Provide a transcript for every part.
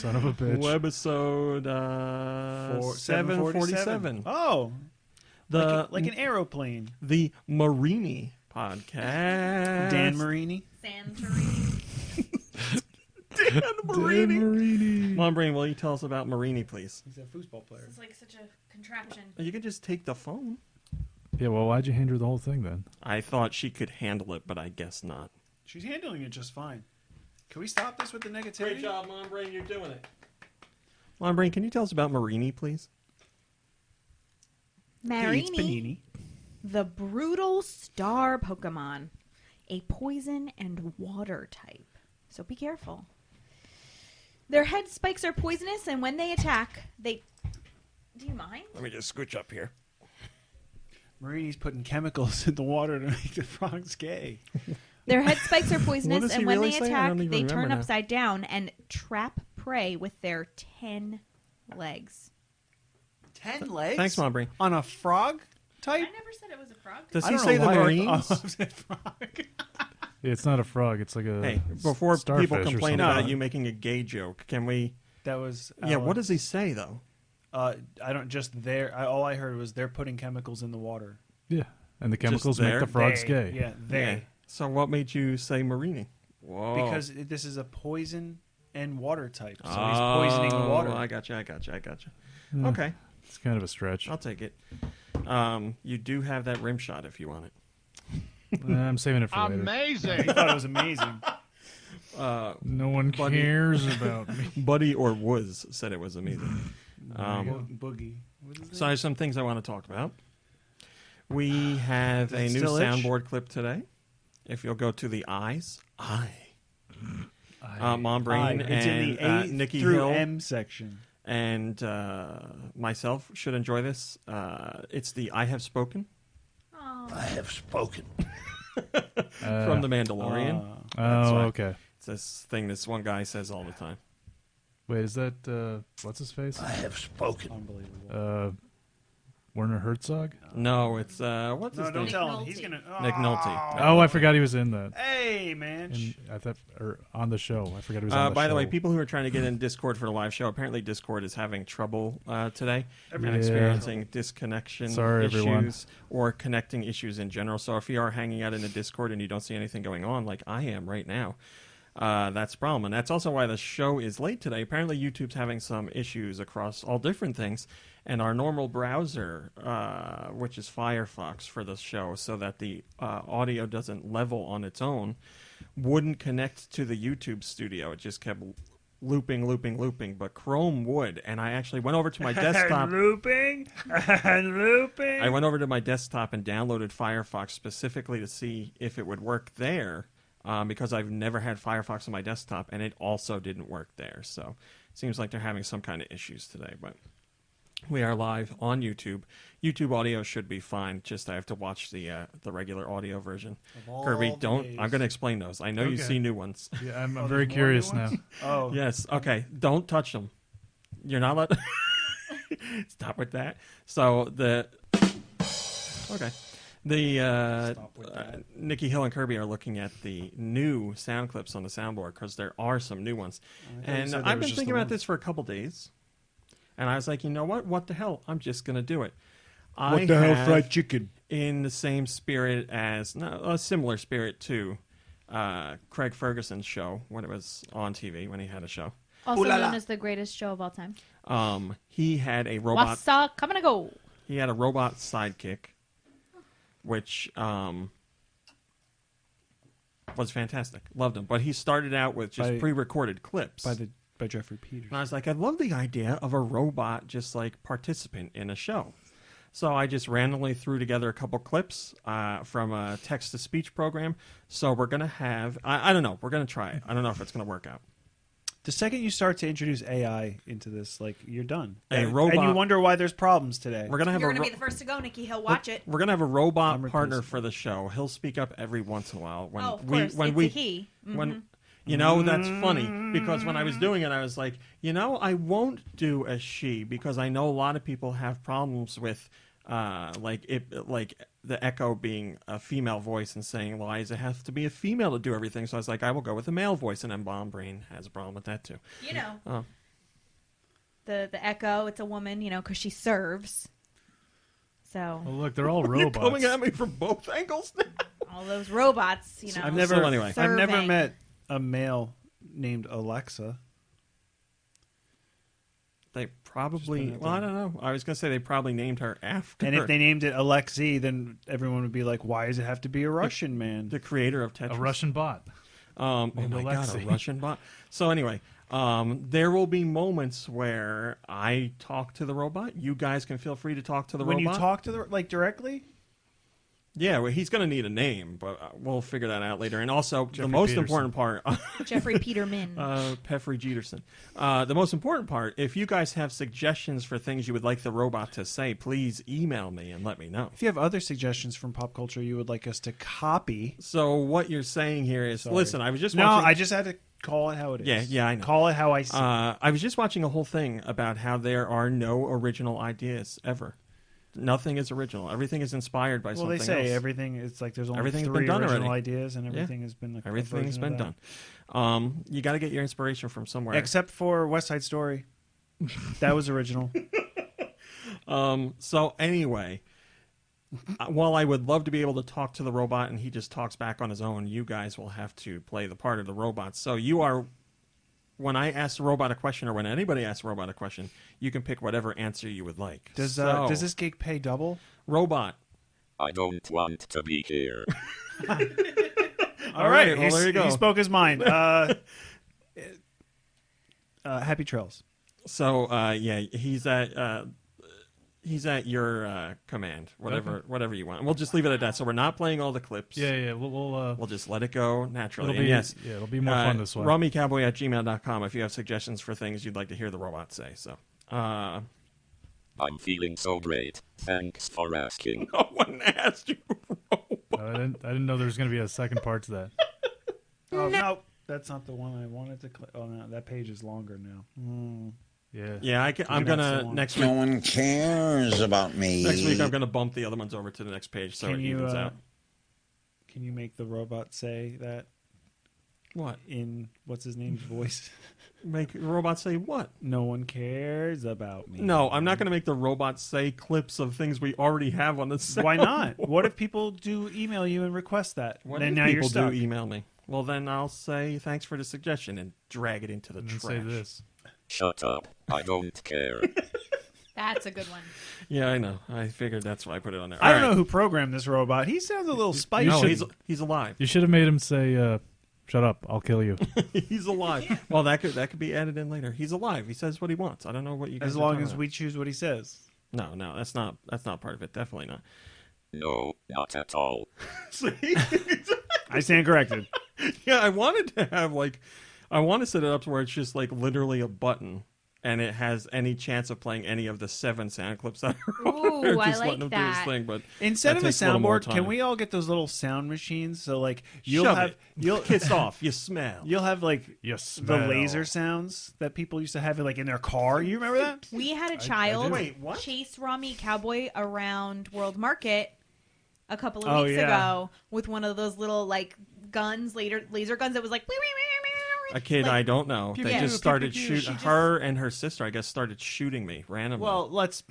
Son of a bitch. Webisode 747. Oh, The like an aeroplane. The Marini podcast. Dan Marini. Santorini. Dan Marini. Marini. Mom Brain, will you tell us about Marini, please? He's a foosball player. This is like such a contraption. You can just take the phone. Yeah, well, why'd you hand her the whole thing then? I thought she could handle it, but I guess not. She's handling it just fine. Can we stop this with the negativity? Great job, Mom Brain. You're doing it. Mom Brain, can you tell us about Marini, please? He eats Marini, panini. the brutal star Pokemon, a poison and water type. So be careful. Their head spikes are poisonous, and when they attack, they... Do you mind? Let me just scooch up here. Marini's putting chemicals in the water to make the frogs gay. Their head spikes are What poisonous, does he and when really they say? I attack, don't even they remember turn now. upside down and trap prey with their 10 legs. 10 legs? Thanks, Mom Brain. On a frog type? I never said it was a frog. Does I he don't say know the why Marines? I said frog. Yeah, it's not a frog. It's like a Hey, before starfish people or complain something. about you making a gay joke, can we... That was... Yeah, what does he say, though? I don't just there. All I heard was they're putting chemicals in the water. Yeah, and the chemicals there? make the frogs They. gay. Yeah, they. Yeah. So what made you say Marini? Whoa. Because this is a poison and water type, so he's poisoning the water. I gotcha. Yeah, Okay, It's kind of a stretch. I'll take it. You do have that rim shot if you want it. I'm saving it for later. He Amazing. thought it was amazing. No one Buddy. cares about me. Buddy or Woods said it was amazing. Boogie. What is So I have some things I want to talk about. We have a new still itch? soundboard clip today. If you'll go to the eyes, Mom Brain It's in and the A Nikki through Hill M section. and myself should enjoy this. It's the I Have Spoken I have spoken. from The Mandalorian. That's Oh, right. okay. It's this thing this one guy says all the time. Wait, is that what's his face? I have spoken. Unbelievable. Werner Herzog? No, it's what's No, his don't name? tell him. Nolte. He's gonna. Nick Nolte. Oh, I forgot he was in that. Hey, man. And I thought, or on the show. I forgot he was on the By show. the way, people who are trying to get in Discord for the live show, apparently Discord is having trouble today and Yeah. experiencing disconnection Sorry, issues everyone. or connecting issues in general. So if you are hanging out in the Discord and you don't see anything going on, like I am right now, that's a problem. And that's also why the show is late today. Apparently YouTube's having some issues across all different things. And our normal browser, which is Firefox for the show, so that the audio doesn't level on its own, wouldn't connect to the YouTube studio. It just kept looping, but Chrome would. And I actually went over to my desktop. looping. Looping. I went over to my desktop and downloaded Firefox specifically to see if it would work there, because I've never had Firefox on my desktop, and it also didn't work there. So it seems like they're having some kind of issues today, but... We are live on YouTube. YouTube audio should be fine. Just I have to watch the regular audio version. Kirby, don't. I'm going to explain those. I know you Okay. see new ones. Yeah, I'm Oh, very there's more curious new now. ones? Oh. Yes. Okay. Don't touch them. You're not allowed. Stop with that. So the. Okay. The Stop with that. Nikki Hill and Kirby are looking at the new sound clips on the soundboard because there are some new ones, thought you and said there I've was been just thinking the about one. this for a couple days. And I was like, you know what? What the hell? I'm just going to do it. What the hell, fried chicken? In the same spirit as, no, a similar spirit to Craig Ferguson's show when it was on TV, when he had a show. Also known as the greatest show of all time. He had a robot. What's up? Coming to go. He had a robot sidekick, which was fantastic. Loved him. But he started out with just By- pre-recorded clips. By Jeffrey Peters. And I was like, I love the idea of a robot just like participant in a show. So I just randomly threw together a couple clips from a text-to-speech program. So we're going to have, I don't know, we're going to try it. I don't know if it's going to work out. The second you start to introduce AI into this, like, you're done. A robot- And you wonder why there's problems today. We're going to have You're a going to be the first to go, Nikki Hill. Watch it. We're going to have a robot I'm partner replacing. for the show. He'll speak up every once in a while. When Oh, of we, course. when It's we, a he. Mhm. when you know, that's funny because when I was doing it, I was like, you know, I won't do a she because I know a lot of people have problems with like the echo being a female voice and saying, well, it has to be a female to do everything. So I was like, I will go with a male voice, and then Bomb Brain has a problem with that too. You know. Oh. The Echo, it's a woman, because she serves. So Well, look, they're all You're robots. coming at me from both angles now. all those robots, I've never, So anyway. I've never serving. met a male named Alexa. They probably. Just been Well, I don't know. I was gonna say they probably named her after And if they named it Alexei, then everyone would be like, "Why does it have to be a Russian man?" the creator of Tetris. A Russian bot. Oh named my god, a Alexei. Russian bot. So anyway, there will be moments where I talk to the robot. You guys can feel free to talk to the When robot. you talk to the directly, Yeah, well, he's going to need a name, but we'll figure that out later. And also, the Jeffrey most Peterson. important part, Jeffrey Peterman. Peffrey Jeterson. The most important part, if you guys have suggestions for things you would like the robot to say, please email me and let me know. if you have other suggestions from pop culture you would like us to copy, So what you're saying here is, Sorry. listen, I was just no, watching... I just had to call it how it is. Yeah, I know. Call it how I see. I was just watching a whole thing about how there are no original ideas ever. Nothing is original. Everything is inspired by well, something they say else. everything. It's like there's only Everything's 3 been done original already. ideas, and everything has been. A Everything's version been of that. done. You got to get your inspiration from somewhere. Except for West Side Story. That was original. So anyway, while I would love to be able to talk to the robot and he just talks back on his own, you guys will have to play the part of the robot. So you are, when I ask the robot a question or when anybody asks the robot a question, you can pick whatever answer you would like. Does this gig pay double? Robot? I don't want to be here. All right, well, there you go. He spoke his mind. Happy trails. So yeah, he's at your command, whatever you want. And we'll just leave it at that. So we're not playing all the clips. Yeah. We'll just let it go naturally. It'll And be yes, it'll be more fun this way. RummyCowboy@gmail.com if you have suggestions for things you'd like to hear the robot say. So I'm feeling so great. Thanks for asking. no one asked you. I didn't know there was going to be a second part to that. Oh no, that's not the one I wanted to click. Oh no, that page is longer now. Yeah. Yeah, I'm You're not gonna so long. next No week. one cares about me. Next week I'm gonna bump the other ones over to the next page so Can it you evens out. can you make the robot say that What? in what's his name's voice? Make the robot say what? No one cares about me. No, I'm not gonna make the robot say clips of things we already have on the site. Why not? What if people do email you and request that? What then if now you're people stuck. do email me? Well, then I'll say thanks for the suggestion and drag it into the And trash. then say this. Shut up. I don't care. That's a good one. Yeah, I know. I figured that's why I put it on there. I don't All know who programmed this robot. He sounds a little spicy. right. No, should- he's alive. You should have made him say, "Shut up, I'll kill you." He's alive. Well, that could be added in later. He's alive. He says what he wants. I don't know what you guys. As are long talking as about. we choose what he says. No, that's not part of it. Definitely not. No, not at all. See? I stand corrected. Yeah, I wanted to have I want to set it up to where it's just like literally a button, and it has any chance of playing any of the 7 sound clips that are on there, Ooh, I just like letting him do his that. thing. But Instead that of a takes little more soundboard, can time. we all get those little sound machines? So like you'll Shove have it. you'll Kiss off. You smell. you'll have like You the smell. laser sounds that people used to have like in their car. You remember that? We had a child Wait, what? chase Rami Cowboy around World Market a couple of Oh, weeks yeah. ago with one of those little guns, laser guns that was like. A kid I don't know. Pew, They pew, just pew, started pew, pew. shooting. She just- Her and her sister, I guess, started shooting me randomly. Well, let's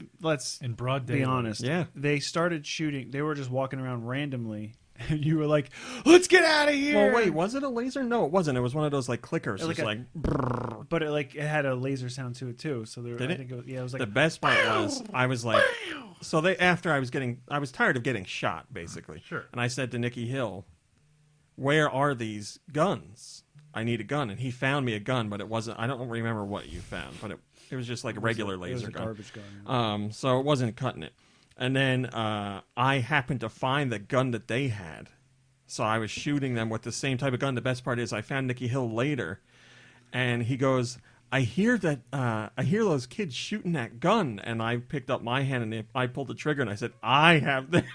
In broad be daylight. honest. Yeah. They started shooting. They were just walking around randomly. And you were like, "Let's get out of here!" well, wait, was it a laser? No, it wasn't. It was one of those clickers. Like Just a- like But it had a laser sound to it too. So there, Did I it? think it was like the best part was I was like, so after I was tired of getting shot basically. Sure. And I said to Nikki Hill, "Where are these guns? I need a gun." And he found me a gun, but it wasn't. I don't remember what you found, but it was just like a regular it was laser a gun. garbage gun. So it wasn't cutting it. And then I happened to find the gun that they had. So I was shooting them with the same type of gun. The best part is I found Nikki Hill later, and he goes, I hear those kids shooting that gun. And I picked up my hand and I pulled the trigger and I said, I have that.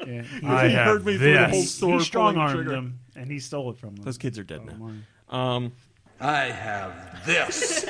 Yeah, I He have heard me through the whole this. store he strong pulling the armed trigger. them, and he stole it from them. Those kids are dead Bottom now. line. I have this.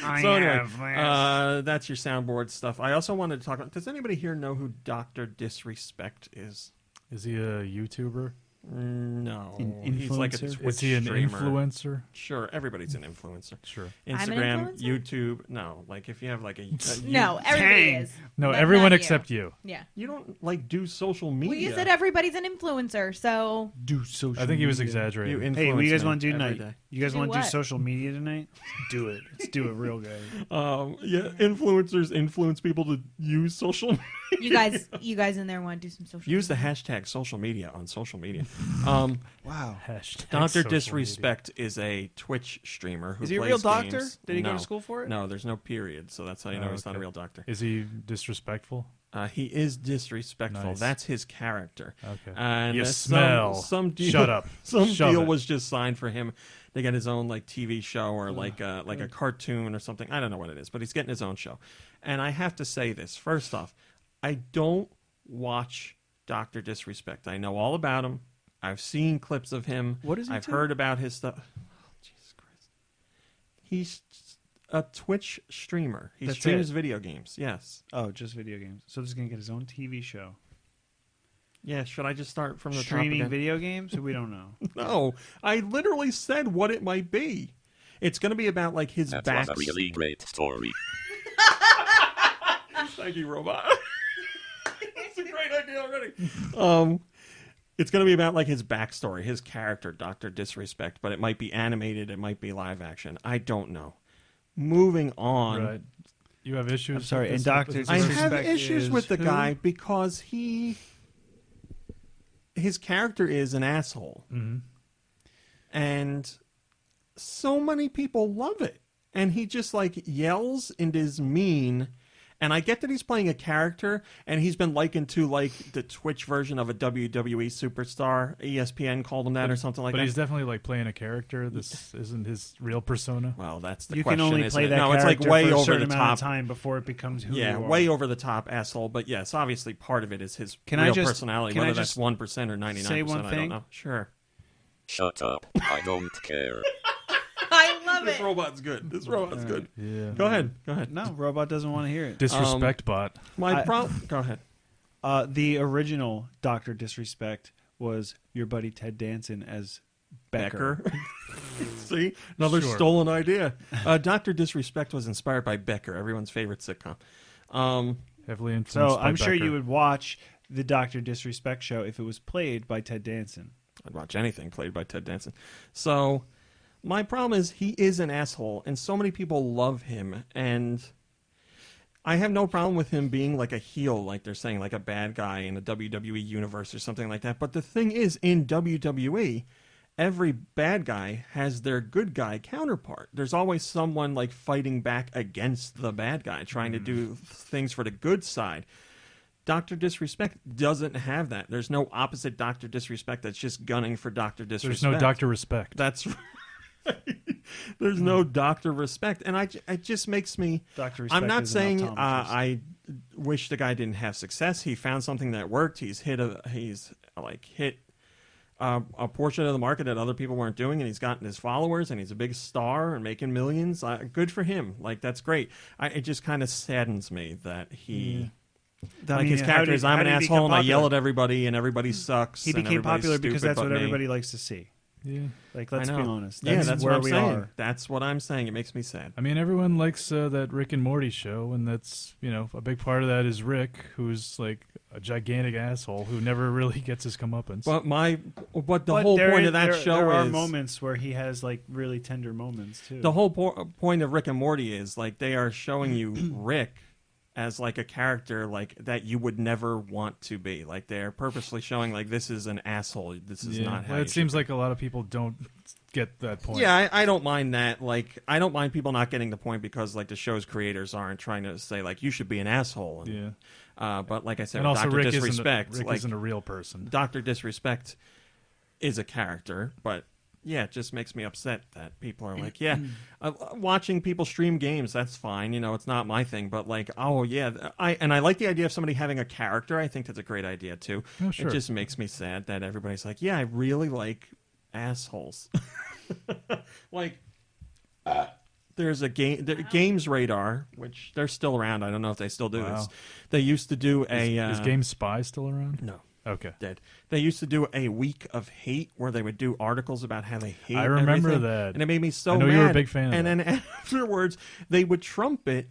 I So anyway, have this. that's your soundboard stuff. I also wanted to talk about, does anybody here know who Dr. Disrespect is? Is he a YouTuber? No, An he's like a influencer? Twitch Is he an streamer. influencer? Sure, everybody's an influencer. Sure. I'm an Instagram, influencer? YouTube. No, like if you have like a No, everybody Dang. is. No, But everyone not except you. Yeah. you don't like do social media. Well, you said everybody's an influencer, so Do social. I think he was media. exaggerating. You Hey, what do you guys influence want to me do every tonight? day. You guys Do want to do what? social media tonight? Do it. Let's do it real good. Yeah, influencers influence people to use social media. you guys in there want to do some social Use the media? hashtag social media on social media. Wow. Hashtag Dr. social Disrespect is a Twitch streamer who Is he a plays real doctor? games. Did he go No. to school for it? No, there's no period, so that's how you know Oh, he's not a okay. real doctor. Is he disrespectful? He is disrespectful. Nice. That's his character. Okay. And You some- smell. Some deal, Shut up. Some Shove deal it. was just signed for him to get his own like TV show or like a cartoon or something. I don't know what it is, but he's getting his own show. And I have to say this first off, I don't watch Dr. Disrespect. I know all about him. I've seen clips of him. What is he I've do? heard about his stuff. Oh, Jesus Christ. He's a Twitch streamer. He That's streams it? video games. Yes. Oh, just video games. So he's gonna get his own TV show. Yeah, should I just start from the Streaming top again? video games? We don't know. No, I literally said what it might be. It's going to be about like his That back. was a really great story. Thank you, robot. That's a great idea already. It's going to be about like his backstory, his character, Dr. Disrespect, but it might be animated, it might be live action. I don't know. Moving on. Right. You have issues. I'm sorry, with and this- Dr. with I this- have Disrespect issues is with the who? guy because his character is an asshole. Mhm. And so many people love it. And he just like yells and is mean. And I get that he's playing a character and he's been likened to like the Twitch version of a WWE superstar. ESPN called him that or something like But that. he's definitely like playing a character. This isn't his real persona. Well, that's the You question. can only isn't play it? that No, it's character like way for a over certain the amount top. of time before it becomes who Yeah, you are. way over the top asshole. But yes, obviously part of it is his Can I real just- personality. can I Whether that's just 1% or 99%, say one I thing? don't know. Sure. Shut up. I don't care. I love This it. robot's good. This robot's good. Yeah. Go ahead. Go ahead. No, robot doesn't want to hear it. Disrespect bot. My I- problem. Go ahead. The original Dr. Disrespect was your buddy Ted Danson as Becker. See, another Sure. stolen idea. Dr. Disrespect was inspired by Becker, everyone's favorite sitcom. Heavily influenced. So by I'm sure Becker. you would watch the Dr. Disrespect show if it was played by Ted Danson. I'd watch anything played by Ted Danson. So my problem is he is an asshole, and so many people love him, and I have no problem with him being like a heel, like they're saying, like a bad guy in a WWE universe or something like that. But the thing is, in WWE, every bad guy has their good guy counterpart. There's always someone like fighting back against the bad guy, trying to do things for the good side. Dr. Disrespect doesn't have that. There's no opposite Dr. Disrespect that's just gunning for Dr. Disrespect. There's no Dr. Respect. That's right. There's no Dr. Respect. And it just makes me... Dr. Respect I'm not is an saying optometrist. I wish the guy didn't have success. He found something that worked. He's hit a portion of the market that other people weren't doing, and he's gotten his followers, and he's a big star and making millions. Good for him. Like, that's great. It just kind of saddens me that he... I mean, his how character did- is, I'm how an did he become asshole and I yell popular? at everybody and everybody sucks. He and became everybody's popular because stupid that's but what me. everybody likes to see. Yeah. Like, let's I be know. honest. Yeah, that's where what I'm we saying. are. That's what I'm saying. It makes me sad. I mean, everyone likes that Rick and Morty show, and that's, a big part of that is Rick, who's like a gigantic asshole who never really gets his comeuppance. But the But whole there point is- of that there, show there are is moments where he has like really tender moments too. the whole point of Rick and Morty is like they are showing you Rick as like a character like that you would never want to be. Like they're purposely showing like this is an asshole. This is not how. Well, you it seems should like a lot of people don't get that point. Yeah, I don't mind that. Like, I don't mind people not getting the point because, like, the show's creators aren't trying to say, like, you should be an asshole. And, Yeah. but, like I said, And with also, Dr. Rick Disrespect, Rick like, isn't a real person. Dr. Disrespect is a character, but, yeah, it just makes me upset that people are like, yeah, watching people stream games, that's fine. It's not my thing. But, like, oh, yeah, I like the idea of somebody having a character. I think that's a great idea, too. Oh, sure. It just makes me sad that everybody's like, yeah, I really like assholes. Like, there's a Games Radar, which they're still around. I don't know if they still do this. Wow. They used to do a Is Game Spy still around? no. Okay. did. They used to do a week of hate where they would do articles about how they hate I remember everything, that. and it made me so I know mad. you were a big fan of and that. then afterwards, they would trumpet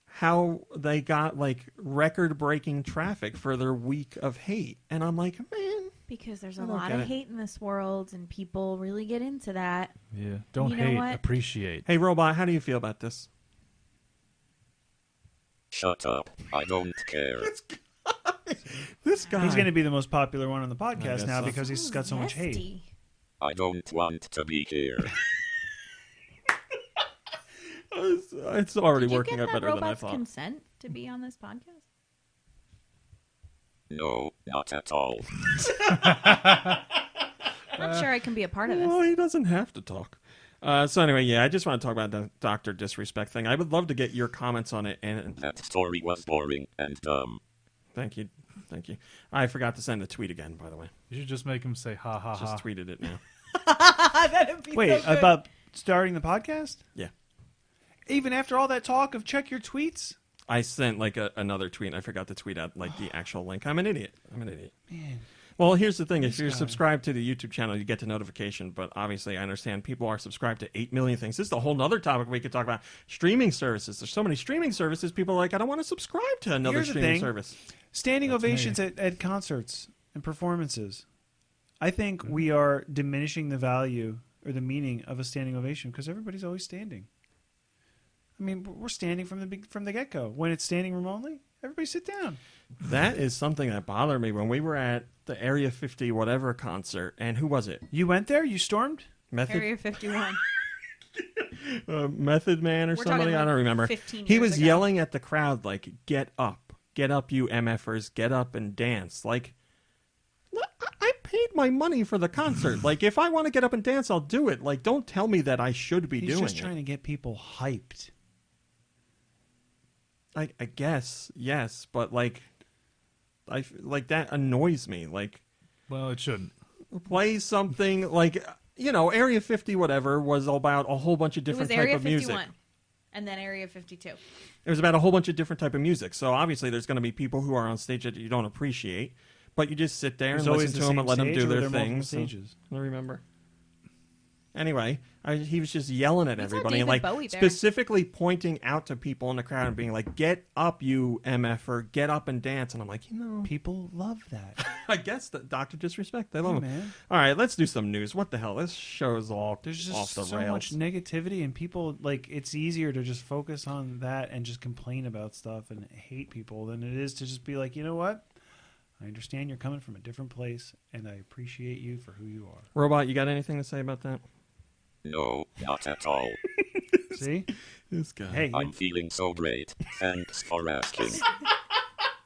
how they got like record-breaking traffic for their week of hate, and I'm like, man, Because there's I a don't lot get of it. hate in this world, and people really get into that. Yeah. Don't You know hate, what? appreciate. Hey, Robot, how do you feel about this? Shut up. I don't care. This guy. He's going to be the most popular one on the I podcast guess now so. because he's got so much hate. Zesty. I don't want to be here. It's already Did you working get out that better than I robot's thought. consent to be on this podcast? No, not at all. I'm sure I can be a part of this. Well, he doesn't have to talk. So anyway, yeah, I just want to talk about the Dr. Disrespect thing. I would love to get your comments on it. And That story was boring and dumb. thank you. I forgot to send the tweet again, by the way. You should just make him say ha ha ha. Just tweeted it now. That'd be Wait, so good. about starting the podcast? Yeah. Even after all that talk of check your tweets? I sent like another tweet. And I forgot to tweet out like the actual link. I'm an idiot. Man. Well, here's the thing. If you're guy. subscribed to the YouTube channel, you get the notification. But obviously, I understand people are subscribed to 8 million things. This is a whole other topic we could talk about. Streaming services. There's so many streaming services. People are like, I don't want to subscribe to another Here's the streaming thing. service. Standing That's ovations at concerts and performances. I think we are diminishing the value or the meaning of a standing ovation because everybody's always standing. I mean, we're standing from the get-go. When it's standing room only, everybody sit down. That is something that bothered me when we were at the Area 50 whatever concert. And who was it? You went there? You stormed? Area 51. Method Man or We're somebody? talking I like don't remember. 15 He years was ago. yelling at the crowd like, get up, you MFers, get up and dance. Like, I paid my money for the concert. Like, if I want to get up and dance, I'll do it. Like, don't tell me that I should be He's doing just it. trying to get people hyped. I guess, yes, but like that annoys me. Like, Well, it shouldn't. play something like, Area 50 whatever was about a whole bunch of It different was type Area of 51. music. And then Area 52. It was about a whole bunch of different type of music. So obviously there's going to be people who are on stage that you don't appreciate, but you just sit there There's and always listen the to them same and let them stage, do or their there are multiple things. and- stages? I remember. Anyway, he was just yelling at We saw everybody and David like Bowie there. specifically pointing out to people in the crowd and being like, "Get up, you MFer! Get up and dance!" And I'm like, People love that. I guess that Dr. Disrespect. They love him. man. All right, let's do some news. What the hell? This show is all There's just off the so rails. much negativity, and people like it's easier to just focus on that and just complain about stuff and hate people than it is to just be like, you know what? I understand you're coming from a different place, and I appreciate you for who you are. Robot, you got anything to say about that? No, not at all. See? This guy. Hey, I'm feeling so great. Thanks for asking.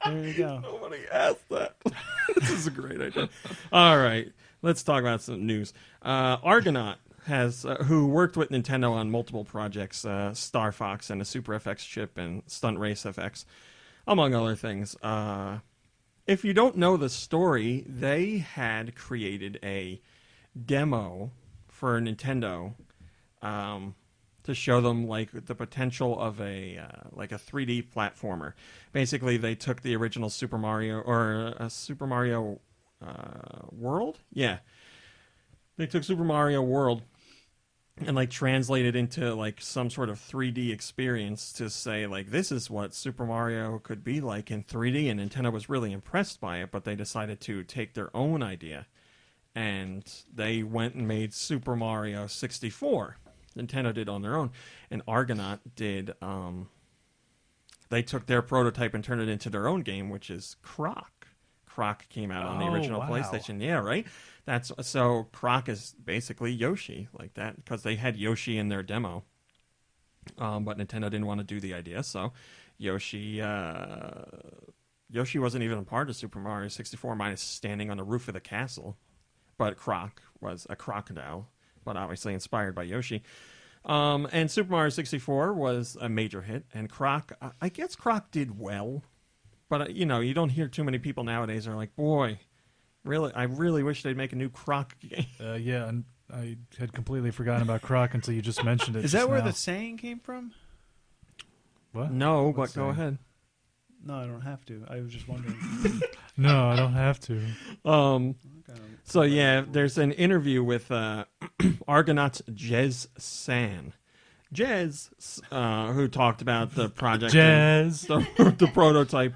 there you go. Nobody asked that. This is a great idea. All right, let's talk about some news. Argonaut has, who worked with Nintendo on multiple projects, Star Fox and a Super FX chip and Stunt Race FX, among other things. If you don't know the story, they had created a demo for Nintendo to show them like the potential of a 3D platformer. Basically, they took the original Super Mario or Super Mario World. Yeah, they took Super Mario World and like translated into like some sort of 3D experience to say like this is what Super Mario could be like in 3D, and Nintendo was really impressed by it, but they decided to take their own idea and they went and made Super Mario 64. Nintendo did on their own, and Argonaut did they took their prototype and turned it into their own game, which is Croc. Croc came out on the Oh, original wow. PlayStation. Yeah, right? That's so Croc is basically Yoshi like that because they had Yoshi in their demo. But Nintendo didn't want to do the idea, so Yoshi wasn't even a part of Super Mario 64 minus standing on the roof of the castle. But Croc was a crocodile, but obviously inspired by Yoshi. And Super Mario 64 was a major hit, and Croc, I guess Croc did well, but you don't hear too many people nowadays are like, boy, really, I really wish they'd make a new Croc game. Yeah, and I had completely forgotten about Croc until you just mentioned it. Is just that where now. the saying came from? What? No, but What's go that? ahead. No, I don't have to. I was just wondering. No, I don't have to. So yeah, there's an interview with Argonaut's Jez San. Jez, who talked about the project, Jazz. the prototype,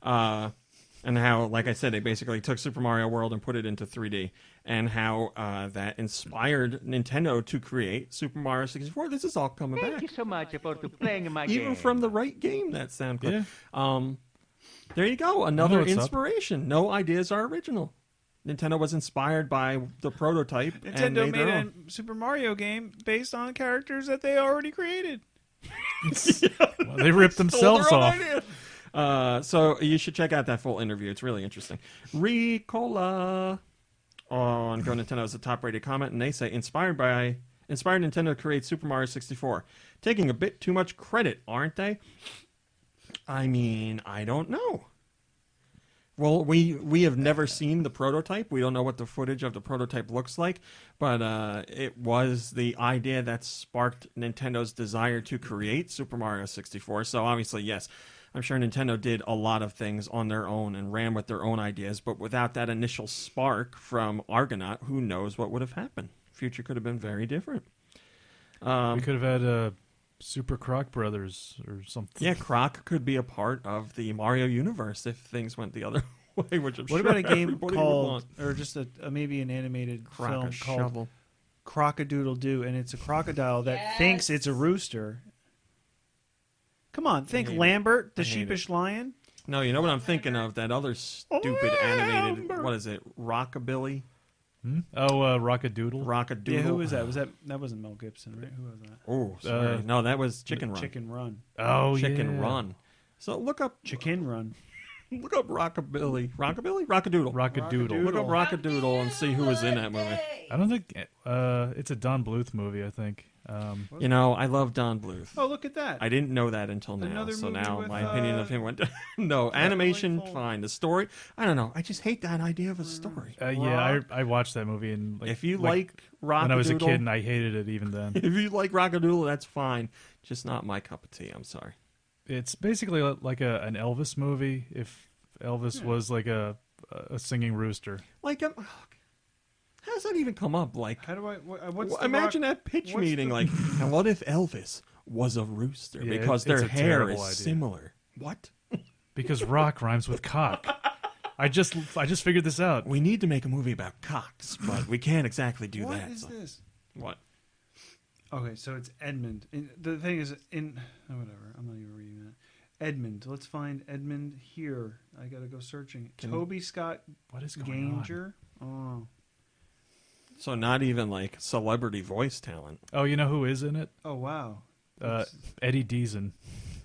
and how, like I said, they basically took Super Mario World and put it into 3D, and how that inspired Nintendo to create Super Mario 64. This is all coming back. Thank you so much for playing my game. Even from the right game, that sound clip. Yeah. There you go. Another what's up. inspiration. No ideas are original. Nintendo was inspired by the prototype. and Nintendo made their made own. a Super Mario game based on characters that they already created. Well, they ripped themselves Stole their off. own idea. So you should check out that full interview. It's really interesting. Ricola on GoNintendo is a top-rated comment, and they say inspired Nintendo to create Super Mario 64. Taking a bit too much credit, aren't they? I mean, I don't know. Well, we have never seen the prototype. We don't know what the footage of the prototype looks like, but it was the idea that sparked Nintendo's desire to create Super Mario 64. So obviously, yes, I'm sure Nintendo did a lot of things on their own and ran with their own ideas, but without that initial spark from Argonaut, who knows what would have happened? Future could have been very different. We could have had Super Croc Brothers or something. Yeah, Croc could be a part of the Mario universe if things went the other way, which I'm What sure about a game everybody would called, want. or just maybe an animated Croc film a called shovel. Crocodoodle Doo, and it's a crocodile that thinks it's a rooster. Come on, think hate it. Lambert, the I hate sheepish lion. No, you know what I'm thinking of? That other stupid animated, what is it? Rockabilly? Oh, Rockadoodle. Rockadoodle? Yeah, who was that? That wasn't Mel Gibson, right? Who was that? Oh, sorry. No, that was Chicken Run. Chicken Run. Oh, Chicken yeah. Run. So look up Chicken Run. Rockabilly. Rockabilly? Rockadoodle. Rockadoodle. Look up Rockadoodle and see who was in that movie. I don't think it's a Don Bluth movie. I think. You know, I love Don Bluth. Oh, look at that. I didn't know that until now, Another so movie now with, my opinion of him went down. No, animation, fine. The story, I don't know. I just hate that idea of a story. Yeah, I watched that movie and If you like Rockadoodle, when I was a kid, and I hated it even then. if you like Rockadoodle, that's fine. Just not my cup of tea. I'm sorry. It's basically like an Elvis movie. If Elvis was like a singing rooster. Like, how does that even come up? Like, How do I? What's the imagine rock- that pitch what's meting. the- Like, and what if Elvis was a rooster Yeah, because it's their a hair terrible is idea. similar? What? Because rock rhymes with cock. I just figured this out. We need to make a movie about cocks, but we can't exactly do What that. is so- this? What? Okay, so it's Edmund. The thing is, whatever. I'm not even reading that. Edmund. Let's find Edmund here. I gotta go searching. Toby Scott What is going on? Ganger. Oh, So not even like celebrity voice talent. Oh, you know who is in it? oh wow. Eddie Deason.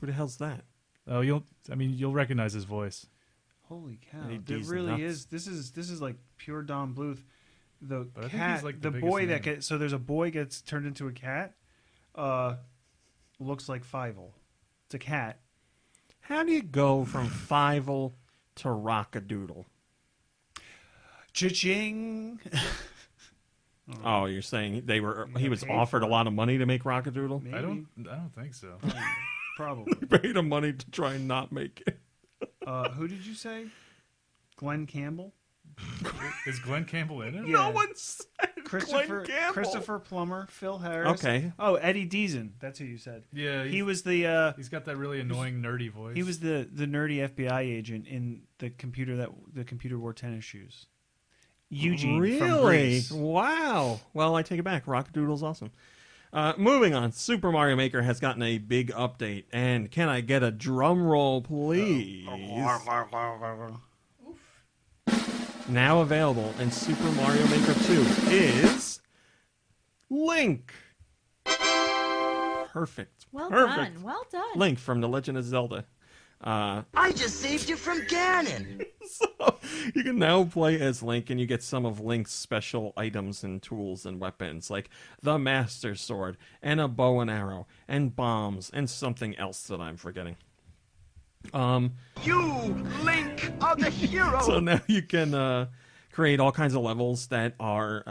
Who the hell's that? Oh, you'll recognize his voice. Holy cow! Eddie There D's really nuts. is. This is like pure Don Bluth. The But I think cat, he's, like, the the biggest boy that name. gets. So there's a boy gets turned into a cat. Looks like Fievel. It's a cat. How do you go from Fievel to Rockadoodle? Cha-ching! Oh, you're saying he was paid offered for a it. lot of money to make Rockadoodle? Maybe. I don't think so. Probably. Paid him money to try and not make it. Who did you say? Glenn Campbell? Is Glenn Campbell in it? Yeah. No one said Christopher Glenn Campbell. Christopher Plummer, Phil Harris. Okay. Oh, Eddie Deason. That's who you said. Yeah, He was the He's got that really annoying nerdy voice. he was the nerdy FBI agent in the computer wore tennis shoes. Eugene from Really? Greece. Wow. Well, I take it back. Rockadoodle's awesome. Moving on. Super Mario Maker has gotten a big update. And can I get a drum roll, please? Now available in Super Mario Maker 2 is Link. Perfect. Well Perfect. done. Well done. Link from The Legend of Zelda. I just saved you from Ganon. So you can now play as Link, and you get some of Link's special items and tools and weapons, like the Master Sword, and a bow and arrow, and bombs, and something else that I'm forgetting. You, Link, are the hero. So now you can create all kinds of levels that are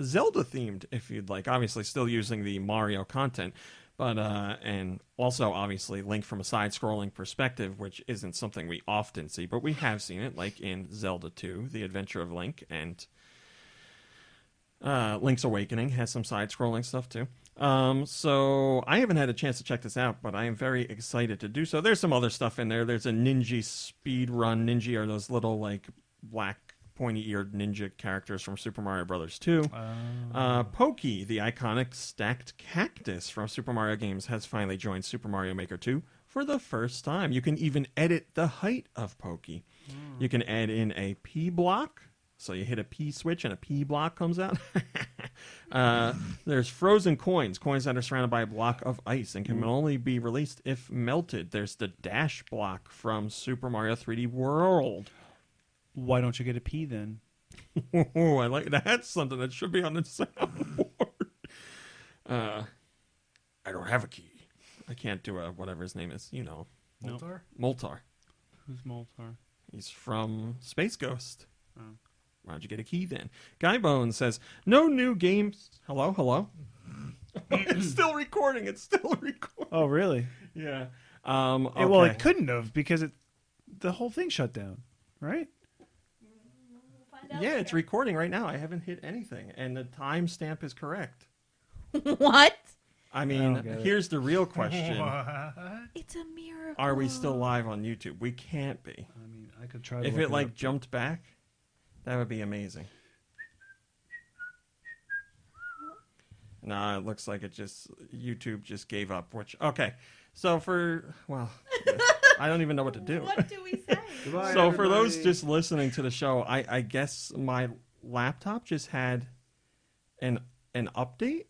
Zelda-themed, if you'd like. Obviously, still using the Mario content, But and also obviously Link from a side-scrolling perspective, which isn't something we often see, but we have seen it, like in Zelda 2, The Adventure of Link, and Link's Awakening has some side-scrolling stuff too. So I haven't had a chance to check this out, but I am very excited to do so. There's some other stuff in there. There's a Ninja speed run. Ninja are those little like black pointy-eared ninja characters from Super Mario Brothers 2. Pokey, the iconic stacked cactus from Super Mario games, has finally joined Super Mario Maker 2 for the first time. You can even edit the height of Pokey. You can add in a P block, so you hit a P switch and a P block comes out. There's frozen coins that are surrounded by a block of ice and can only be released if melted. There's the dash block from Super Mario 3D World. Why don't you get a P then? Oh, I like that. That's something that should be on the soundboard. I don't have a key. I can't do whatever his name is. You know. Moltar? Moltar. Who's Moltar? He's from Space Ghost. Oh. Why'd you get a key then? Guy Bones says, no new games. Hello? It's still recording. Oh, really? Yeah. Okay. Well, it couldn't have because the whole thing shut down, right? Yeah, it's recording right now. I haven't hit anything, and the timestamp is correct. What? I mean, get it. here's the real question. It's a miracle. Are we still live on YouTube? We can't be. I mean, I could try to If look it like up. jumped back, that would be amazing. Nah, it looks like YouTube just gave up, which, okay. So I don't even know what to do. What do we say? Goodbye, So for those everybody. just listening to the show, I guess my laptop just had an update,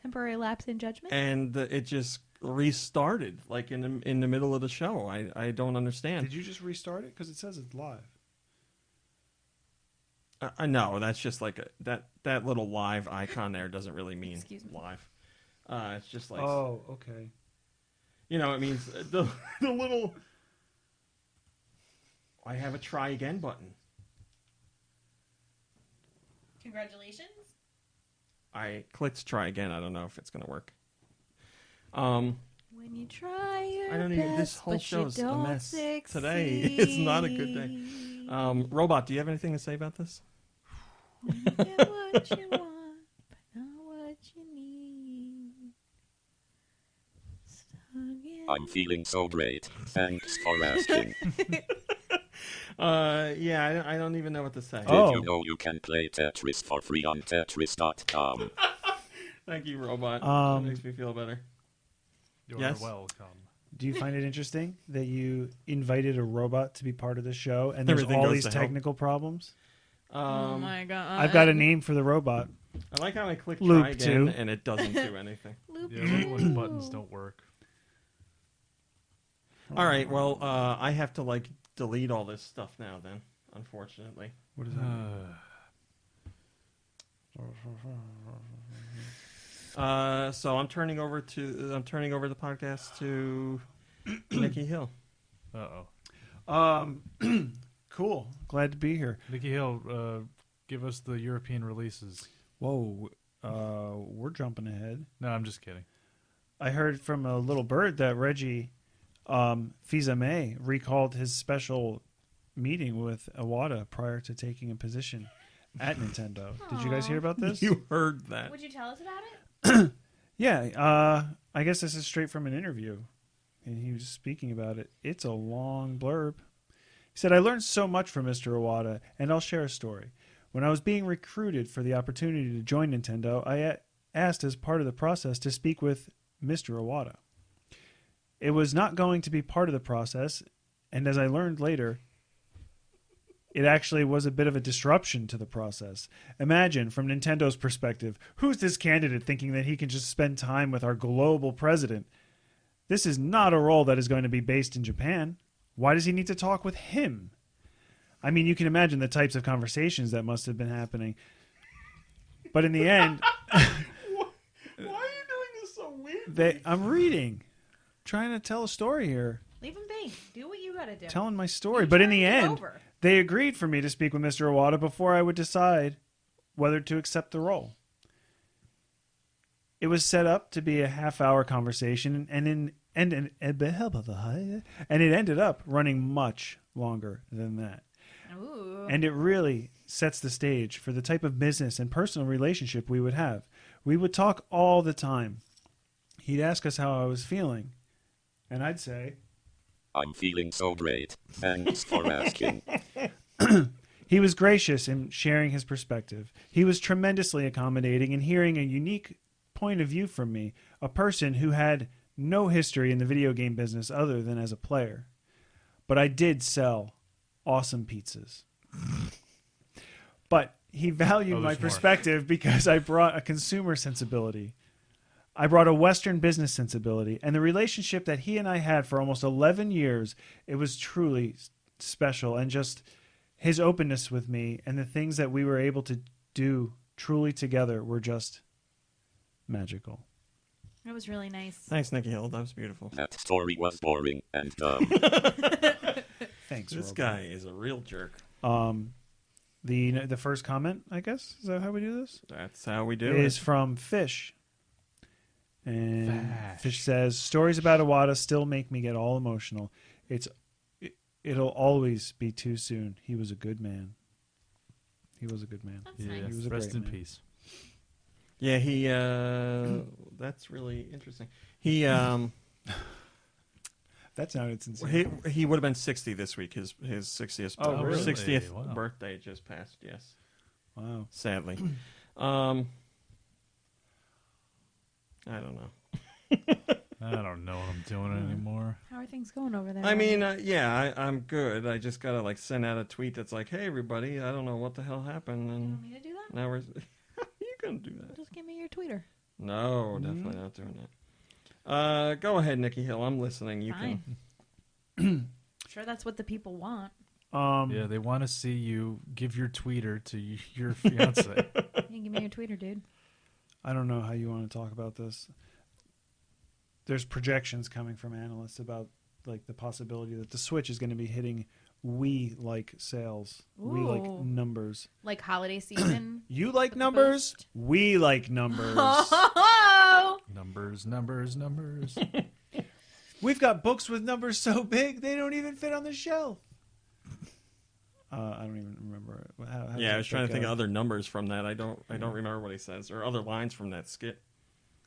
Temporary lapse in judgment? and it just restarted like in the middle of the show. I don't understand. Did you just restart it? Because it says it's live. No, that's just like that little live icon there doesn't really mean Excuse me. live. It's just like Oh, okay. it means the little. I have a try again button. Congratulations. I clicked try again. I don't know if it's gonna work. When you try your I don't even. This best, whole but you show's a don't mess. succeed. Today is not a good day. Robot, do you have anything to say about this? When you get what you want, but not what you need. I'm feeling so great. Thanks for asking. Yeah, I don't even know what to say. Oh. Did you know you can play Tetris for free on Tetris.com? Thank you, Robot. That makes me feel better. You're Yes? welcome. Do you find it interesting that you invited a robot to be part of the show and there's Everything all goes these to hell. technical problems? Oh my god. I've got a name for the robot. I like how I click Loop try again 2. and it doesn't do anything. Loop Yeah, when two. buttons don't work. All right, well, I have to like delete all this stuff now. Then, unfortunately. What is that? So I'm turning over the podcast to Nikki Hill. Uh-oh. Cool. Glad to be here. Nikki Hill, give us the European releases. Whoa. We're jumping ahead. No, I'm just kidding. I heard from a little bird that Reggie Fils-Aimé recalled his special meeting with Iwata prior to taking a position at Nintendo. Did you guys hear about this? You heard that? Would you tell us about it? Yeah. I guess this is straight from an interview. And he was speaking about it. It's a long blurb. He said, I learned so much from Mr. Iwata, and I'll share a story. When I was being recruited for the opportunity to join Nintendo, I asked as part of the process to speak with Mr. Iwata. It was not going to be part of the process, and as I learned later, it actually was a bit of a disruption to the process. Imagine, from Nintendo's perspective, who's this candidate thinking that he can just spend time with our global president? This is not a role that is going to be based in Japan. Why does he need to talk with him? I mean, you can imagine the types of conversations that must have been happening. But in the end, Why are you doing this so weird? I'm reading, trying to tell a story here, Leave him be. Do what you gotta do. telling my story. You But in turned the it end, over. they agreed for me to speak with Mr. Iwata before I would decide whether to accept the role. It was set up to be a half-hour conversation, and it ended up running much longer than that. Ooh. And it really sets the stage for the type of business and personal relationship we would have. We would talk all the time. He'd ask us how I was feeling, and I'd say, I'm feeling so great. Thanks for asking. he was gracious in sharing his perspective. He was tremendously accommodating in hearing a unique point of view from me, a person who had no history in the video game business other than as a player. But I did sell awesome pizzas. But he valued my perspective because I brought a consumer sensibility. I brought a Western business sensibility. And the relationship that he and I had for almost 11 years, it was truly special. And just his openness with me and the things that we were able to do truly together were just magical. That was really nice. Thanks, Nikki Hill. That was beautiful. That story was boring and dumb. Thanks, This Robo. guy is a real jerk. The first comment, I guess, is that how we do this? That's how we do Is it. from Fish. And Fish says, stories about Iwata still make me get all emotional. It'll always be too soon. He was a good man. He was a good man. That's Yeah, nice. He was a rest great in man. peace. Yeah, he. That's really interesting. He. That sounded sincere. He would have been 60 this week. His 60th. Oh, really? 60th Wow. birthday just passed. Yes. Wow. Sadly. I don't know. I don't know what I'm doing anymore. How are things going over there? I mean, I'm good. I just gotta send out a tweet that's like, "Hey, everybody, I don't know what the hell happened." you And want me to do that? now we're. You gonna do that? Just give me your tweeter. No, definitely not doing that. Go ahead, Nikki Hill. I'm listening. You Fine. can. Sure, that's what the people want. Yeah, they want to see you give your tweeter to your fiance. You can give me your tweeter, dude. I don't know how you want to talk about this. There's projections coming from analysts about like the possibility that the Switch is going to be hitting Wii-like sales, Wii-like Ooh. numbers. Like holiday season. You like The numbers? boost. We like numbers. Oh! numbers. We've got books with numbers so big they don't even fit on the shelf. I don't even remember. How Yeah, I was trying to think go? of other numbers from that. I don't remember what he says or other lines from that skit.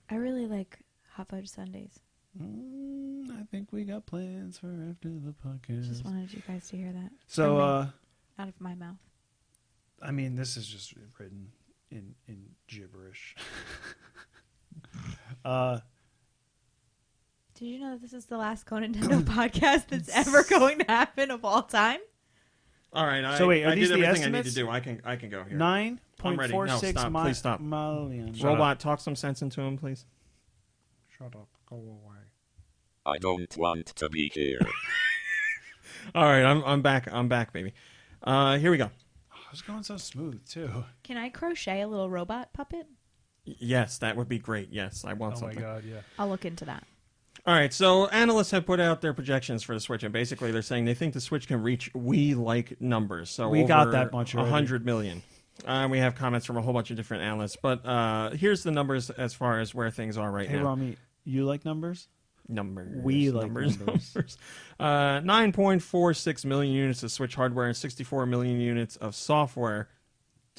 I really like hot fudge sundaes. I think we got plans for after the podcast. Just wanted you guys to hear that. So, out of my mouth. I mean, this is just written in gibberish. Did you know that this is the last GoNintendo podcast that's ever going to happen of all time? All right. So wait, are I these did the everything estimates? I need to do. I can go here. 9.46 stop. Please stop. million. Robot, talk some sense into him, please. Shut up. Go away. I don't want to be here. All right, I'm back. I'm back, baby. Here we go. Oh, it's going so smooth too. Can I crochet a little robot puppet? Yes, that would be great. Yes, I want Oh my something. god, yeah. I'll look into that. All right, so analysts have put out their projections for the Switch, and basically they're saying they think the Switch can reach Wii-like numbers. So We got that much already. 100 million. We have comments from a whole bunch of different analysts, but here's the numbers as far as where things are right Hey, now. Rami, you like numbers? Numbers. We like numbers. numbers. 9.46 million units of Switch hardware and 64 million units of software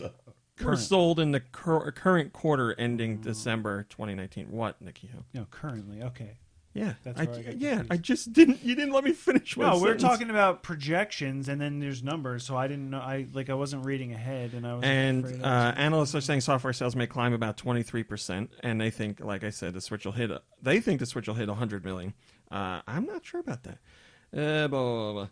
were Current. sold in the current quarter ending December 2019. What, Nikki Hill? No, currently. Okay. Yeah, That's where I got yeah. confused. I just didn't. You didn't let me finish. No, my we're sentence. talking about projections, and then there's numbers. So I didn't know. I wasn't reading ahead, and I was. And afraid I was- analysts are saying software sales may climb about 23%, and they think, like I said, the Switch will hit. They think the Switch will hit 100 million. I'm not sure about that. Blah, blah, blah.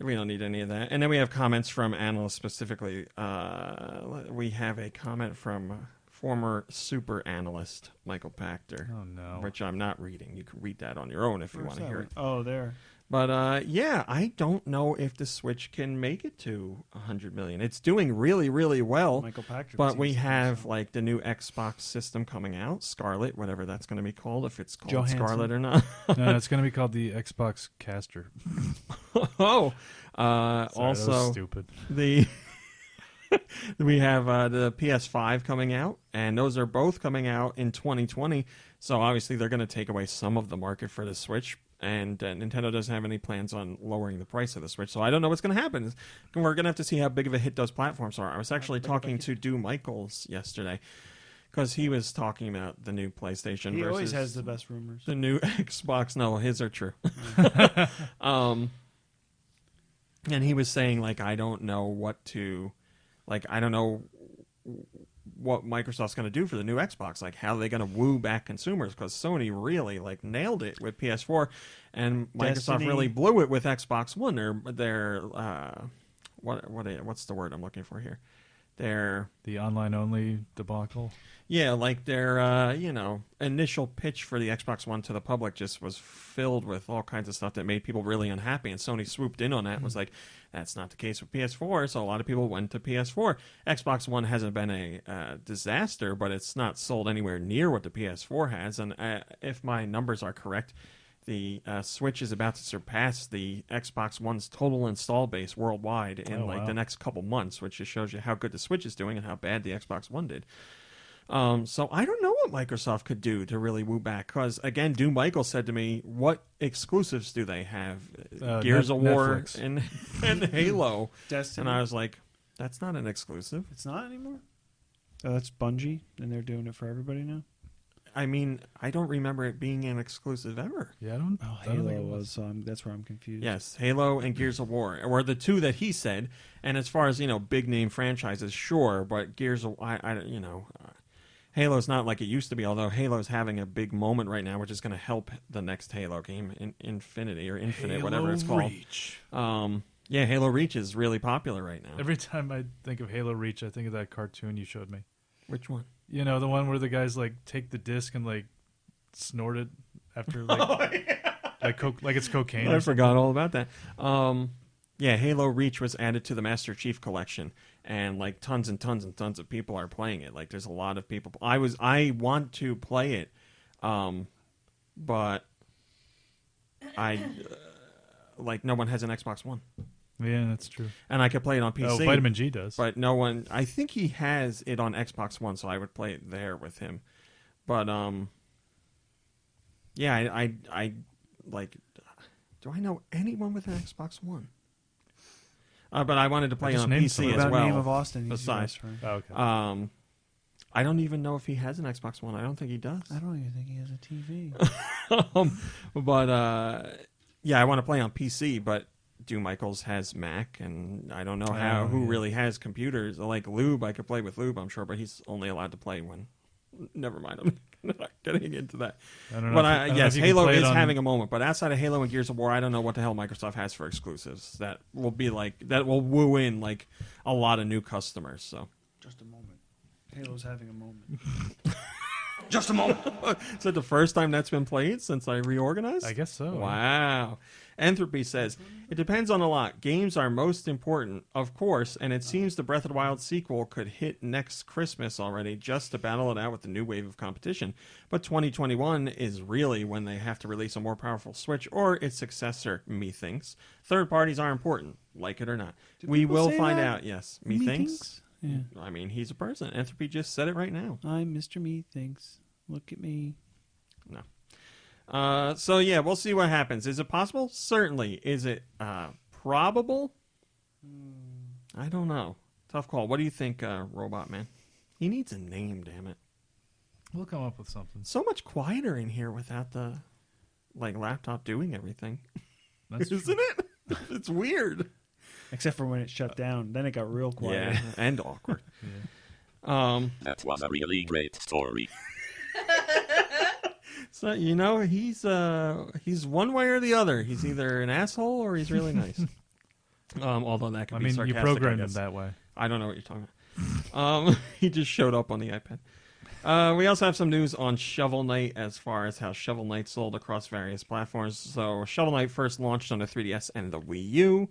We don't need any of that. And then we have comments from analysts specifically. We have a comment from former super analyst Michael Pachter, Oh no. which I'm not reading. You can read that on your own if you Where's want to that hear one? it. Oh, there. But yeah, I don't know if the Switch can make it to 100 million. It's doing really, really well. Michael Pachter. But we seems to think have so. like the new Xbox system coming out, Scarlet, whatever that's going to be called, if it's called Johansson. Scarlet or not. No, it's going to be called the Xbox Caster. Oh, Sorry, that was also stupid. the We have the PS5 coming out, and those are both coming out in 2020. So obviously they're going to take away some of the market for the Switch, and Nintendo doesn't have any plans on lowering the price of the Switch. So I don't know what's going to happen. We're going to have to see how big of a hit those platforms are. I was actually talking to Do Michaels yesterday because he was talking about the new PlayStation. He versus always has the best rumors. the new Xbox. No, his are true. And he was saying, like, I don't know what to, like, I don't know what Microsoft's going to do for the new Xbox. Like, how are they going to woo back consumers? Because Sony really, like, nailed it with PS4, and Microsoft Destiny. really blew it with Xbox One. Their what's the word I'm looking for here? Their The online only debacle. Yeah, like their initial pitch for the Xbox One to the public just was filled with all kinds of stuff that made people really unhappy, and Sony swooped in on that and was like, that's not the case with PS4, so a lot of people went to PS4. Xbox One hasn't been a disaster, but it's not sold anywhere near what the PS4 has, and if my numbers are correct, the Switch is about to surpass the Xbox One's total install base worldwide in the next couple months, which just shows you how good the Switch is doing and how bad the Xbox One did. So I don't know what Microsoft could do to really woo back. Because, again, Doom Michael said to me, what exclusives do they have? Gears of War and Halo. Destiny. And I was like, that's not an exclusive. It's not anymore? Oh, that's Bungie, and they're doing it for everybody now? I mean, I don't remember it being an exclusive ever. Yeah, I don't. Oh, I don't think Halo it was, so that's where I'm confused. Yes, Halo and Gears of War were the two that he said. And as far as, big name franchises, sure, but Gears of Halo's not like it used to be, although Halo's having a big moment right now, which is going to help the next Halo game, Infinity or Infinite, Halo whatever it's called. Reach. Yeah, Halo Reach is really popular right now. Every time I think of Halo Reach, I think of that cartoon you showed me. Which one? You know, the one where the guys like take the disc and like snort it after like like it's cocaine. I or forgot all about that. Yeah, Halo Reach was added to the Master Chief Collection, and like tons and tons and tons of people are playing it. Like there's a lot of people. I want to play it, but I like no one has an Xbox One. Yeah, that's true. And I could play it on PC. Oh, Vitamin G does. But no one. I think he has it on Xbox One, so I would play it there with him. But yeah, I like. Do I know anyone with an Xbox One? But I wanted to play it on PC as well. Name of Austin. Besides, okay. I don't even know if he has an Xbox One. I don't think he does. I don't even think he has a TV. But yeah, I want to play on PC, but Do Michaels has Mac, and I don't know who really has computers. Like Lube, I could play with Lube, I'm sure, but he's only allowed to play when. Never mind, I'm not getting into that. I don't know. But yes, Halo is having a moment. But outside of Halo and Gears of War, I don't know what the hell Microsoft has for exclusives that will be like that will woo in like a lot of new customers. So Just a moment. Halo's having a moment. Just a moment. is that the first time that's been played since I reorganized? I guess so. Wow. Entropy says, it depends on a lot. Games are most important, of course, and it seems the Breath of the Wild sequel could hit next Christmas already just to battle it out with the new wave of competition. But 2021 is really when they have to release a more powerful Switch or its successor, methinks. Third parties are important, like it or not. We will find out, yes. Methinks? Yeah. I mean, he's a person. Entropy just said it right now. I'm Mr. Methinks. Look at me. No. So yeah, we'll see what happens. Is it possible? Certainly. Is it probable? I don't know. Tough call. What do you think, Robot Man? He needs a name, damn it. We'll come up with something. So much quieter in here without the laptop doing everything. That's Isn't it? It's weird. Except for when it shut down. Then it got real quiet. Yeah, and awkward. That was a really great story. So he's one way or the other. He's either an asshole or he's really nice. Although that can be sarcastic. You programmed him that way. I don't know what you're talking about. He just showed up on the iPad. We also have some news on Shovel Knight as far as how Shovel Knight sold across various platforms. So Shovel Knight first launched on the 3DS and the Wii U.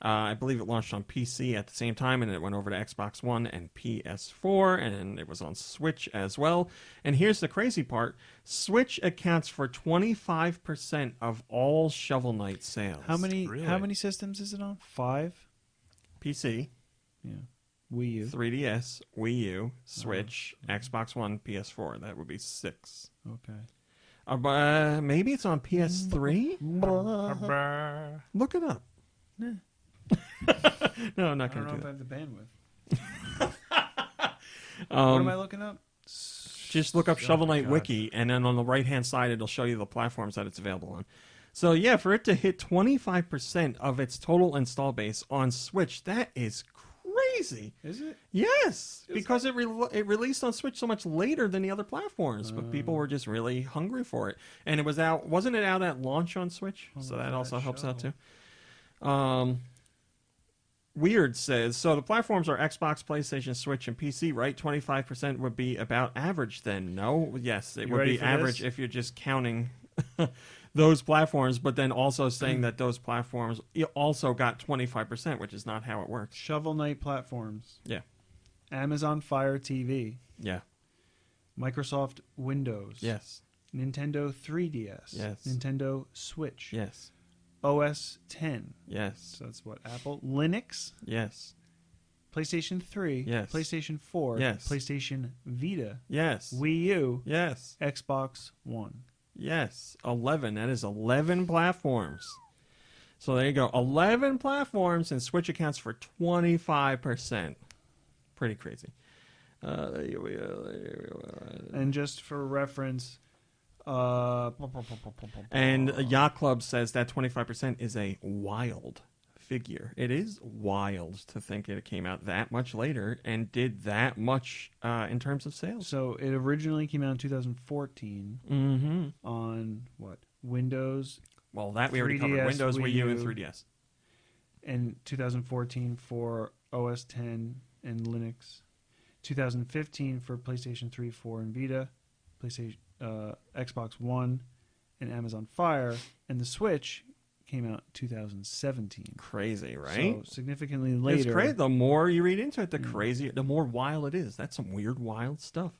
I believe it launched on PC at the same time, and it went over to Xbox One and PS4, and it was on Switch as well. And here's the crazy part. Switch accounts for 25% of all Shovel Knight sales. How many systems is it on? 5? PC. Yeah. Wii U. 3DS, Wii U, Switch, Xbox One, PS4. That would be 6. Okay. Maybe it's on PS3? Look it up. Nah. No, I'm not I don't going know to if do I that. have the bandwidth. What am I looking up? Just look up Shovel Knight God. Wiki, and then on the right-hand side, it'll show you the platforms that it's available on. So, yeah, for it to hit 25% of its total install base on Switch, that is crazy. Is it? Yes, because it released on Switch so much later than the other platforms, but people were just really hungry for it. And it was out, wasn't it out at launch on Switch? So that also helps out too. Weird says, so the platforms are Xbox, PlayStation, Switch, and PC, right? 25% would be about average then. No? Yes, it You would ready be for average this? if you're just counting those platforms, but then also saying that those platforms also got 25%, which is not how it works. Shovel Knight platforms. Yeah. Amazon Fire TV. Yeah. Microsoft Windows. Yes. Nintendo 3DS. Yes. Nintendo Switch. Yes. OS 10. Yes. So that's what? Apple. Linux. Yes. PlayStation 3. Yes. PlayStation 4. Yes. PlayStation Vita. Yes. Wii U. Yes. Xbox One. Yes. 11. That is 11 platforms. So there you go. 11 platforms, and Switch accounts for 25%. Pretty crazy. And just for reference, And Yacht Club says that 25% is a wild figure. It is wild to think it came out that much later and did that much in terms of sales. so it originally came out in 2014 Mm-hmm. on what? Windows, Well, that we already covered. 3DS, Windows, Wii U, and U. 3DS. and 2014 for OS 10 and Linux, 2015 for PlayStation 3, 4, and Vita, PlayStation, Xbox One, and Amazon Fire, and the Switch came out 2017. Crazy, right? So significantly later. It's great. The more you read into it, the crazier, the more wild it is. That's some weird, wild stuff.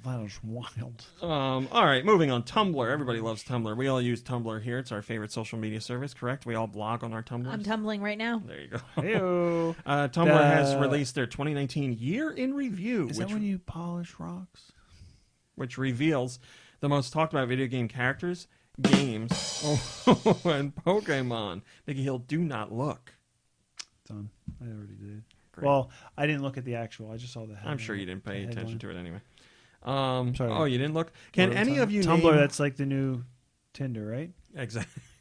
That was wild. All right, moving on. Tumblr. Everybody loves Tumblr. We all use Tumblr here. It's our favorite social media service, correct? We all blog on our Tumblr. I'm tumbling right now. There you go. Heyo. Tumblr has released their 2019 Year in Review, Is that when you polish rocks? which reveals the most talked about video game characters, games, and Pokemon. Nikki Hill, do not look. It's on. I already did. Great. Well, I didn't look at the actual. I just saw the headline. I'm sure you didn't pay The attention headline. to it anyway. Sorry. Oh, you didn't look? Can What any are of we you talking about? Tumblr, name... that's like the new Tinder, right?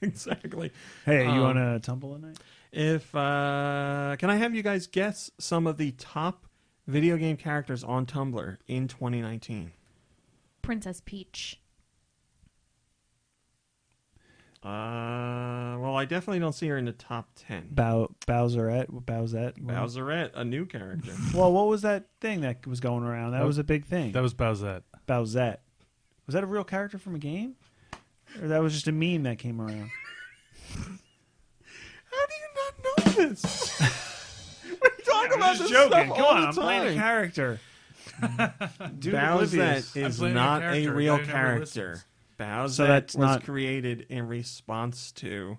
Exactly. Hey, you Um, want to tumble tonight? If can I have you guys guess some of the top video game characters on Tumblr in 2019? Princess Peach. Well, I definitely don't see her in the top 10. Bowserette. Bowserette, a new character. Well, what was that thing that was going around? That Oh, was a big thing. That was Bowsette. Bowsette. Was that a real character from a game? Or that was just a meme that came around? How do you not know this? We talk about this joking. stuff Come all on, the I'm playing a time. character. Dude, oblivious. Bowsette is playing a not a character. real Guy who never character. listens. Bowsette So that's was not- created in response to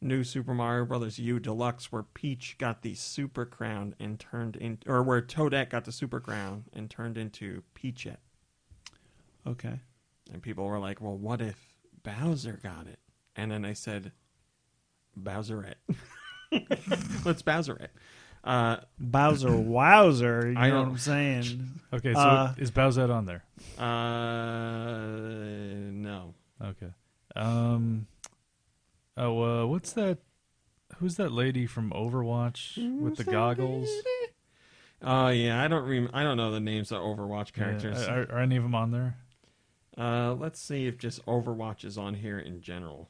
New Super Mario Bros. U Deluxe, where Peach got the Super Crown and turned in, or where Toadette got the Super Crown and turned into Peachette. Okay. And people were like, "Well, what if Bowser got it?" And then I said, "Bowserette." Let's Bowserette. Bowser Wowzer, you I know what don't- I'm saying? Okay, so is Bowsette on there? No. Okay. What's that? Who's that lady from Overwatch with the goggles? Oh yeah, I don't know the names of Overwatch Yeah, characters. are any of them on there? Let's see if just Overwatch is on here in general,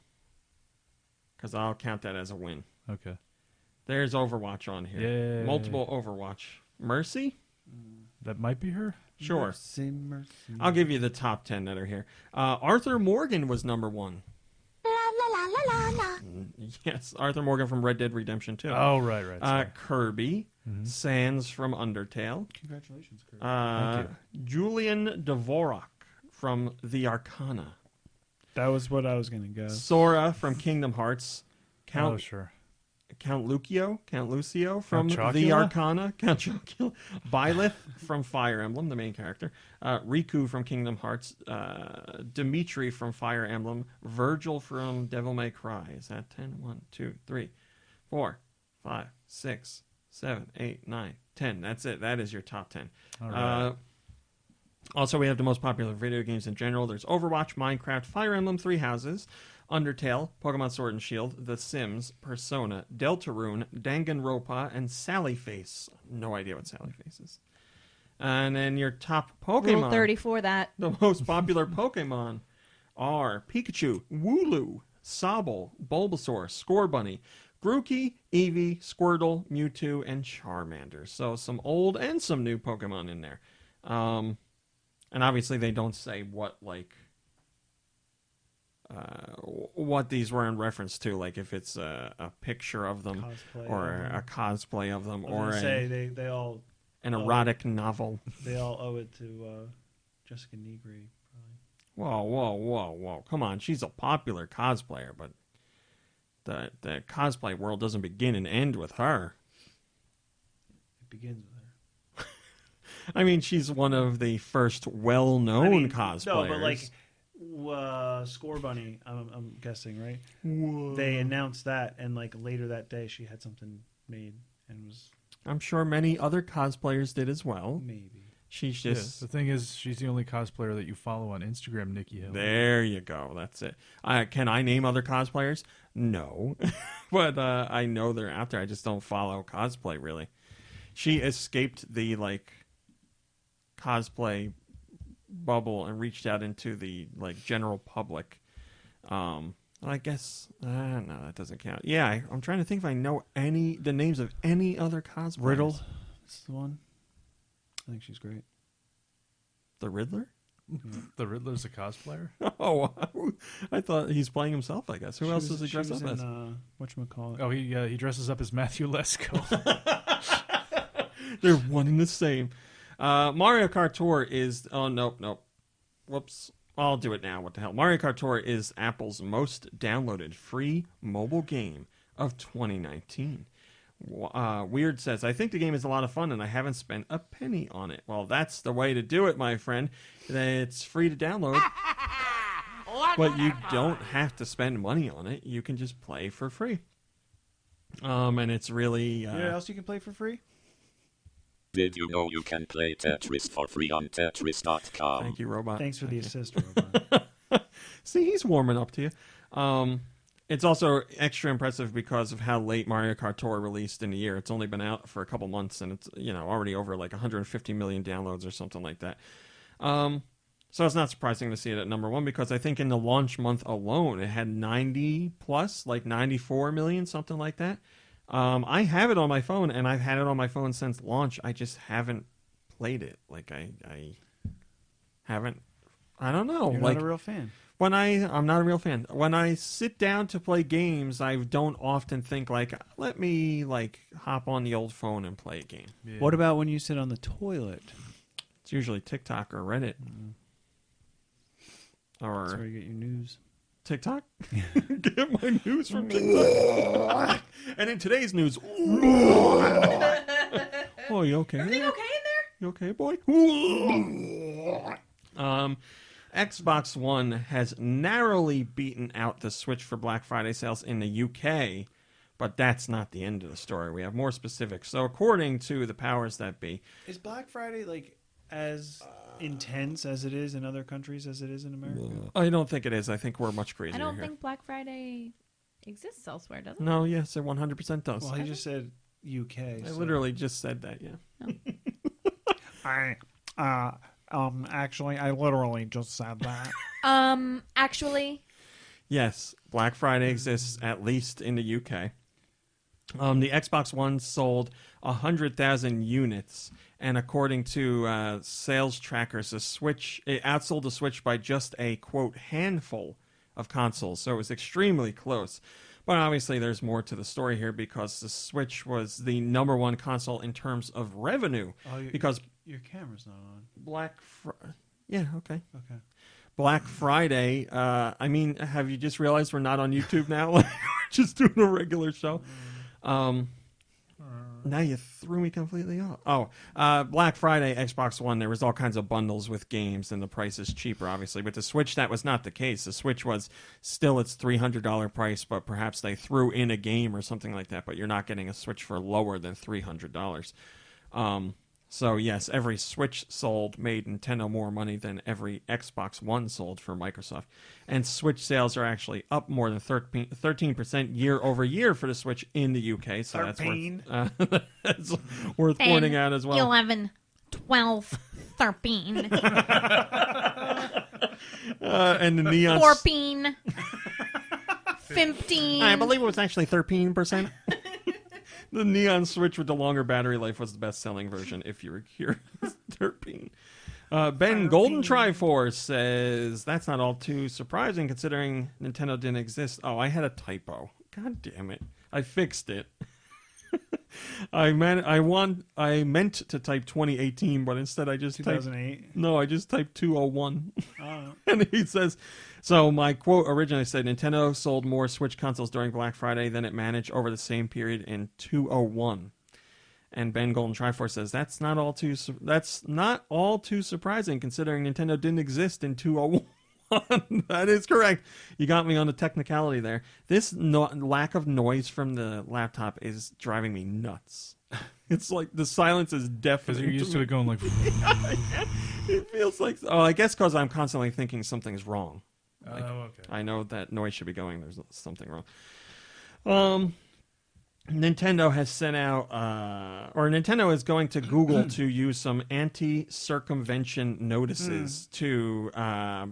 because I'll count that as a win. Okay. There's Overwatch on here. Yay. Multiple Overwatch. Mercy? That might be her. Sure. Mercy, mercy. I'll give you the top 10 that are here. Arthur Morgan was number 1. Yes, Arthur Morgan from Red Dead Redemption 2. Oh, right. Sorry. Kirby. Mhm. Sans from Undertale. Congratulations, Kurt. Thank Julian Dvorak from The Arcana. That was what I was going to go. Sora from Kingdom Hearts. Oh, sure. Count Lucio from Count The Chocula? Arcana, Count Chocula, Byleth from Fire Emblem, the main character, Riku from Kingdom Hearts, Dimitri from Fire Emblem, Virgil from Devil May Cry. Is that 10? 1, 2, 3, 4, 5, 6, 7, 8, 9, 10. That's it. That is your top 10. All right. Also, we have the most popular video games in general. There's Overwatch, Minecraft, Fire Emblem, Three Houses, Undertale, Pokemon Sword and Shield, The Sims, Persona, Deltarune, Danganronpa, and Sallyface. No idea what Sallyface is. And then your top Pokemon. Rule 34 that. The most popular Pokemon are Pikachu, Wooloo, Sobble, Bulbasaur, Scorbunny, Grookey, Eevee, Squirtle, Mewtwo, and Charmander. So some old and some new Pokemon in there. And obviously they don't say what these were in reference to, like if it's a picture of them Cosplay or of them. a cosplay of them I was or gonna say they all an erotic novel. they all owe it to Jessica Negri. Probably. Whoa. Come on, she's a popular cosplayer, but the cosplay world doesn't begin and end with her. It begins with her. I mean, she's one of the first well-known cosplayers. No, but like Scorbunny, I'm guessing, right? Whoa. They announced that, and like later that day, she had something made, and was I'm sure many other cosplayers did as well. maybe. She's Yeah, just... the thing is, she's the only cosplayer that you follow on Instagram, Nikki Hill. There you go. That's it. Can I name other cosplayers? No. But I know they're out there. I just don't follow cosplay, really. She escaped the, cosplay bubble and reached out into the, general public. I guess... no, that doesn't count. Yeah, I'm trying to think if I know the names of any other cosplayers. Riddle, that's the one. I think she's great. The Riddler? The Riddler's a cosplayer? Oh, I thought he's playing himself, I guess. Who else does he dress up as? Whatchamacallit? Oh, he dresses up as Matthew Lesko. They're one and the same. Mario Kart Tour is... Oh, nope. Whoops. I'll do it now. What the hell? Mario Kart Tour is Apple's most downloaded free mobile game of 2019. Weird says, I think the game is a lot of fun and I haven't spent a penny on it. Well, that's the way to do it, my friend. It's free to download. But you don't have to spend money on it. You can just play for free. And it's really... You know what else you can play for free? Did you know you can play Tetris for free on Tetris.com? Thank you, Robot. Thanks for the assist, Robot. See, he's warming up to you. It's also extra impressive because of how late Mario Kart Tour released in the year. It's only been out for a couple months, and it's already over 150 million downloads or something like that. So it's not surprising to see it at number one because I think in the launch month alone it had 90 plus, 94 million, something like that. I have it on my phone, and I've had it on my phone since launch. I just haven't played it. I haven't. I don't know. You're not a real fan. I'm not a real fan. When I sit down to play games, I don't often think let me hop on the old phone and play a game. Yeah. What about when you sit on the toilet? It's usually TikTok or Reddit. That's Or where you get your news. TikTok? Get my news from TikTok. And in today's news... Oh, you okay? Everything okay in there? You okay, boy? Xbox One has narrowly beaten out the Switch for Black Friday sales in the UK, but that's not the end of the story. We have more specifics. So according to the powers that be... Is Black Friday as intense as it is in other countries as it is in America? I don't think it is. I think we're much crazier I don't here. think Black Friday exists elsewhere, does it? No, yes, it 100% does. Well, he just said UK. I literally just said that, yeah. Actually, I literally just said that. Actually, Yes, Black Friday exists at least in the UK. The Xbox One sold 100,000 units, and according to sales trackers, it outsold the Switch by just a, quote, handful of consoles, so it was extremely close. But obviously there's more to the story here because the Switch was the number one console in terms of revenue. Because your camera's not on. Yeah, okay. Okay. Black Friday, have you just realized we're not on YouTube now? We're just doing a regular show. Now you threw me completely off. Black Friday, Xbox One, there was all kinds of bundles with games, and the price is cheaper, obviously. But the Switch, that was not the case. The Switch was still its $300 price, but perhaps they threw in a game or something like that, but you're not getting a Switch for lower than $300. So, yes, every Switch sold made Nintendo more money than every Xbox One sold for Microsoft. And Switch sales are actually up more than 13% year over year for the Switch in the UK. So that's worth pointing out as well. 11, 12, 13, And the Neon... 14, 15. I believe it was actually 13%. The Neon Switch with the longer battery life was the best-selling version, if you were curious. 13. Ben Golden Triforce says, that's not all too surprising considering Nintendo didn't exist. Oh, I had a typo. God damn it. I fixed it. I meant to type 2018, but instead I just 2008? No, I just typed 201. Oh. And he says, so my quote originally said, Nintendo sold more Switch consoles during Black Friday than it managed over the same period in 2001. And Ben Golden Triforce says, that's not all too surprising considering Nintendo didn't exist in 2001. That is correct. You got me on the technicality there. This lack of noise from the laptop is driving me nuts. It's like the silence is deafening. Because you're used to it going like... It feels like... Oh, I guess because I'm constantly thinking something's wrong. Like, okay. I know that noise should be going. There's something wrong. Nintendo has sent out, or Nintendo is going to Google to use some anti-circumvention notices to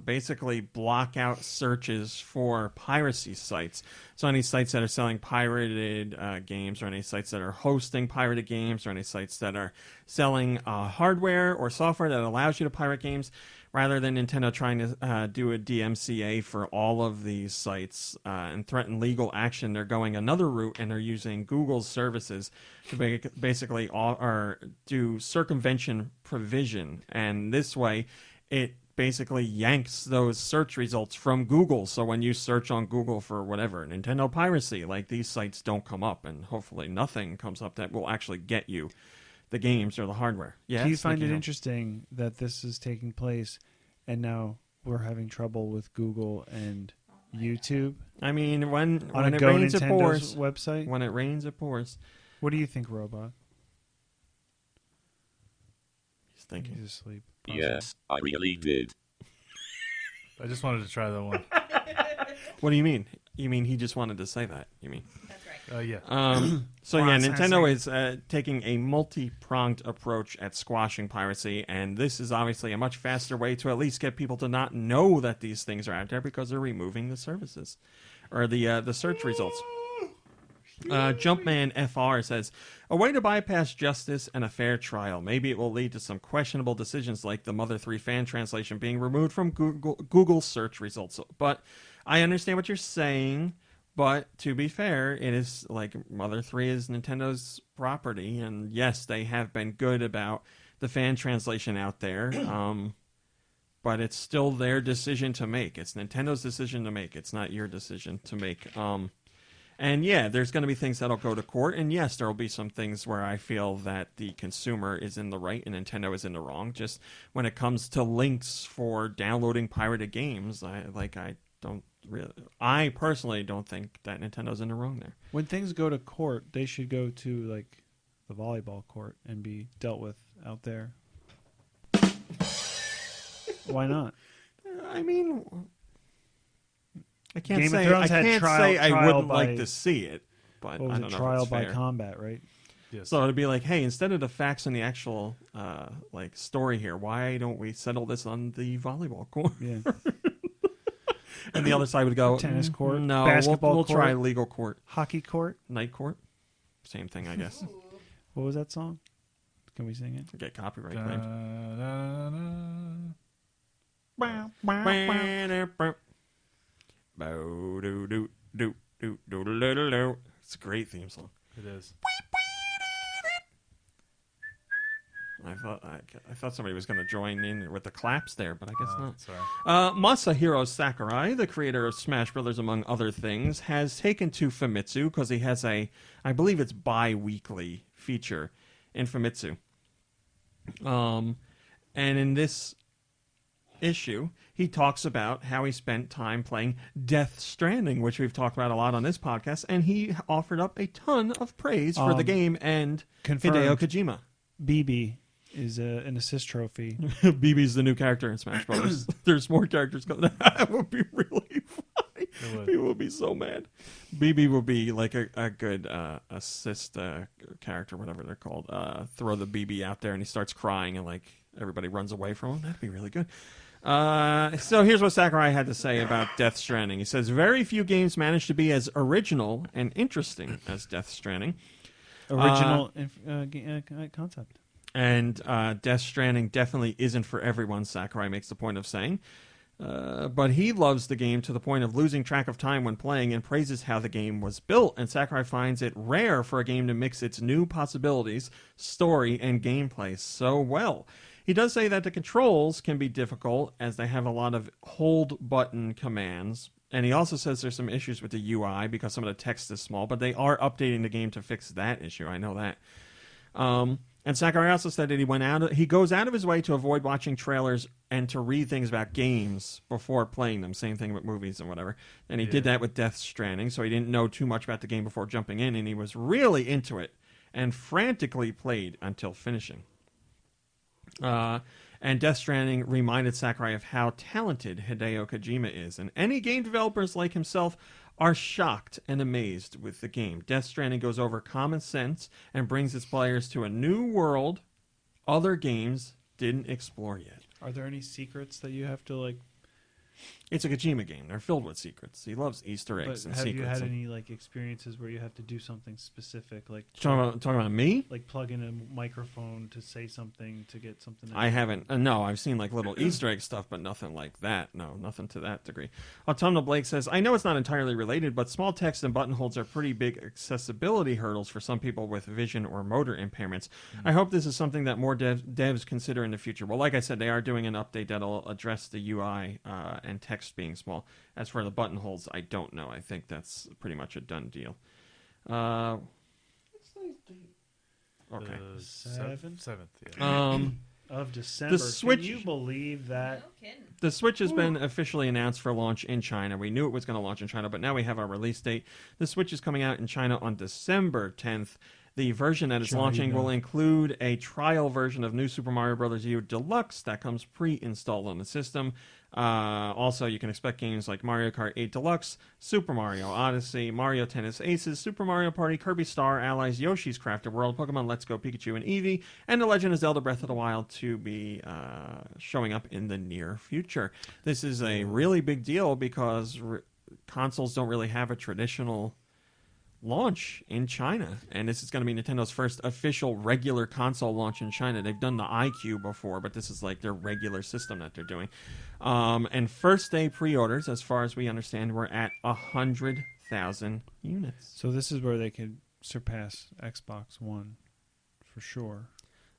basically block out searches for piracy sites. So any sites that are selling pirated games, or any sites that are hosting pirated games, or any sites that are selling hardware or software that allows you to pirate games, rather than Nintendo trying to do a DMCA for all of these sites and threaten legal action, they're going another route, and they're using Google's services to basically do circumvention provision. And this way, it basically yanks those search results from Google. So when you search on Google for whatever, Nintendo piracy, like these sites don't come up, and hopefully nothing comes up that will actually get you the games or the hardware. Yes, Do you find it interesting that this is taking place and now we're having trouble with Google and YouTube? I mean, when on a it rains, it pours. Website? When it rains, it pours. What do you think, Robot? He's thinking. He's asleep. Yes, I really did. I just wanted to try that one. What do you mean? You mean he just wanted to say that? You mean? Yeah. So yeah, Nintendo is taking a multi-pronged approach at squashing piracy, and this is obviously a much faster way to at least get people to not know that these things are out there because they're removing the services or the search results. Jumpman FR says, a way to bypass justice and a fair trial. Maybe it will lead to some questionable decisions like the Mother 3 fan translation being removed from Google search results. But I understand what you're saying. But to be fair, it is like Mother 3 is Nintendo's property, and yes, they have been good about the fan translation out there. But it's still their decision to make. It's Nintendo's decision to make. It's not your decision to make. And yeah, there's going to be things that'll go to court, and yes, there will be some things where I feel that the consumer is in the right and Nintendo is in the wrong. Just when it comes to links for downloading pirated games, I personally don't think that Nintendo's in the wrong there. When things go to court, they should go to like the volleyball court and be dealt with out there. Why not? I mean, I can't Game of say Thrones I had can't say I wouldn't by- like to see it, but What was I don't it? know Trial if it's by fair. combat, right? Yes. So it'd be like, hey, instead of the facts and the actual like story here, why don't we settle this on the volleyball court? Yeah. And the other side would go, Tennis court, no, basketball we'll try court. legal court, Hockey court. night court, same thing, I guess. What was that song? Can we sing it? Get copyright claimed. It's a great theme song. It is. I thought somebody was going to join in with the claps there, but I guess not. Sorry. Masahiro Sakurai, the creator of Smash Brothers, among other things, has taken to Famitsu because he has I believe it's bi-weekly feature in Famitsu. And in this issue, he talks about how he spent time playing Death Stranding, which we've talked about a lot on this podcast, and he offered up a ton of praise for the game and confirmed. Hideo Kojima. BB is an assist trophy. BB's the new character in Smash Brothers. There's more characters coming. That would be really funny. People would be so mad. BB will be like a good assist character, whatever they're called. Throw the BB out there and he starts crying and like everybody runs away from him. That'd be really good. So here's what Sakurai had to say about Death Stranding. He says, very few games manage to be as original and interesting as Death Stranding. Original concept. And Death Stranding definitely isn't for everyone, Sakurai makes the point of saying. But he loves the game to the point of losing track of time when playing and praises how the game was built. And Sakurai finds it rare for a game to mix its new possibilities, story, and gameplay so well. He does say that the controls can be difficult as they have a lot of hold button commands. And he also says there's some issues with the UI because some of the text is small, but they are updating the game to fix that issue. I know that. And Sakurai also said that he goes out of his way to avoid watching trailers and to read things about games before playing them. Same thing with movies and whatever. And he did that with Death Stranding, so he didn't know too much about the game before jumping in, and he was really into it and frantically played until finishing. And Death Stranding reminded Sakurai of how talented Hideo Kojima is, and any game developers like himself are shocked and amazed with the game. Death Stranding goes over common sense and brings its players to a new world other games didn't explore yet. Are there any secrets that you have to like? It's a Kojima game. They're filled with secrets. He loves Easter eggs and have secrets. you had any like experiences where you have to do something specific, like Talking about me? like plug in a microphone to say something to get something? I haven't. No, I've seen like little Easter egg stuff, but nothing like that. No, nothing to that degree. Autumnal Blake says, I know it's not entirely related, but small text and buttonholes are pretty big accessibility hurdles for some people with vision or motor impairments. I hope this is something that more devs consider in the future. Well, like I said, they are doing an update that'll address the UI and text being small. As for the buttonholes, I don't know. I think that's pretty much a done deal. Okay. The Seventh? Seventh, yeah. Of December. Switch- Can you believe that? No kidding. The Switch has been officially announced for launch in China. We knew it was going to launch in China, but now we have our release date. The Switch is coming out in China on December 10th. The version that it's launching will include a trial version of New Super Mario Bros. U Deluxe that comes pre-installed on the system. Also, you can expect games like Mario Kart 8 Deluxe, Super Mario Odyssey, Mario Tennis Aces, Super Mario Party, Kirby Star Allies, Yoshi's Crafted World, Pokemon Let's Go Pikachu and Eevee, and The Legend of Zelda Breath of the Wild to be showing up in the near future. This is a really big deal because consoles don't really have a traditional launch in China, and this is going to be Nintendo's first official regular console launch in China. They've done the iQube before, but this is like their regular system that they're doing. And first day pre-orders, as far as we understand, were at 100,000 units. So this is where they could surpass Xbox One, for sure.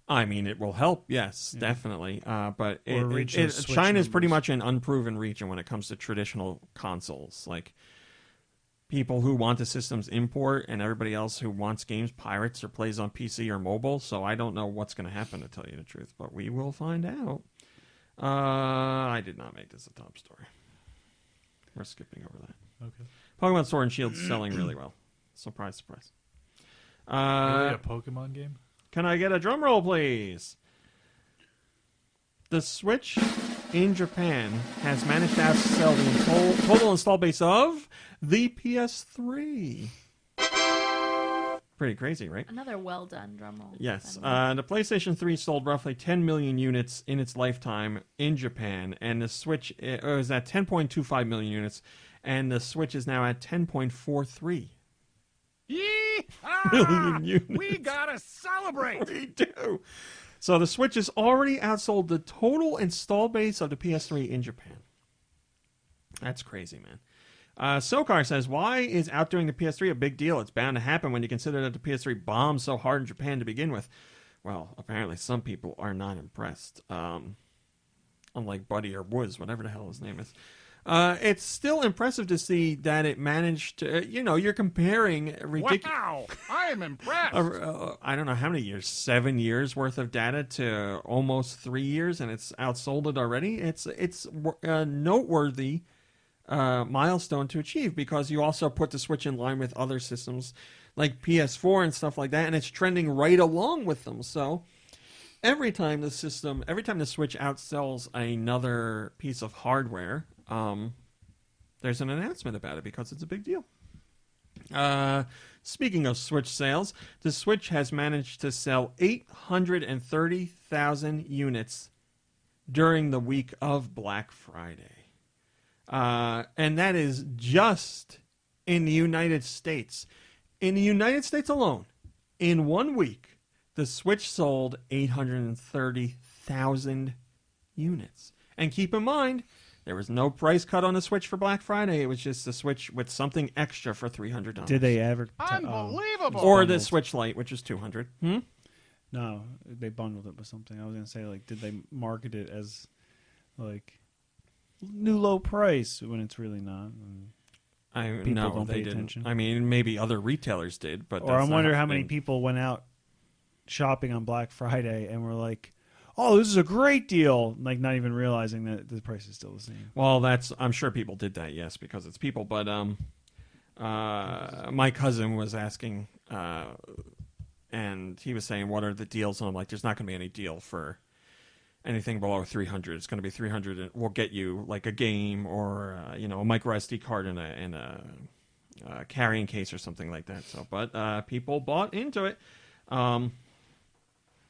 I mean, it will help, yes, definitely. But Switch China's pretty numbers. much an unproven region when it comes to traditional consoles. Like, people who want the systems import and everybody else who wants games pirates or plays on PC or mobile. So I don't know what's going to happen, to tell you the truth, but we will find out. I did not make this a top story. We're skipping over that. Okay. Pokemon Sword and Shield is selling really well. Surprise, surprise. Really a Pokemon game? Can I get a drum roll, please? The Switch in Japan has managed to outsell the total install base of the PS3. Pretty crazy, right? Another well done drum roll. Yes. The PlayStation 3 sold roughly 10 million units in its lifetime in Japan, and the Switch is at 10.25 million units, and the Switch is now at 10.43 million units. We gotta celebrate! We do. So the Switch has already outsold the total install base of the PS3 in Japan. That's crazy, man. Sokar says, why is outdoing the PS3 a big deal? It's bound to happen when you consider that the PS3 bombed so hard in Japan to begin with. well, apparently some people are not impressed. Unlike Buddy or Woods, whatever the hell his name is. It's still impressive to see that it managed to, you're comparing ridiculous. Wow, I am impressed. I don't know how many years, 7 years worth of data to almost 3 years, and it's outsold it already. It's a noteworthy milestone to achieve, because you also put the Switch in line with other systems like PS4 and stuff like that, and it's trending right along with them. So every time the Switch outsells another piece of hardware, there's an announcement about it because it's a big deal. Speaking of Switch sales, the Switch has managed to sell 830,000 units during the week of Black Friday. And that is just in the United States. In the United States alone, in 1 week, the Switch sold 830,000 units. And keep in mind, there was no price cut on the Switch for Black Friday. It was just the Switch with something extra for $300. Did they ever? Unbelievable. Or the Switch Lite, which is $200. No, they bundled it with something. I was gonna say, like, did they market it as like new low price when it's really not? People No, don't they pay didn't. attention. I mean, maybe other retailers did, but Or I wonder how many people went out shopping on Black Friday and were like, "Oh, this is a great deal," like not even realizing that the price is still the same. Well, I'm sure people did that, yes, because it's people. But my cousin was asking, and he was saying, "What are the deals?" And I'm like, "There's not going to be any deal for anything below 300. It's going to be 300. And we'll get you like a game or a micro SD card in a carrying case or something like that." So, but people bought into it.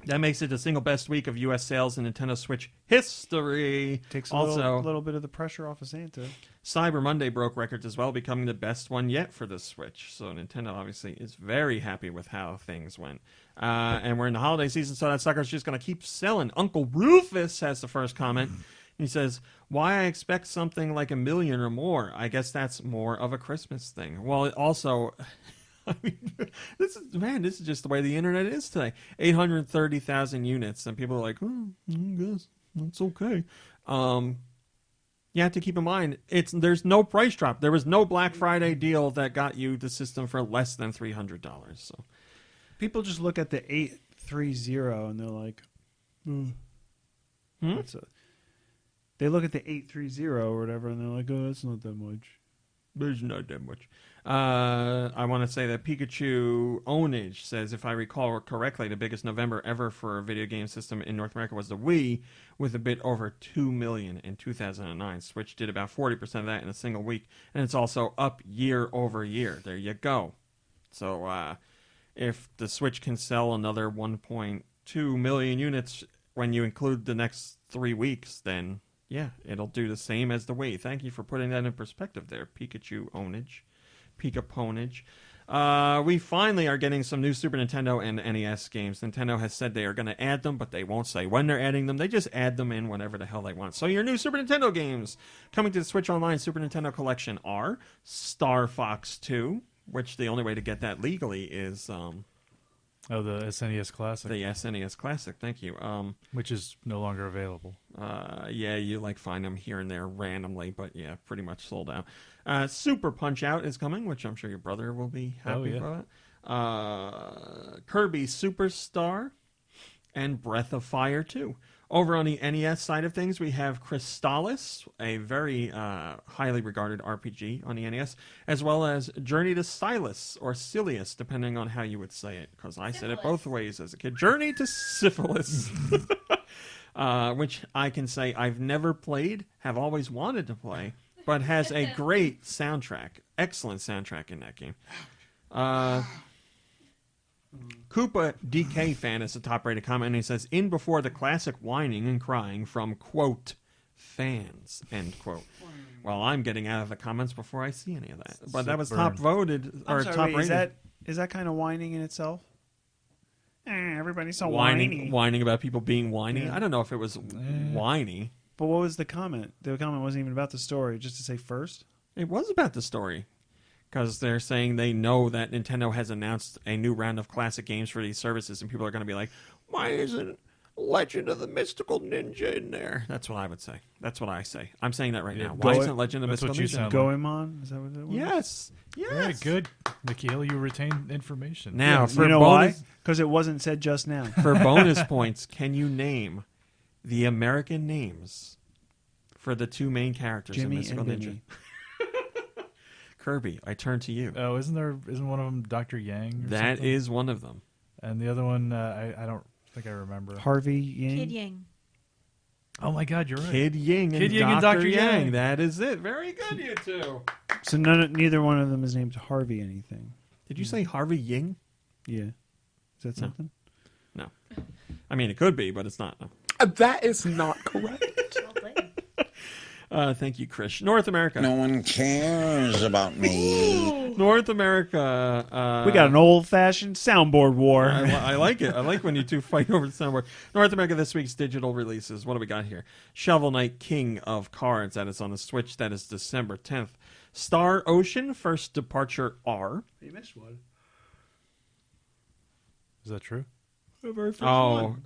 That makes it the single best week of U.S. sales in Nintendo Switch history. Takes a also little bit of the pressure off of Santa. Cyber Monday broke records as well, becoming the best one yet for the Switch. So Nintendo obviously is very happy with how things went. And we're in the holiday season, so that sucker's just going to keep selling. Uncle Rufus has the first comment. He says, "Why I expect something like 1 million or more. I guess that's more of a Christmas thing." Well, it also... I mean, this is just the way the internet is today. 830,000 units, and people are like, "Oh, I guess that's okay." You have to keep in mind, there's no price drop. There was no Black Friday deal that got you the system for less than $300. So People just look at the 830 and they're like, they look at the 830 or whatever and they're like, "Oh, that's not that much." There's not that much. I want to say that Pikachu Ownage says, if I recall correctly, the biggest November ever for a video game system in North America was the Wii, with a bit over 2 million in 2009. Switch did about 40% of that in a single week, and it's also up year over year. There you go. So if the Switch can sell another 1.2 million units when you include the next 3 weeks, then... yeah, it'll do the same as the Wii. Thank you for putting that in perspective there, Pikachu Ownage. Pikaponage. We finally are getting some new Super Nintendo and NES games. Nintendo has said they are going to add them, but they won't say when they're adding them. They just add them in whenever the hell they want. So your new Super Nintendo games coming to the Switch Online Super Nintendo Collection are Star Fox 2, which the only way to get that legally is... the SNES Classic. the SNES Classic, thank you. Which is no longer available. Yeah, you find them here and there randomly, but yeah, pretty much sold out. Super Punch Out is coming, which I'm sure your brother will be happy for that. Kirby Superstar and Breath of Fire 2. Over on the NES side of things, we have Crystallis, a very highly regarded RPG on the NES, as well as Journey to Silas, or Silius, depending on how you would say it, because I said it both ways as a kid. Journey to Syphilis, which I can say I've never played, have always wanted to play, but has a great soundtrack, excellent soundtrack in that game. Koopa DK fan is a top-rated comment, and he says, "In before the classic whining and crying from, quote, fans," end quote. Well, I'm getting out of the comments before I see any of that. But that was top-voted, or top-rated. Is that kind of whining in itself? Everybody's so whining about people being whiny. Yeah. I don't know if it was whiny. But what was the comment? The comment wasn't even about the story, just to say first? It was about the story. Because they're saying they know that Nintendo has announced a new round of classic games for these services, and people are going to be like, Why isn't Legend of the Mystical Ninja in there? That's what I would say. That's what I say. I'm saying that right Yeah, now. Why Go- isn't Legend of the that's Mystical what you Ninja? sound Goemon? Is that what it was? Yes. Yes. Very good, Nikhil. You retain information. Now, for You know bonus, why? Because it wasn't said just now. for bonus points, can you name the American names for the two main characters in Jimmy Mystical and Ninja? Vinny. Kirby, I turn to you. Oh, isn't one of them Dr. Yang? Or That something? is one of them. And the other one, I don't think I remember. Harvey Yang. Kid Yang. Oh my God, you're right. Kid Ying and Kid Ying Dr. and Dr. Yang. Yang. That is it. Very good, you two. So neither one of them is named Harvey anything. Did you say Harvey Ying? Yeah. Is that No. something? No. I mean, it could be, but it's not. No. That is not correct. Well played. Thank you, Krish. North America. No one cares about me. North America. We got an old-fashioned soundboard war. I like it. I like when you two fight over the soundboard. North America this week's digital releases. What do we got here? Shovel Knight King of Cards. That is on the Switch. That is December 10th. Star Ocean First Departure R. You missed one. Is that true?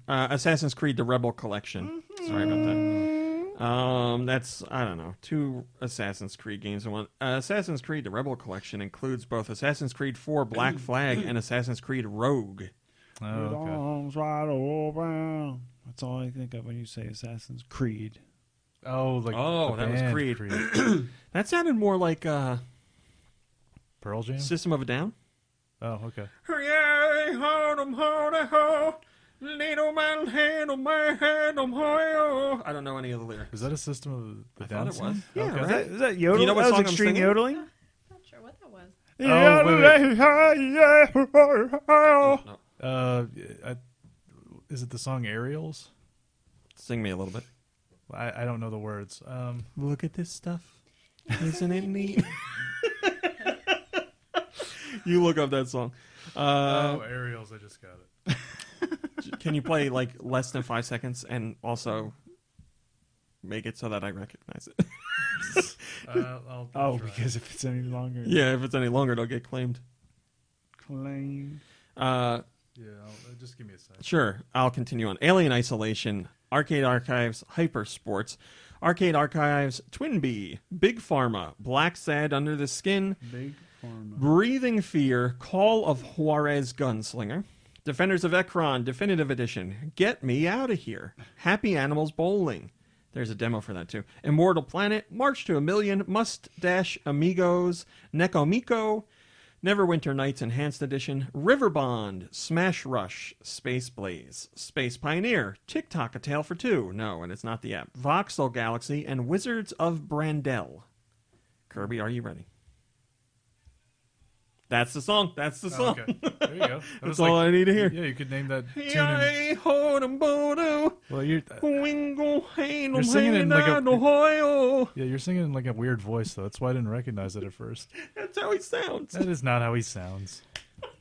Assassin's Creed: The Rebel Collection. Sorry about that. That's, I don't know, 2 Assassin's Creed games in one. Assassin's Creed: The Rebel Collection includes both Assassin's Creed 4 Black Flag and Assassin's Creed Rogue. Oh, okay. Arms wide open. That's all I think of when you say Assassin's Creed. Oh, like Oh, the that was band Creed. That sounded more like Pearl Jam. System of a Down. Oh, okay. I don't know any of the lyrics. Is that a System of the I Down thought it song? was. Yeah, Okay. right? Is that yodel? You know what that was song I'm extreme singing? yodeling? Not sure what that was. Is it the song Aerials? Sing me a little bit. I don't know the words. Look at this stuff. Isn't it neat? You look up that song. Aerials. I just got it. Can you play like less than 5 seconds and also make it so that I recognize it? I'll try. Because if it's any longer. Yeah, if it's any longer, it'll get claimed. Claim. Just give me a second. Sure, I'll continue on. Alien Isolation, Arcade Archives, Hyper Sports, Arcade Archives, Twin Bee, Big Pharma, Black Sad Under the Skin, Big Pharma. Breathing Fear, Call of Juarez Gunslinger, Defenders of Ekron Definitive Edition, Get Me Out of Here, Happy Animals Bowling. There's a demo for that too. Immortal Planet, March to a Million, Mustache Amigos, Nekomiko, Neverwinter Nights Enhanced Edition, River Bond, Smash Rush, Space Blaze, Space Pioneer, TikTok A Tale for Two, no, and it's not the app, Voxel Galaxy, and Wizards of Brandel. Kirby, are you ready? That's the song. That's the song. Okay. There you go. That's all I need to hear. Yeah, you could name that tune. Well, you're singing in like a you're singing in like a weird voice though. That's why I didn't recognize it at first. That's how he sounds. That is not how he sounds.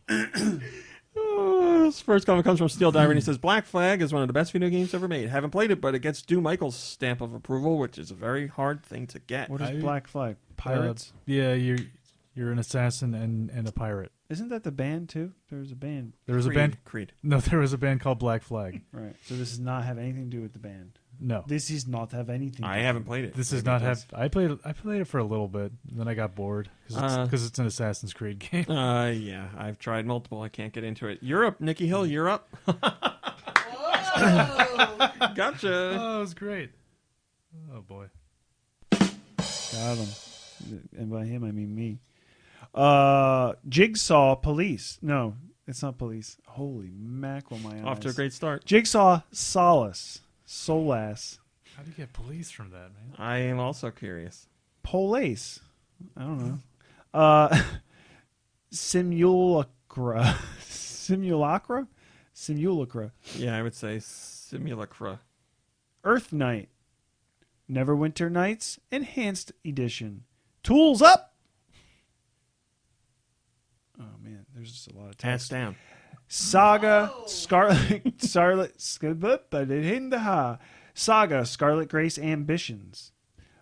This first comment comes from Steel Diver, and he says, Black Flag is one of the best video games ever made. Haven't played it, but it gets Stu Michael's stamp of approval, which is a very hard thing to get. What is Black Flag? Pirates? Yeah, you're an assassin and a pirate. Isn't that the band too? There was a band. There was a band. Creed. No, there was a band called Black Flag. Right. So this does not have anything to do with the band. No, This is not have anything. I haven't played it. this Maybe does not it have. I played it for a little bit, and then I got bored because it's an Assassin's Creed game. Yeah, I've tried multiple. I can't get into it. Europe, Nikki Hill, you're up. Gotcha. Oh, it was great. Oh boy. Got him. And by him I mean me. Jigsaw Police. No, it's not Police. Holy mackerel, my eyes. Off to a great start. Jigsaw Solace. Solace. How do you get police from that, man? I am also curious. Police. I don't know. Simulacra. Simulacra? Simulacra. Yeah, I would say Simulacra. Earth Knight. Neverwinter Nights Enhanced Edition. Tools up! Oh, man. There's just a lot of Pass text. down. Saga Scarlet Saga Scarlet Grace Ambitions.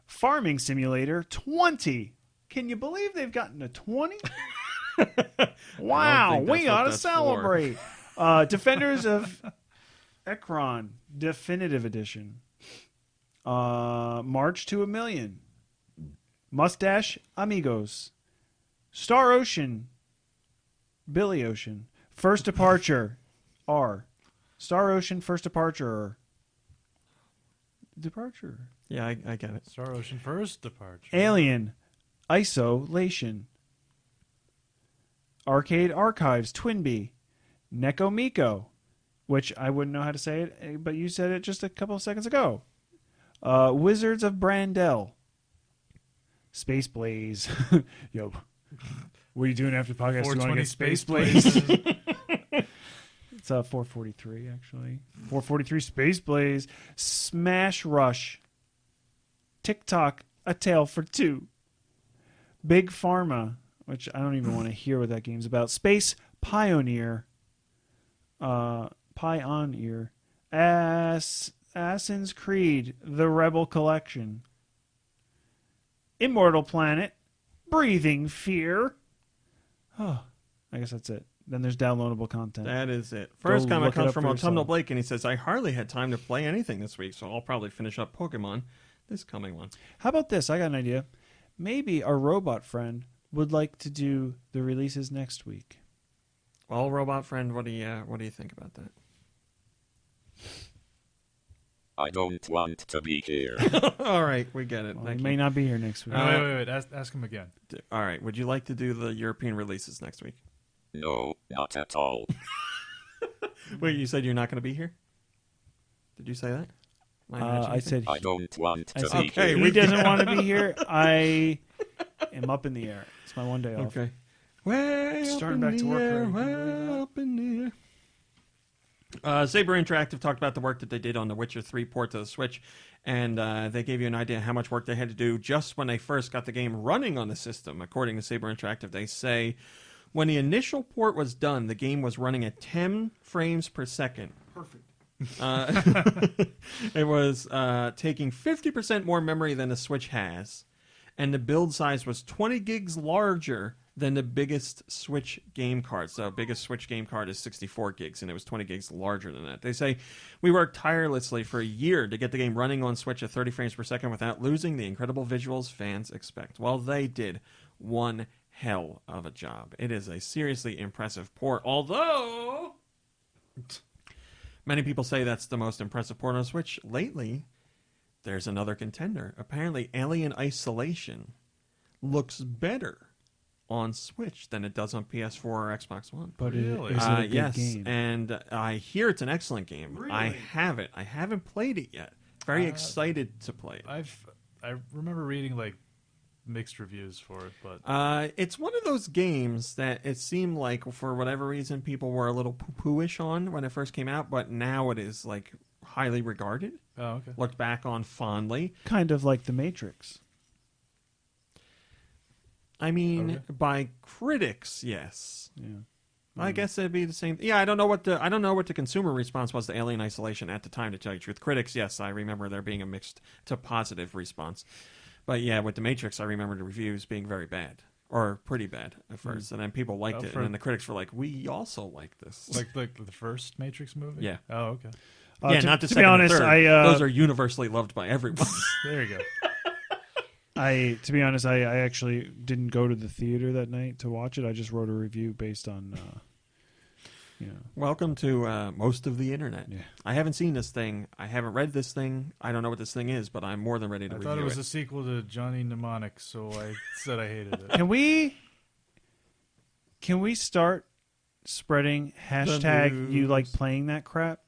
Farming Simulator 20. Can you believe they've gotten a 20? Wow, think we that's what ought to that's celebrate. Defenders of Ekron Definitive Edition. March to a Million. Mustache Amigos. Star Ocean. Billy Ocean. First Departure. R. Star Ocean First Departure. Departure. Yeah, I get it. Star Ocean First Departure. Alien. Isolation. Arcade Archives. Twinbee. Neko Miko. Which I wouldn't know how to say it, but you said it just a couple of seconds ago. Wizards of Brandel. Space Blaze. Yo. What are you doing after the podcast? You want to get Space Blaze? It's 443, actually. 443 Space Blaze. Smash Rush. TikTok, A Tale for Two. Big Pharma, which I don't even want to hear what that game's about. Space Pioneer. Pioneer. Assassin's Creed, The Rebel Collection. Immortal Planet. Breathing Fear. Oh, I guess that's it. Then there's downloadable content. That is it. First Go comment look it comes up from for Autumnal yourself. Blake, and he says, I hardly had time to play anything this week, so I'll probably finish up Pokemon this coming one. How about this? I got an idea. Maybe our robot friend would like to do the releases next week. Well, Robot Friend, what do you think about that? I don't want to be here. All right, we get it. Well, Thank he you. may not be here next week. Wait. Ask him again. All right, would you like to do the European releases next week? No, not at all. Wait, you said you're not going to be here? Did you say that? Am I imagining I things? said I don't want to said be okay, here. he doesn't want to be here. I am up in the air. It's my one day off. Okay. Way Starting up back in to work the air, already. Can you believe way that? up in the air. Saber Interactive talked about the work that they did on the Witcher 3 port to the Switch, and they gave you an idea how much work they had to do just when they first got the game running on the system. According to Saber Interactive, they say when the initial port was done, the game was running at 10 frames per second. Perfect. It was taking 50% more memory than the Switch has, and the build size was 20 gigs larger than the biggest Switch game card. So biggest Switch game card is 64 gigs, and it was 20 gigs larger than that. They say, we worked tirelessly for a year to get the game running on Switch at 30 frames per second without losing the incredible visuals fans expect. Well, they did one hell of a job. It is a seriously impressive port, although many people say that's the most impressive port on Switch. Lately, there's another contender. Apparently, Alien Isolation looks better on Switch than it does on PS4 or Xbox One. But Really? is it a good yes, game? and I hear it's an excellent game. Really? I have it. I haven't played it yet. Very excited to play it. I remember reading like mixed reviews for it, but It's one of those games that it seemed like for whatever reason people were a little poo-poo-ish on when it first came out, but now it is like highly regarded. oh okay. Looked back on fondly. Kind of like The Matrix. I mean, Okay. by critics, yes. Yeah. I guess it'd be the same. Yeah, I don't know what the consumer response was to Alien Isolation at the time. To tell you the truth, critics, yes, I remember there being a mixed to positive response. But yeah, with The Matrix, I remember the reviews being very bad or pretty bad at first, and then people liked it, and then the critics were like, "We also like this." Like the first Matrix movie. Yeah. Oh okay. yeah, not the to second be honest, and third. I Those are universally loved by everyone. There you go. to be honest, I actually didn't go to the theater that night to watch it. I just wrote a review based on, Welcome to most of the internet. Yeah. I haven't seen this thing. I haven't read this thing. I don't know what this thing is, but I'm more than ready to I review thought it was a sequel to Johnny Mnemonic, so I said I hated it. Can we start spreading hashtag news. you like playing that crap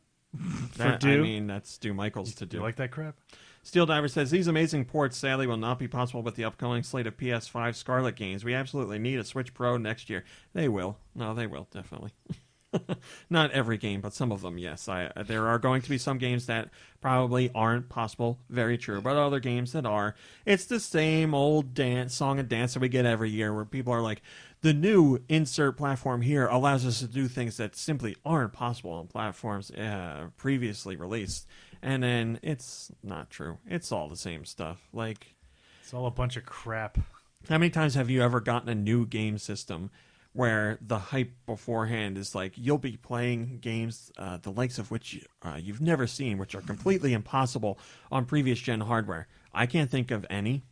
for I Do? mean, that's Stu Michaels to Do do. you like that crap? Steel Diver says, these amazing ports sadly will not be possible with the upcoming slate of PS5 Scarlet games. We absolutely need a Switch Pro next year. They will. No, they will, definitely. Not every game, but some of them, yes. There are going to be some games that probably aren't possible. Very true. But other games that are. It's the same old song and dance that we get every year where people are like, the new insert platform here allows us to do things that simply aren't possible on platforms previously released. And then it's not true. It's all the same stuff. Like, It's all a bunch of crap. how many times have you ever gotten a new game system where the hype beforehand is like you'll be playing games the likes of which you've never seen, which are completely impossible on previous gen hardware. I can't think of any.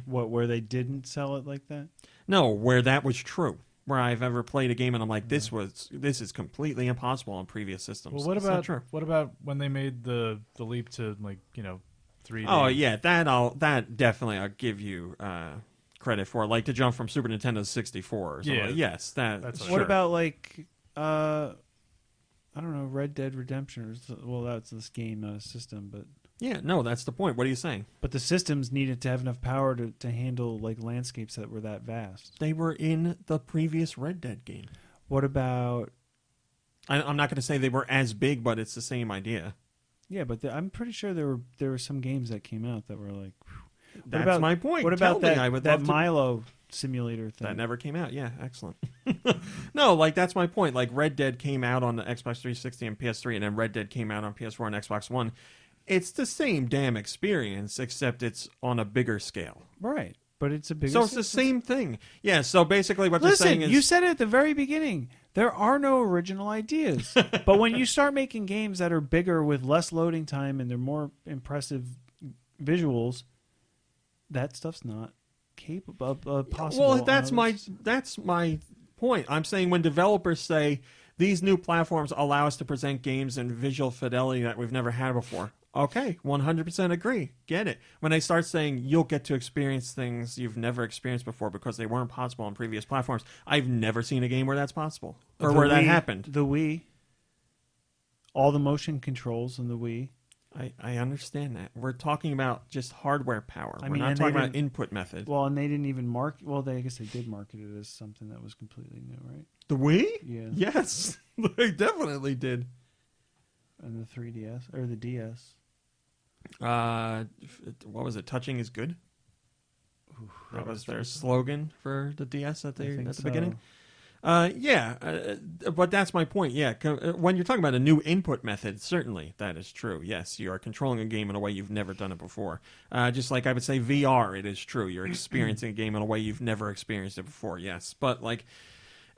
What, where they didn't sell it like that? No, where that was true. Where I've ever played a game and I'm like, this is completely impossible on previous systems. Well, what It's not about true. what about when they made the leap to 3D? Oh yeah, that definitely I'll give you credit for. Like to jump from Super Nintendo to 64 or something. Yeah, Yes, that's sure. What about like I don't know, Red Dead Redemption? Well, that's this game, not a system, but Yeah, no, that's the point. What are you saying? but the systems needed to have enough power to handle like landscapes that were that vast. They were in the previous Red Dead game. What about? I'm not going to say they were as big, but it's the same idea. Yeah, but I'm pretty sure there were some games that came out that were like. That's my point. What about Tell me, that? I would that love to- Milo simulator thing. That never came out. Yeah, excellent. No, like that's my point. Like Red Dead came out on the Xbox 360 and PS3, and then Red Dead came out on PS4 and Xbox One. It's the same damn experience, except it's on a bigger scale. Right, but it's a bigger. So it's the same thing. Yeah. So basically, what they're saying is, you said it at the very beginning. There are no original ideas. But when you start making games that are bigger with less loading time and they're more impressive visuals, that stuff's not capable possible. well, that's my point. I'm saying when developers say these new platforms allow us to present games in visual fidelity that we've never had before. Okay, 100% agree. Get it. When they start saying you'll get to experience things you've never experienced before because they weren't possible on previous platforms, I've never seen a game where that's possible or where that happened. The Wii, all the motion controls in the Wii. I understand that. We're talking about just hardware power. We're not and talking they about didn't- input method. Well, and they didn't even market. Well, I guess they did market it as something that was completely new, right? The Wii? Yeah. Yes, they definitely did. And the 3DS or the DS. What was it? Touching is good. That was their slogan for the DS at the beginning. But that's my point. Yeah, when you're talking about a new input method, certainly that is true. Yes, you are controlling a game in a way you've never done it before. Just like I would say VR, it is true. You're experiencing a game in a way you've never experienced it before. Yes, but like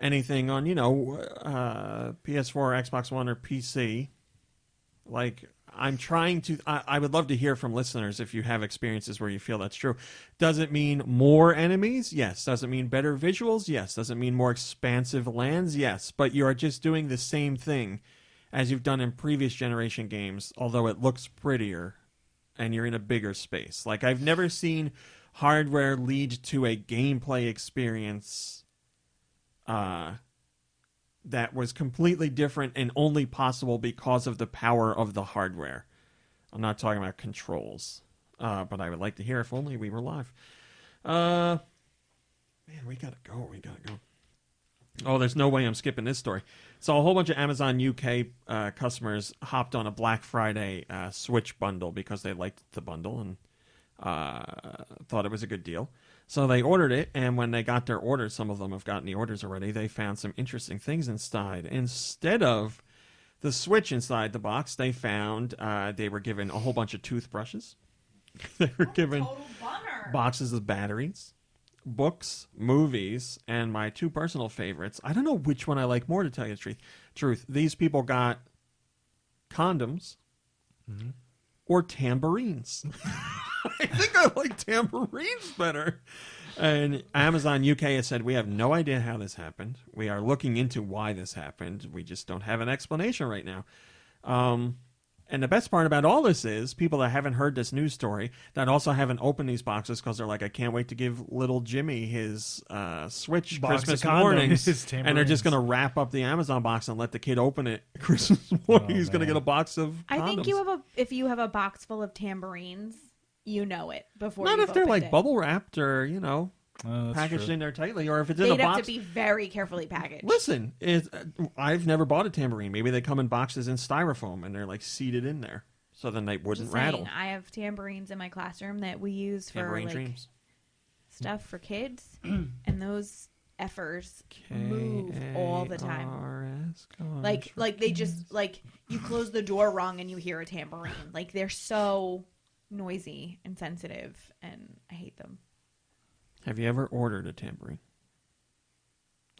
anything on PS4, Xbox One, or PC, like I'm trying to. I would love to hear from listeners if you have experiences where you feel that's true. Does it mean more enemies? Yes. Does it mean better visuals? Yes. Does it mean more expansive lands? Yes. But you are just doing the same thing as you've done in previous generation games, although it looks prettier and you're in a bigger space. Like I've never seen hardware lead to a gameplay experience that was completely different and only possible because of the power of the hardware. I'm not talking about controls, but I would like to hear if only we were live. Man, we gotta go. Oh, there's no way I'm skipping this story. So a whole bunch of Amazon UK customers hopped on a Black Friday Switch bundle because they liked the bundle and thought it was a good deal. So they ordered it, and when they got their orders, some of them have gotten the orders already, they found some interesting things inside. Instead of the Switch inside the box, they found they were given a whole bunch of toothbrushes. They were given boxes of batteries, books, movies, and my two personal favorites. I don't know which one I like more, to tell you the truth. These people got condoms or tambourines. I think I like tambourines better. And Amazon UK has said, we have no idea how this happened. We are looking into why this happened. We just don't have an explanation right now. And the best part about all this is people that haven't heard this news story that also haven't opened these boxes because they're like, I can't wait to give little Jimmy his Switch Box Christmas of condoms, morning. his And they're just tambourines. going to wrap up the Amazon box and let the kid open it Christmas morning. He's going to get a box of condoms. I think if you have a box full of tambourines, you know it before. Not you've if they're opened like it. bubble wrapped or, That's packaged true. in there tightly, or if it's in They'd a have box. to be very carefully packaged. Listen, I've never bought a tambourine. Maybe they come in boxes in styrofoam and they're like seated in there, so then they wouldn't Just rattle. saying, I have tambourines in my classroom that we use for Tambourine like dreams. stuff for kids, and those effers move all the time. Like they just like you close the door wrong and you hear a tambourine. Like they're so noisy and sensitive, and I hate them. Have you ever ordered a tambourine?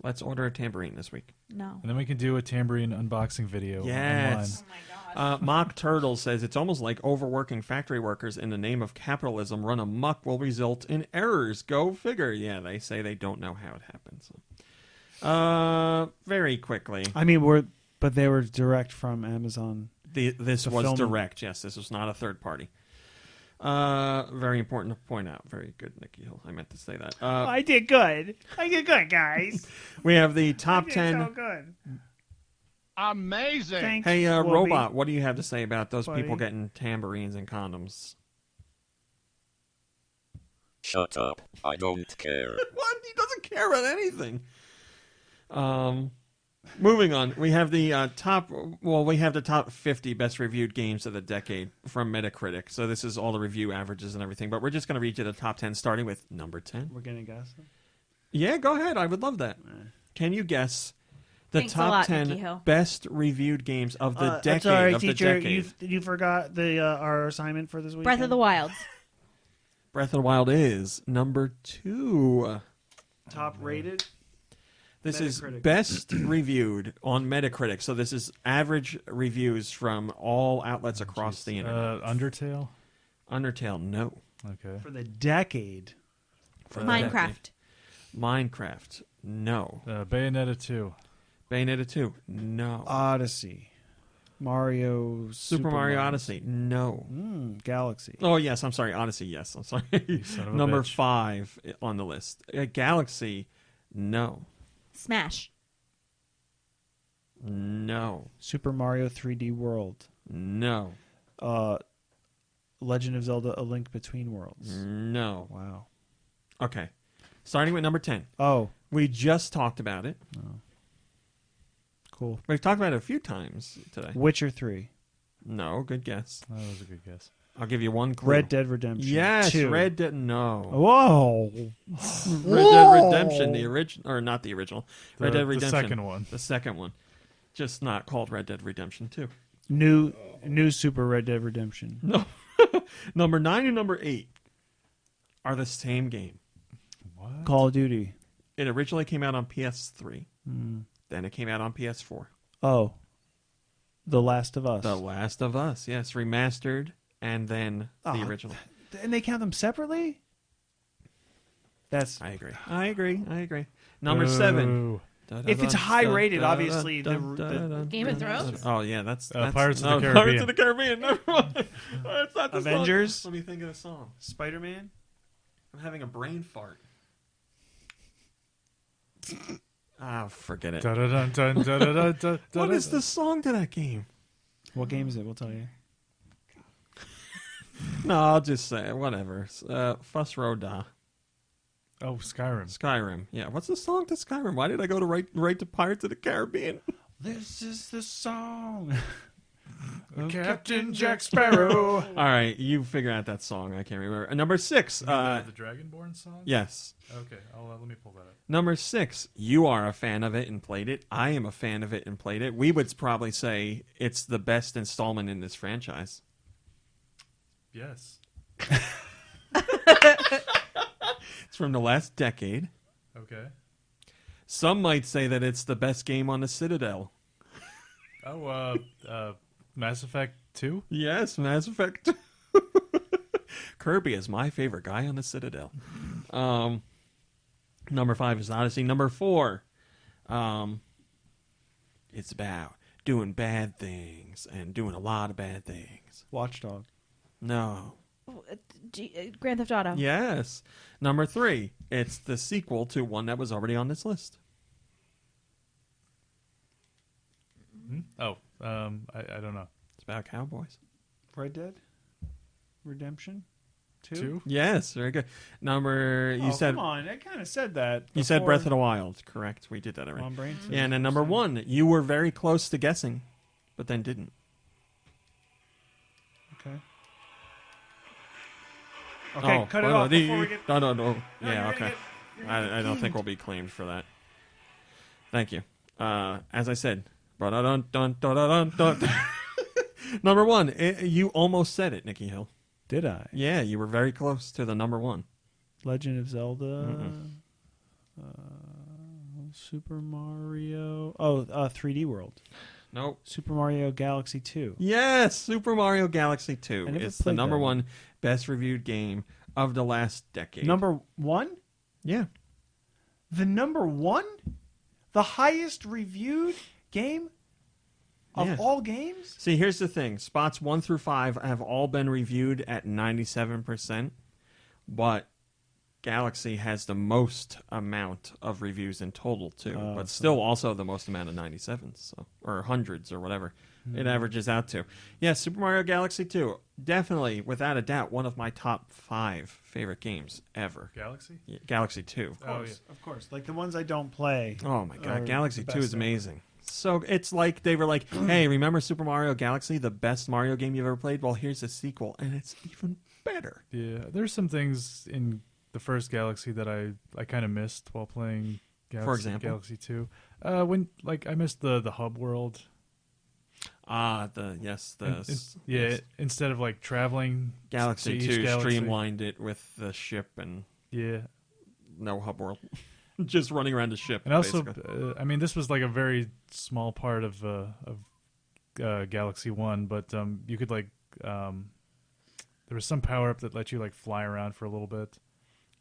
Let's order a tambourine this week. No. And then we can do a tambourine unboxing video Yes. Oh my god. Mock Turtle says it's almost like overworking factory workers in the name of capitalism run amok will result in errors. Go figure. Yeah, they say they don't know how it happens. Very quickly. I mean, but they were direct from Amazon. This The was film- direct. Yes, this was not a third party. Very important to point out. Very good, Nikki Hill. I meant to say that. I did good. I did good, guys. We have the top 10. So good. Amazing. Thanks, Hey, Whoopi. Robot, what do you have to say about those Buddy. people getting tambourines and condoms? Shut up. I don't care. What? He doesn't care about anything. Moving on, we have the top 50 best reviewed games of the decade from Metacritic. So this is all the review averages and everything, but we're just going to read you the top 10, starting with number 10. We're gonna guess them. Yeah, go ahead. I would love that. Can you guess the Thanks a top lot, 10 Nikki Hill. best reviewed games of the decade? I'm sorry, of teacher. the decade. You forgot the our assignment for this week. Breath of the Wild. Breath of the Wild is number 2. Top rated. This is Metacritic. best reviewed on Metacritic. So this is average reviews from all outlets across the internet. Undertale. Undertale, no. Okay. For the decade. For the Minecraft. decade. Minecraft, no. Bayonetta 2. Bayonetta 2, no. Odyssey. Mario. Super Mario Odyssey, no. Galaxy. Oh, yes, I'm sorry. Odyssey, yes, I'm sorry. son of a Number bitch. 5 on the list. Galaxy, no. Smash. No. Super Mario 3D World. No. Legend of Zelda: A Link Between Worlds. No. Wow. Okay. Starting with number 10. Oh, We just talked about it. cool. We've talked about it a few times today. Witcher 3. No, good guess. That was a good guess. I'll give you one clue. Red Dead Redemption. Yes, 2. Red Dead. No. Whoa. Red Dead Redemption, the original, or not the original. Red Dead Redemption. The second one. The second one. Just not called Red Dead Redemption 2. New Super Red Dead Redemption. No. Number 9 and number 8 are the same game. What? Call of Duty. It originally came out on PS3. Then it came out on PS4. Oh. The Last of Us. The Last of Us, yes, remastered, and then the Oh, original. And they count them separately? That's. I agree. Number 7. Ooh. If it's high rated, obviously the Game of Thrones? Oh yeah, that's Pirates of the no, Caribbean. Pirates of the Caribbean. Never mind. That's not the Avengers? Song. Let me think of the song. Spider-Man. I'm having a brain fart. Forget it. Dun, dun, dun, dun, dun, dun, What dun, is the song to that game? What game is it? We'll tell you. No, I'll just say whatever. Fuss Road Da. Oh, Skyrim. Skyrim. Yeah, what's the song to Skyrim? Why did I go to right to Pirates of the Caribbean? This is the song. Captain Jack Sparrow. All right, you figure out that song. I can't remember. Number 6. the Dragonborn song? Yes. Okay, let me pull that up. Number 6. You are a fan of it and played it. I am a fan of it and played it. We would probably say it's the best installment in this franchise. Yes. It's from the last decade. Okay. Some might say that it's the best game on the Citadel. Oh, Mass Effect 2? Yes, Mass Effect. Kirby is my favorite guy on the Citadel. Number 5 is Odyssey. Number 4, it's about doing bad things and doing a lot of bad things. Watchdog. No. Grand Theft Auto. Yes. Number 3, it's the sequel to one that was already on this list. Oh, I don't know. It's about cowboys. Red Dead Redemption 2. 2? Yes, very good. You said Come on, I kind of said that. you said before. Breath of the Wild. Correct. We did that already. Come on, brain. Yeah, and then number 1, you were very close to guessing, but then didn't. Okay. Okay, cut it off before we get... No. No, Yeah, you're okay. gonna I don't think we'll be claimed for that. Thank you. As I said, dun. Number 1, you almost said it, Nikki Hill. Did I? Yeah, you were very close to the number 1. Legend of Zelda. Super Mario. Oh, 3D World. Nope. Super Mario Galaxy 2. Yes, Super Mario Galaxy 2. I never It's the played number that one best reviewed game of the last decade. Number 1? Yeah. The number 1? The highest reviewed game of all games? See, here's the thing. Spots 1 through 5 have all been reviewed at 97%, but Galaxy has the most amount of reviews in total, too. But still also the most amount of 97s, or hundreds, or whatever it averages out to. Yeah, Super Mario Galaxy 2, definitely, without a doubt, one of my top 5 favorite games ever. Galaxy? Yeah, Galaxy 2. Of course. Like the ones I don't play. Oh, my God. Galaxy 2 is ever. amazing. So it's like they were like, hey, remember Super Mario Galaxy, the best Mario game you've ever played? Well, here's a sequel, and it's even better. Yeah, there's some things in the first Galaxy that I kind of missed while playing Galaxy, For example? Galaxy 2. When I missed the hub world. Instead of like traveling Galaxy to each 2 galaxy. streamlined it with the ship and Yeah. no hub world. Just running around the ship. And also, basically. this was like a very small part of Galaxy 1, but you could there was some power up that let you like fly around for a little bit.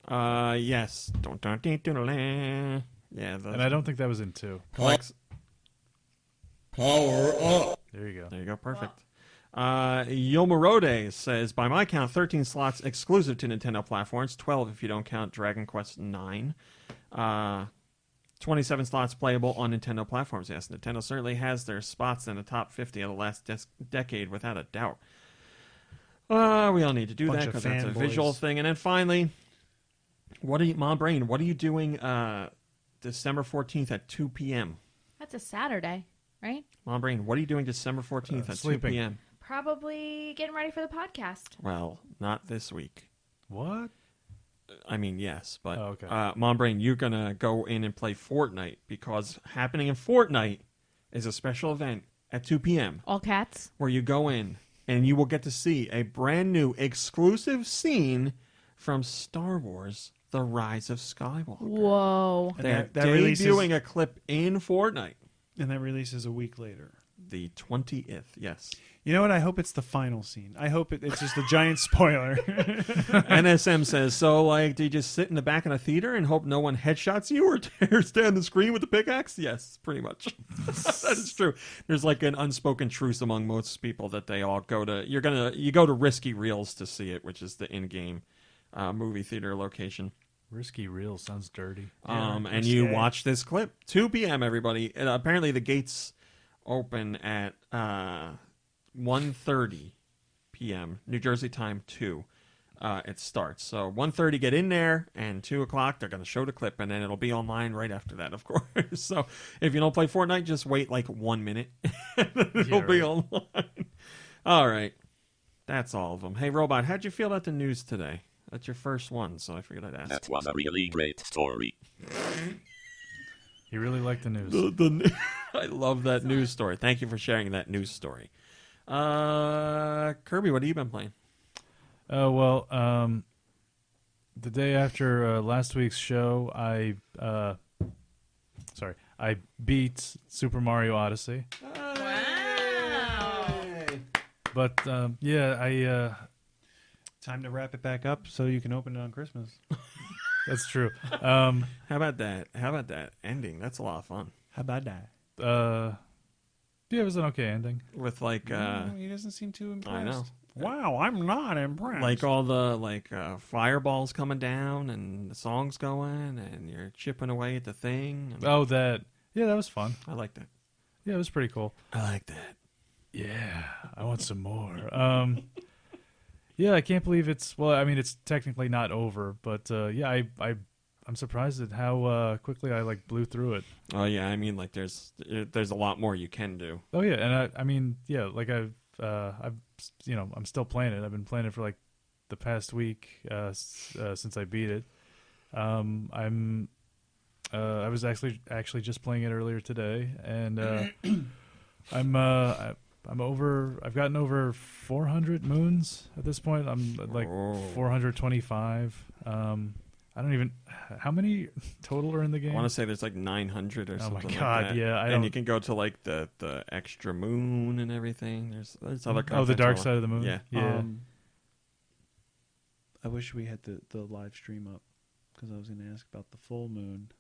Yes. Yeah. And I don't think that was in 2. Power up. There you go. There you go. Perfect. Yomorode says, by my count, 13 slots exclusive to Nintendo platforms, 12 if you don't count Dragon Quest 9. 27 slots playable on Nintendo platforms. Yes, Nintendo certainly has their spots in the top 50 of the last decade, without a doubt. We all need to do Bunch that of because that's a fanboys. visual thing. And then finally, Mom Brain, what are you doing December 14th at 2 p.m.? That's a Saturday, right? Mom Brain, what are you doing December 14th at sleeping. 2 p.m.? Probably getting ready for the podcast. Well, not this week. What? I mean, yes, but okay. Mom Brain, you're going to go in and play Fortnite, because happening in Fortnite is a special event at 2 p.m. All cats. where you go in and you will get to see a brand new exclusive scene from Star Wars The Rise of Skywalker. Whoa. And They're that releases- debuting a clip in Fortnite. And that releases a week later. The 20th, yes. You know what? I hope it's the final scene. I hope it's just a giant spoiler. NSM says, so, like, do you just sit in the back of the theater and hope no one headshots you or tears down the screen with the pickaxe? Yes, pretty much. That is true. There's, like, an unspoken truce among most people that they all go to. You go to Risky Reels to see it, which is the in-game movie theater location. Risky Reels sounds dirty. And you watch this clip. 2 p.m., everybody. And apparently the gates open at 1:30 p.m. New Jersey time 2. It starts. So 1:30, get in there, and 2 o'clock they're going to show the clip, and then it'll be online right after that, of course. So if you don't play Fortnite, just wait like 1 minute. It'll be online. All right. That's all of them. Hey, Robot, how'd you feel about the news today? That's your first one, so I figured I'd ask. That was a really great story. You really like the news. I love that news story. Thank you for sharing that news story. Kirby, what have you been playing? The day after last week's show, I beat Super Mario Odyssey. Wow. But Time to wrap it back up so you can open it on Christmas. That's true. how about that? How about that ending? That's a lot of fun. How about that? Yeah, it was an okay ending. With like, he doesn't seem too impressed. I know. Wow, I'm not impressed. Like all the fireballs coming down and the songs going and you're chipping away at the thing. And that was fun. I like that. Yeah, it was pretty cool. I like that. Yeah, I want some more. Yeah, I can't believe it's technically not over, but I'm surprised at how quickly I blew through it. Oh yeah, I mean there's a lot more you can do. Oh yeah, and I'm still playing it. I've been playing it for the past week since I beat it. I was actually just playing it earlier today, and I've gotten over 400 moons at this point. I'm at 425. I don't even. How many total are in the game? I want to say there's like 900 or Oh something. my god! like that. Yeah, and you can go to like the extra moon and everything. There's other. Oh, the content dark to side of the moon. Yeah. Yeah. I wish we had the live stream up because I was going to ask about the full moon.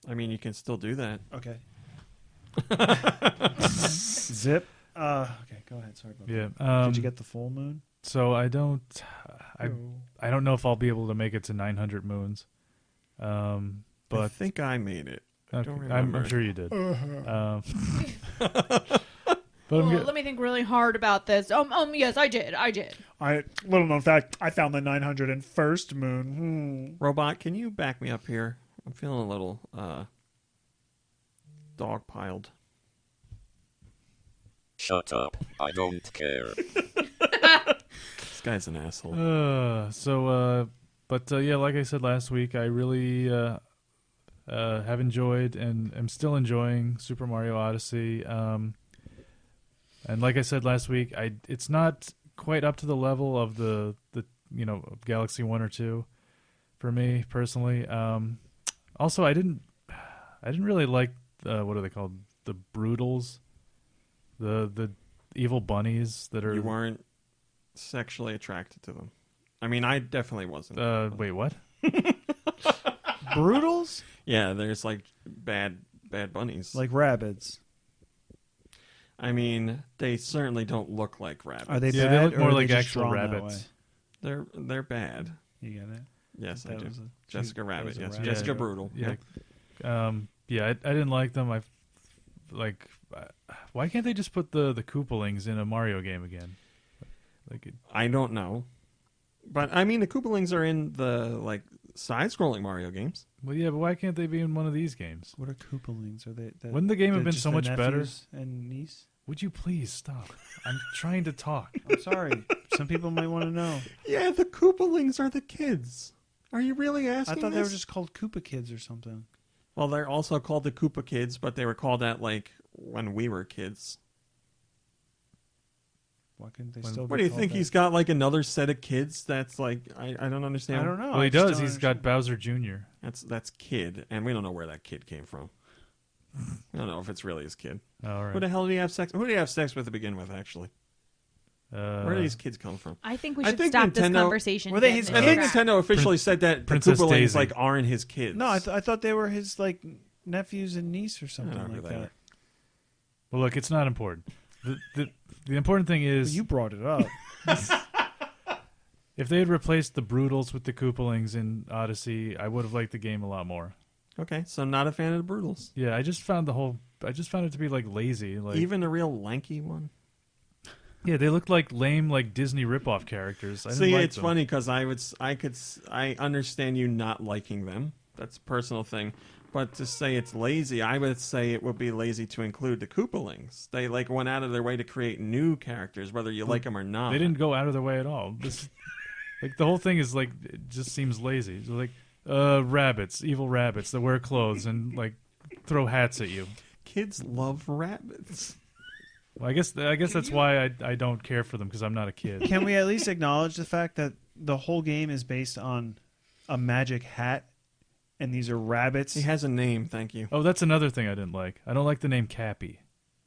I mean, you can still do that. Okay. Zip. Okay, go ahead. Sorry about Yeah. that. Did you get the full moon? So I don't know if I'll be able to make it to 900 moons. But I think I made it. I don't okay, remember. I'm sure you did. Well, let me think really hard about this. Yes, I did. Little known fact, I found the 901st moon. Robot, can you back me up here? I'm feeling a little dog-piled. Shut up. I don't care. This guy's an asshole. Yeah, like I said last week, I really have enjoyed and am still enjoying Super Mario Odyssey. And like I said last week, it's not quite up to the level of the Galaxy 1 or 2 for me personally. Also, I didn't really like what are they called? The Brutals, the evil bunnies that are. You weren't sexually attracted to them. I mean, I definitely wasn't. Wait, what? Brutals? Yeah, there's like bad bunnies. Like rabbits. I mean, they certainly don't look like rabbits. Are they Yeah, bad? they look or more are they like just actual drawn that rabbits. way? They're bad. You get it? Yes, I That do. was a- Jessica that Rabbit. was a Yes, rabbit. Jessica Yeah. Brutal. Yeah. Yeah. I didn't like them. Why can't they just put the Koopalings in a Mario game again? I don't know, but I mean, the Koopalings are in the side-scrolling Mario games. Well, yeah, but why can't they be in one of these games? What are Koopalings? Are they? Wouldn't the game have been just so the much better? nephews and niece? Would you please stop? I'm trying to talk. I'm sorry. Some people might want to know. Yeah, the Koopalings are the kids. Are you really I asking? thought they were this? just called Koopa Kids or something. Well, they're also called the Koopa Kids, but they were called that when we were kids. Why couldn't they still? What do you think? He's got another set of kids. That's I don't understand. I don't know. Well, he does. He's got Bowser Jr. That's kid, and we don't know where that kid came from. I don't know if it's really his kid. All right. Who the hell did he have sex? Who did he have sex with to begin with? Actually, where do these kids come from? I think we should stop this conversation. Were they Get his in I the think track. Nintendo officially said that the Princess Koopalings Daisy. aren't his kids. No, I thought they were his nephews and niece or something I don't know like who they that. Well, look, it's not important. The important thing Well, is you brought it up. if they had replaced the Brutals with the Koopalings in Odyssey, I would have liked the game a lot more. Okay, so I'm not a fan of the Brutals. Yeah, I just found it to be lazy. Even a real lanky one. Yeah, they looked like lame Disney ripoff characters. I didn't See, like it's them. funny because I understand you not liking them. That's a personal thing. But to say it's lazy, I would say it would be lazy to include the Koopalings. They went out of their way to create new characters, whether you like them or not. They didn't go out of their way at all. This, the whole thing is it just seems lazy. It's rabbits, evil rabbits that wear clothes and throw hats at you. Kids love rabbits. Well, I guess that's why I don't care for them because I'm not a kid. Can we at least acknowledge the fact that the whole game is based on a magic hat, and these are rabbits? He has a name, thank you. Oh, that's another thing I didn't like. I don't like the name Cappy.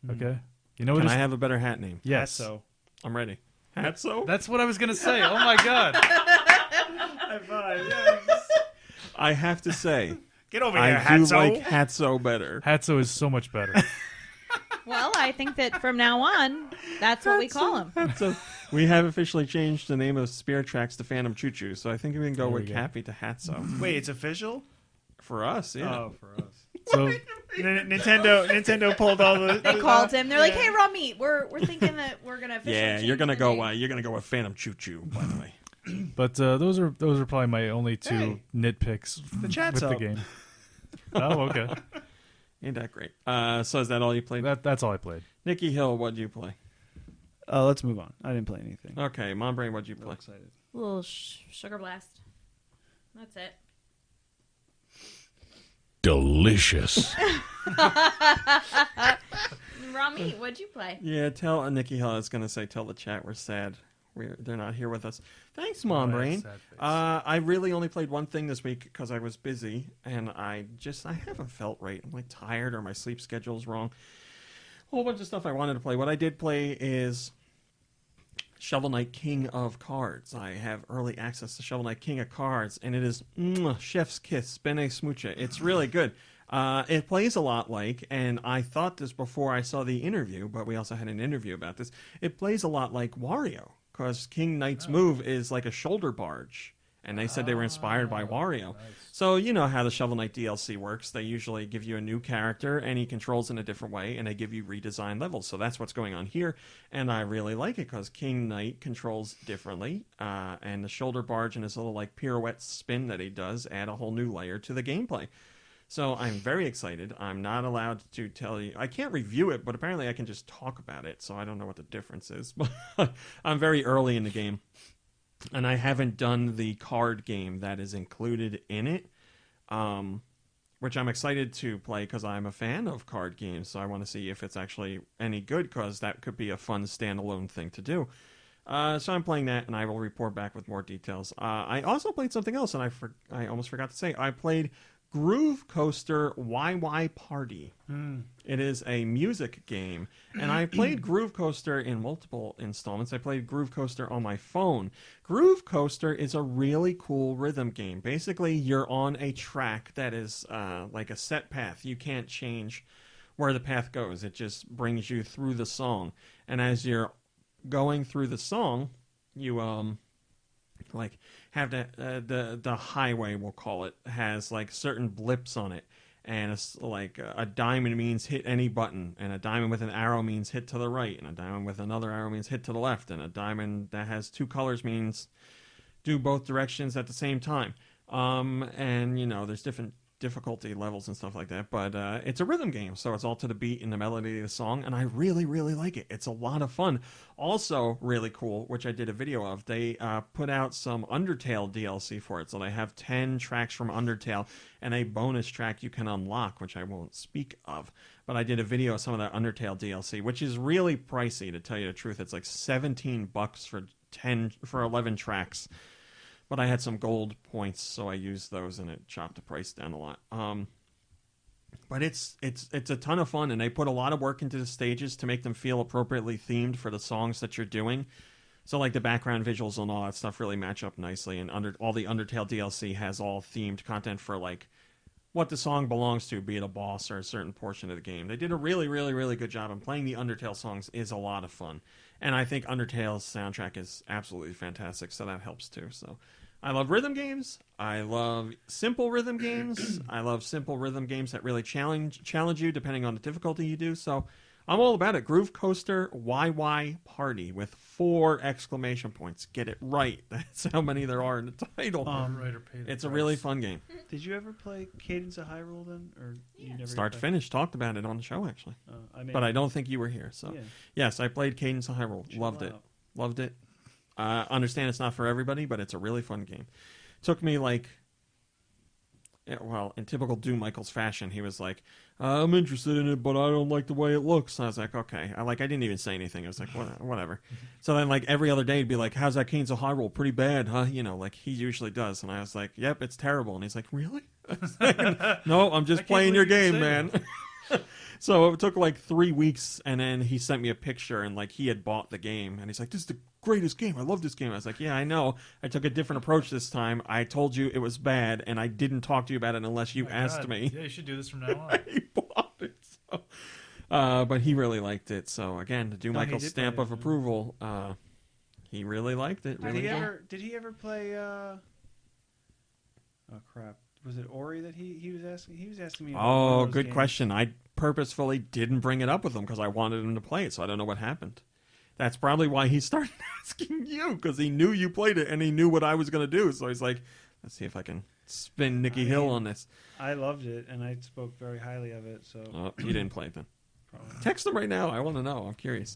Okay, you know what? Can I have a better hat name? Yes. So I'm ready. Hatso? That's what I was gonna say. Oh my god. high five. Yes. I have to say, Get over I here, do Hatso. like Hatso better. Hatso is so much better. Well, I think that from now on, that's what we call him. So we have officially changed the name of Spirit Tracks to Phantom Choo Choo, so I think we can go There with we go. Cappy to Hatso. Wait, it's official? For us, yeah. Oh, for us. So Nintendo pulled all the. They called him. They're like, "Hey, Ramit, we're thinking that we're gonna officially Yeah, change you're gonna the go. name." You're gonna go with Phantom Choo Choo. By the way, but those are probably my only two Hey, nitpicks the chat's with up. the game. Oh, okay. ain't that great? So is that all you played? That's all I played. Nikki Hill, what'd you play? Let's move on. I didn't play anything. Okay, Mom Brain, what'd you play? Excited. Little sugar blast. That's it. Delicious. Ramit, what'd you play? Yeah, tell Nikki Hill. I was gonna say, tell the chat we're sad. they're not here with us. Thanks, Mom Brain. I really only played one thing this week because I was busy, and I haven't felt right. I'm like tired, or my sleep schedule's wrong. A whole bunch of stuff I wanted to play. What I did play is Shovel Knight King of Cards. I have early access to Shovel Knight King of Cards, and it is chef's kiss, bene smoocha. It's really good. It plays a lot like, and I thought this before I saw the interview, but we also had an interview about this. It plays a lot like Wario, because King Knight's move is like a shoulder barge, and they said they were inspired by Wario. Nice. So you know how the Shovel Knight DLC works. They usually give you a new character, and he controls in a different way, and they give you redesigned levels. So that's what's going on here, and I really like it because King Knight controls differently, and the shoulder barge and his little like pirouette spin that he does add a whole new layer to the gameplay. So I'm very excited. I'm not allowed to tell you. I can't review it, but apparently I can just talk about it, so I don't know what the difference is. But I'm very early in the game, and I haven't done the card game that is included in it, which I'm excited to play because I'm a fan of card games, so I want to see if it's actually any good, because that could be a fun standalone thing to do. So I'm playing that, and I will report back with more details. I also played something else, and I almost forgot to say. I played Groove Coaster YY Party. It is a music game, and I played Groove Coaster in multiple installments. I played Groove Coaster on my phone. Groove Coaster is a really cool rhythm game. Basically, you're on a track that is like a set path. You can't change where the path goes. It just brings you through the song, and as you're going through the song, you like have the highway, we'll call it, has like certain blips on it, and it's like a diamond means hit any button, and a diamond with an arrow means hit to the right, and a diamond with another arrow means hit to the left, and a diamond that has two colors means do both directions at the same time. And you know, there's different difficulty levels and stuff like that, but it's a rhythm game, so it's all to the beat and the melody of the song, and I really like it. It's a lot of fun. Also really cool, which I did a video of, they put out some Undertale DLC for it, so they have 10 tracks from Undertale and a bonus track you can unlock, which I won't speak of, but I did a video of some of that Undertale DLC, which is really pricey, to tell you the truth. It's like $17 for 11 tracks. But I had some gold points, so I used those, and it chopped the price down a lot. But it's a ton of fun, and they put a lot of work into the stages to make them feel appropriately themed for the songs that you're doing. So like the background visuals and all that stuff really match up nicely, and all the Undertale DLC has all themed content for like what the song belongs to, be it a boss or a certain portion of the game. They did a really good job, and playing the Undertale songs is a lot of fun. And I think Undertale's soundtrack is absolutely fantastic, so that helps too. So I love rhythm games. I love simple rhythm games. I love simple rhythm games that really challenge you depending on the difficulty you do. So I'm all about it. Groove Coaster YY Party with 4 exclamation points. Get it right. That's how many there are in the title. It's a really fun game. Did you ever play Cadence of Hyrule then? Or you never Start to finish. Talked about it on the show, actually. But I don't think you were here. So yes, I played Cadence of Hyrule. Loved it. Understand it's not for everybody, but it's a really fun game. Took me like, in typical Do Michael's fashion, he was like, I'm interested in it, but I don't like the way it looks. And I was like, okay. I didn't even say anything. I was like, whatever. So then like every other day he'd be like, how's that Cadence of Hyrule? Pretty bad, huh? You know, like he usually does. And I was like, yep, it's terrible. And he's like, really? No, I'm just playing your game, man. So it took like 3 weeks, and then he sent me a picture, and like he had bought the game, and he's like, this is the greatest game. I love this game. I was like, yeah, I know. I took a different approach this time. I told you it was bad, and I didn't talk to you about it unless you asked me. Yeah, you should do this from now on. He bought it. So. But he really liked it. So again, to do Michael's stamp of approval, he really liked it. Did he ever play? Oh crap! Was it Ori that he was asking? He was asking me. Oh, good games. Question. I purposefully didn't bring it up with him because I wanted him to play it, so I don't know what happened. That's probably why he started asking you, because he knew you played it and he knew what I was going to do. So he's like, let's see if I can spin Nicky Hill on this. I loved it, and I spoke very highly of it. So you didn't play it then. Probably. Text him right now. I want to know. I'm curious.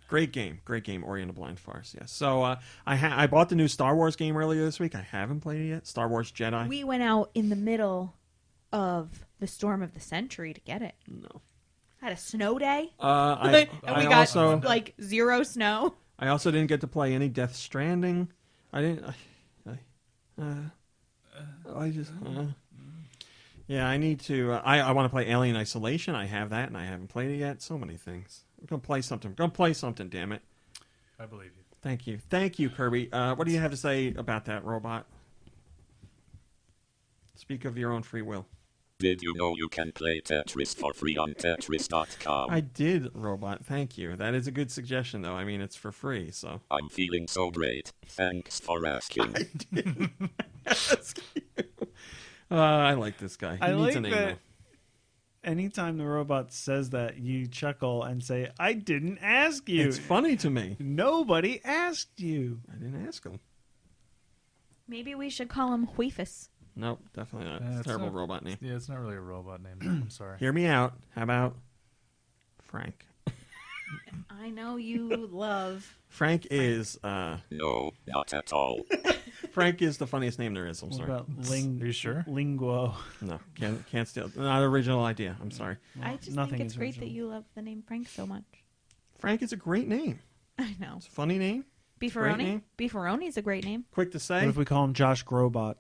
Great game, Ori and the Blind Forest. Yes. So I bought the new Star Wars game earlier this week. I haven't played it yet. Star Wars Jedi. We went out in the middle of the storm of the century to get it. No. Had a snow day. And we got like 0 snow. I also didn't get to play any Death Stranding. I didn't. Yeah, I need to. I want to play Alien Isolation. I have that, and I haven't played it yet. So many things. I'm gonna play something. I'm gonna play something. Damn it! I believe you. Thank you, Kirby. What do you have to say about that robot? Speak of your own free will. Did you know you can play Tetris for free on Tetris.com? I did, robot. Thank you. That is a good suggestion, though. I mean, it's for free, so. I'm feeling so great. Thanks for asking. I did ask you. I like this guy. He needs a name, that anytime the robot says that, you chuckle and say, I didn't ask you. It's funny to me. Nobody asked you. I didn't ask him. Maybe we should call him Huifus. Nope, definitely not. It's a terrible robot name. Yeah, it's not really a robot name. I'm sorry. Hear me out. How about Frank? I know you love... Frank is... No, not at all. Frank is the funniest name there is. I'm What sorry. about Are you sure? Linguo? No, can't steal. Not an original idea. I'm sorry. I just nothing think it's is great original. that you love the name Frank so much. Frank is a great name. I know. It's a funny name. Great Beefaroni? name. Beefaroni is a great name. Quick to What say. if we call him Josh Grobot?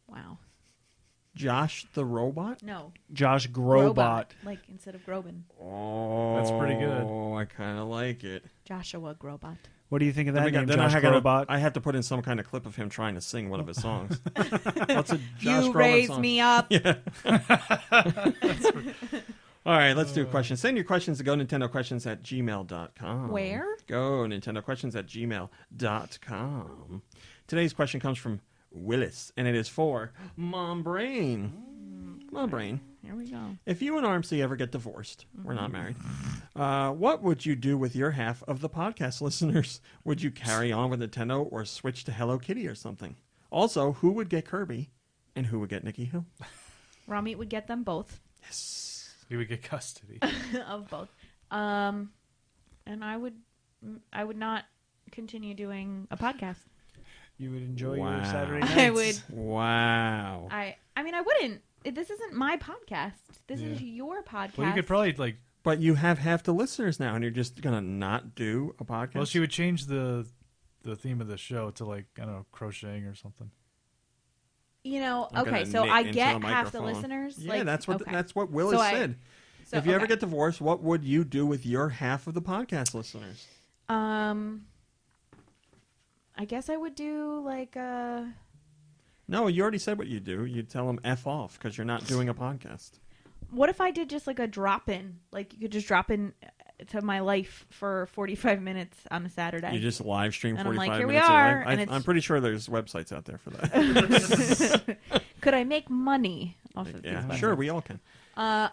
Wow. Josh the robot? No. Josh Grobot. Robot, like instead of Groban. Oh, That's pretty good. Oh, I kind of like it. Joshua Grobot. What do you think of Then that we got- name, then Josh Grobot? I have to put in some kind of clip of him trying to sing one of his songs. What's a Josh You Groban raise song? me up. Yeah. All right, let's do questions. Send your questions to GoNintendoQuestions@gmail.com. Where? GoNintendoQuestions@gmail.com. Today's question comes from Willis, and it is for Mom Brain. Mom Brain. Here we go. If you and RMC ever get divorced, we're not married, what would you do with your half of the podcast listeners? Would you carry on with Nintendo or switch to Hello Kitty or something? Also, who would get Kirby and who would get Nikki Hill? Ramit would get them both. Yes. You would get custody. Of both. And I would not continue doing a podcast. You would enjoy Wow. your Saturday nights. I would. Wow. I mean, I wouldn't. This isn't my podcast. This is your podcast. Well, you could probably like. But you have half the listeners now, and you're just gonna not do a podcast. Well, she would change the theme of the show to like, I don't know, crocheting or something. You know, I'm okay, gonna so knit I into get the half the microphone. listeners. Yeah, like, that's what okay. Willis So said. So, if you ever okay. get divorced, what would you do with your half of the podcast listeners? I guess I would do like No, you already said what you do. You'd tell them F off because you're not doing a podcast. what if I did just like a drop in? Like you could just drop in to my life for 45 minutes on a Saturday. You just live stream And I'm 45 like, here we minutes. are, of and live. it's- I'm pretty sure there's websites out there for that. Could I make money off of Yeah, these sure, websites? we all can. I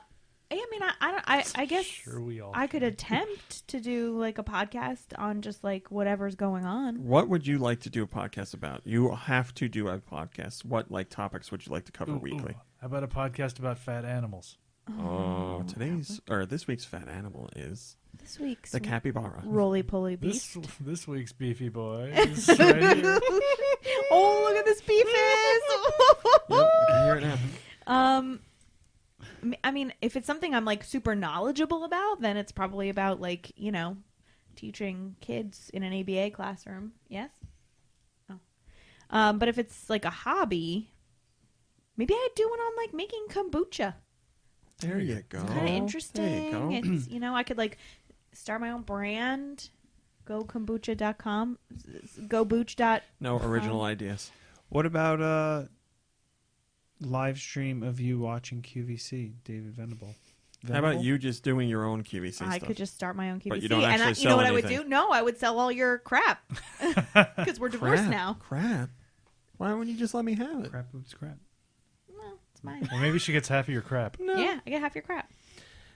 mean, I guess Sure, we all. I could attempt to do like a podcast on just like whatever's going on. What would you like to do a podcast about? You have to do a podcast. What like topics would you like to cover Ooh, weekly? ooh. How about a podcast about fat animals? Oh, this week's fat animal is This week's the capybara. roly poly beast. This week's beefy boy is right here. Oh, look at this beef Yep, I can hear it now. I mean, if it's something I'm like super knowledgeable about, then it's probably about like, you know, teaching kids in an ABA classroom. Yes? Oh. But if it's like a hobby, maybe I'd do one on like making kombucha. There you go. It's kind of interesting. There you go. It's, you know, I could like start my own brand. GoKombucha.com. GoBooch. No original ideas. What about live stream of you watching QVC, David Venable? How about you just doing your own QVC I stuff? could just start my own QVC. But you don't and actually you know sell what I would anything. do? No, I would sell all your crap. Because we're divorced now. Crap. Why wouldn't you just let me have it? Crap boots crap. No, it's mine. Well, maybe she gets half of your crap. No. Yeah, I get half your crap.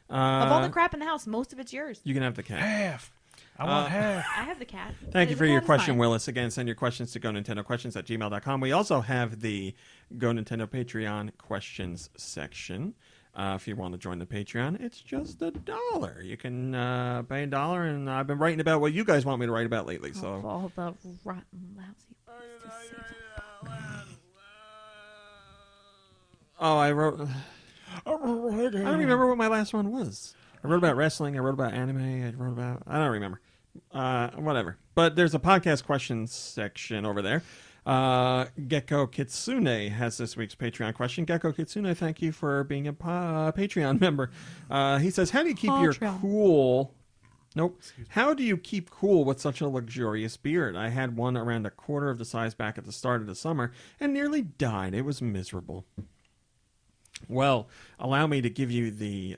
Of all the Uh, crap in the house, most of it's yours. you can have the cat. Half. I want half. I have the cat. Thank you The for your cat is question, mine. Willis. Again, send your questions to GoNintendoQuestions@gmail.com. We also have the Go Nintendo Patreon questions section. If you want to join the Patreon, it's just $1. You can pay $1, and I've been writing about what you guys want me to write about lately. Of So all the rotten, lousy words to say. I wrote. I don't remember what my last one was. I wrote about wrestling. I wrote about anime. I don't remember. Whatever. But there's a podcast questions section over there. Gecko Kitsune has this week's Patreon question. Gecko Kitsune, thank you for being a Patreon member. He says, how do you keep your cool... Nope. How do you keep cool with such a luxurious beard? I had one around a quarter of the size back at the start of the summer and nearly died. It was miserable. Well, allow me to give you the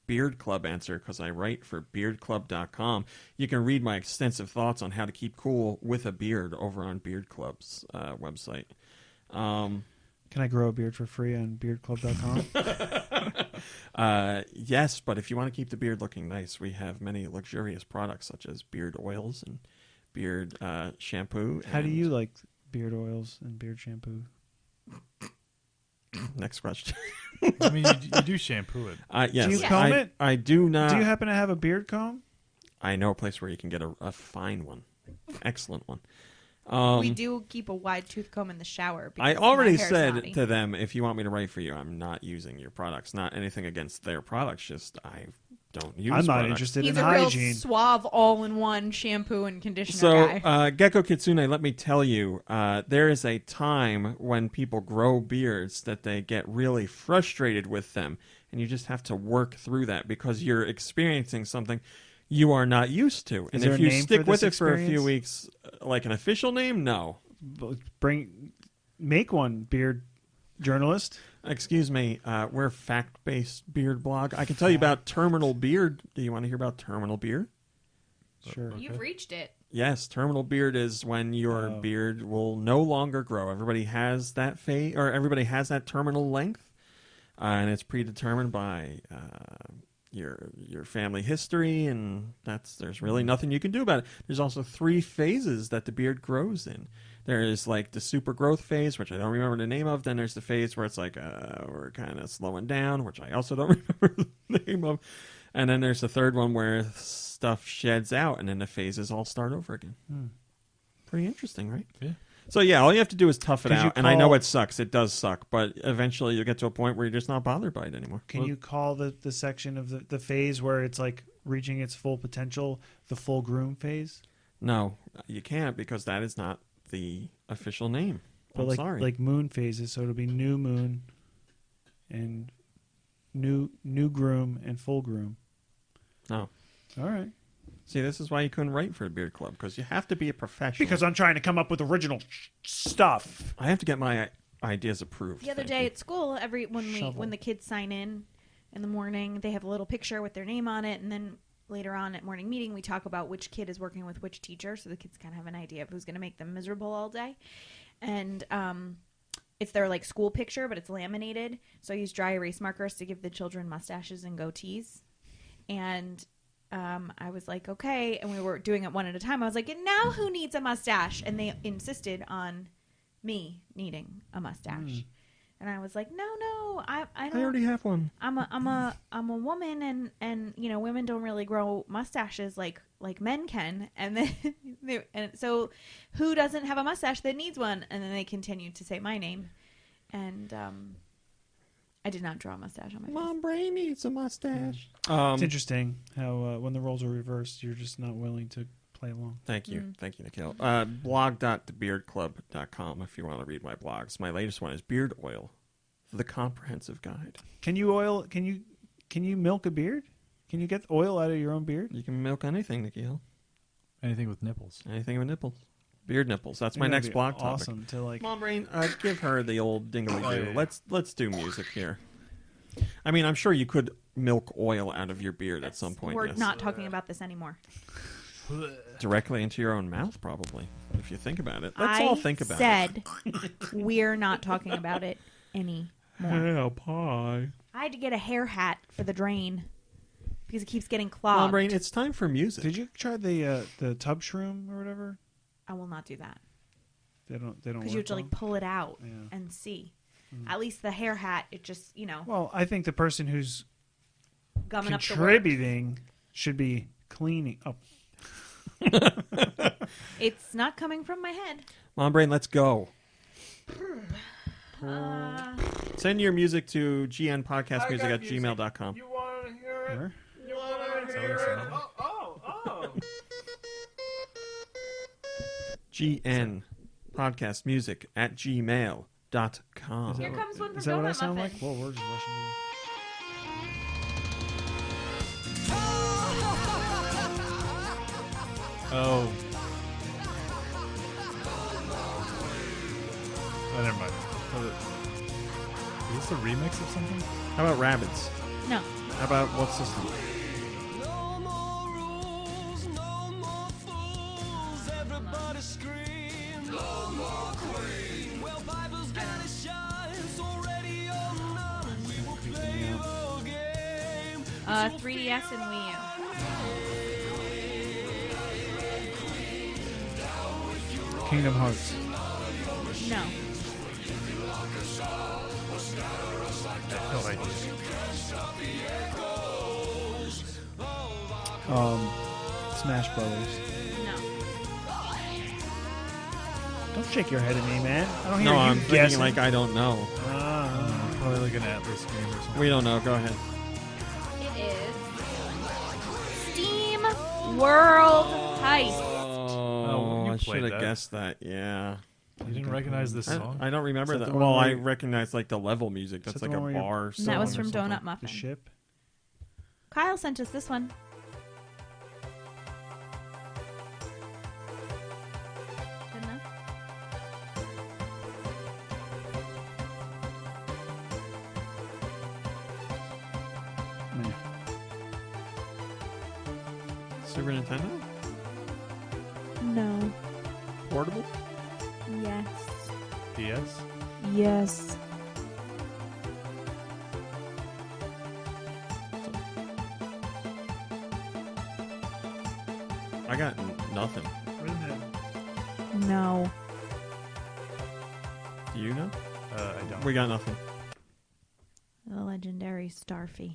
Beard Club answer, because I write for beardclub.com. You can read my extensive thoughts on how to keep cool with a beard over on Beard Club's website. Can I grow a beard for free on beardclub.com? Yes, but if you want to keep the beard looking nice, we have many luxurious products such as beard oils and beard shampoo. How do you like beard oils and beard shampoo? Next question. I mean, you do shampoo it. Yes. Do you comb it? I do not. Do you happen to have a beard comb? I know a place where you can get a fine one. Excellent one. We do keep a wide tooth comb in the shower. I already said to them, if you want me to write for you, I'm not using your products. Not anything against their products, just I don't use I'm not products. interested He's in a hygiene. real suave, all-in-one shampoo and conditioner So, guy. Gecko Kitsune, let me tell you, there is a time when people grow beards that they get really frustrated with them, and you just have to work through that because you're experiencing something you are not used to. And there if a you name stick for with it this for a few experience? weeks, like an official name, no. Make one, beard journalist. Excuse me, we're a fact-based beard blog. I can tell you about terminal beard. Do you want to hear about terminal beard? Sure. You've reached it. Yes, terminal beard is when your beard will no longer grow. Everybody has that phase, or everybody has that terminal length, and it's predetermined by your family history, and there's really nothing you can do about it. There's also 3 phases that the beard grows in. There is like the super growth phase, which I don't remember the name of. Then there's the phase where it's like we're kind of slowing down, which I also don't remember the name of. And then there's the third one where stuff sheds out, and then the phases all start over again. Pretty interesting, right? Yeah. So yeah, all you have to do is tough it Could you out. And I know call- it sucks. It does suck. But eventually you'll get to a point where you're just not bothered by it anymore. Can you call the section of the phase where it's like reaching its full potential the full groom phase? No, you can't, because that is not the official name. I'm sorry. Like moon phases, so it'll be new moon and new groom and full groom. No. All right. See, this is why you couldn't write for a beard club, because you have to be a professional. Because I'm trying to come up with original stuff. I have to get my ideas approved. The other Thank day you. at school, when the kids sign in the morning, they have a little picture with their name on it, and then later on at morning meeting, we talk about which kid is working with which teacher, so the kids kind of have an idea of who's going to make them miserable all day. And it's their like school picture, but it's laminated. So I use dry erase markers to give the children mustaches and goatees. And I was like, okay, and we were doing it one at a time. I was like, and now who needs a mustache? And they insisted on me needing a mustache. And I was like, no, I don't. I already have one. I'm a woman, and you know, women don't really grow mustaches like men can. And then so who doesn't have a mustache that needs one? And then they continued to say my name, and I did not draw a mustache on my face. Mom Brain needs a mustache. It's interesting how when the roles are reversed, you're just not willing to play along. Thank you. Thank you, Nikhil. Blog.thebeardclub.com if you want to read my blogs. My latest one is Beard Oil, the comprehensive guide. Can you milk a beard? Can you get oil out of your own beard? You can milk anything, Nikhil. Anything with nipples. Anything with nipples. Beard nipples. That's my That'd next be blog topic. awesome to like. Mom Brain, give her the old dingly-doo. yeah. Let's do music here. I mean, I'm sure you could milk oil out of your beard at some point. We're yes. not talking about this anymore. Directly into your own mouth, probably, if you think about it. Let's all think about it. We're not talking about it anymore. Hell pie. I had to get a hair hat for the drain because it keeps getting clogged. Mom Brain, it's time for music. Did you try the tub shroom or whatever? I will not do that They don't. because you have to work like pull it out Yeah. and see. At least the hair hat, it just well, I think the person who's gumming up the work. contributing should be cleaning up. It's not coming from my head. Mom Brain, let's go. Send your music to gnpodcastmusic@gmail.com. You want to hear it? Where? You want to hear it? GN podcastmusic@gmail.com. Here comes one from Is that what I Donut sound Muffin. like? Whoa, we're just rushing here. Oh. Oh, never mind. Is this a remix of something? How about Rabbids? No. How about what system? Uh, 3DS and Wii U. Kingdom Hearts. No. No idea. Smash Brothers. No. Don't shake your head at me, man. I don't hear No, you I'm thinking guessing. like I don't know. Probably like an Atlas game or something. We don't know. Go ahead. It is Steam World Heist. Oh, you I should played have that. guessed that. Yeah. You didn't recognize this song? I don't remember Is that that. the one Well, where I you- recognize like the level music. that That's the like a one where you're- bar. And song that was or from something. Donut The Muffin. ship. Kyle sent us this one. Good enough? Meh. Super Nintendo? No. Portable? Yes. DS? Yes. I got nothing. No. Do you know? I don't. We got nothing. The legendary Starfy.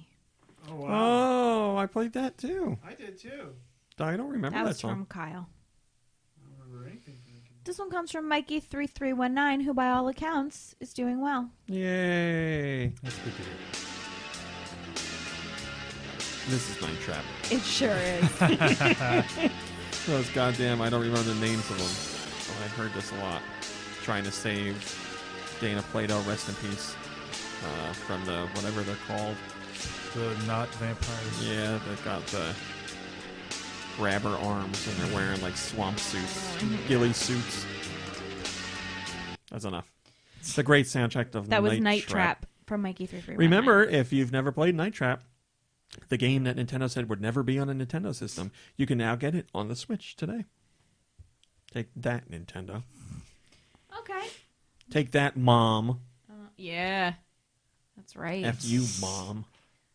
Oh, wow. Oh, I played that too. I did too. I don't remember That that, was song. from Kyle. I don't remember anything. This one comes from Mikey3319, who by all accounts is doing well. Yay. That's good to hear. This is Night Trap. It sure is. Those goddamn, I don't remember the names of them. But I've heard this a lot. Trying to save Dana Plato, rest in peace, from the, whatever they're called. The not vampires. Yeah, they've got the grabber arms and they're wearing like swamp suits, ghillie suits. That's enough. It's a great soundtrack of That was Night Night Trap from Mikey3319. Remember, if you've never played Night Trap, the game that Nintendo said would never be on a Nintendo system, you can now get it on the Switch today. Take that, Nintendo. Okay. Take that, Mom. Yeah. That's right. F you, Mom.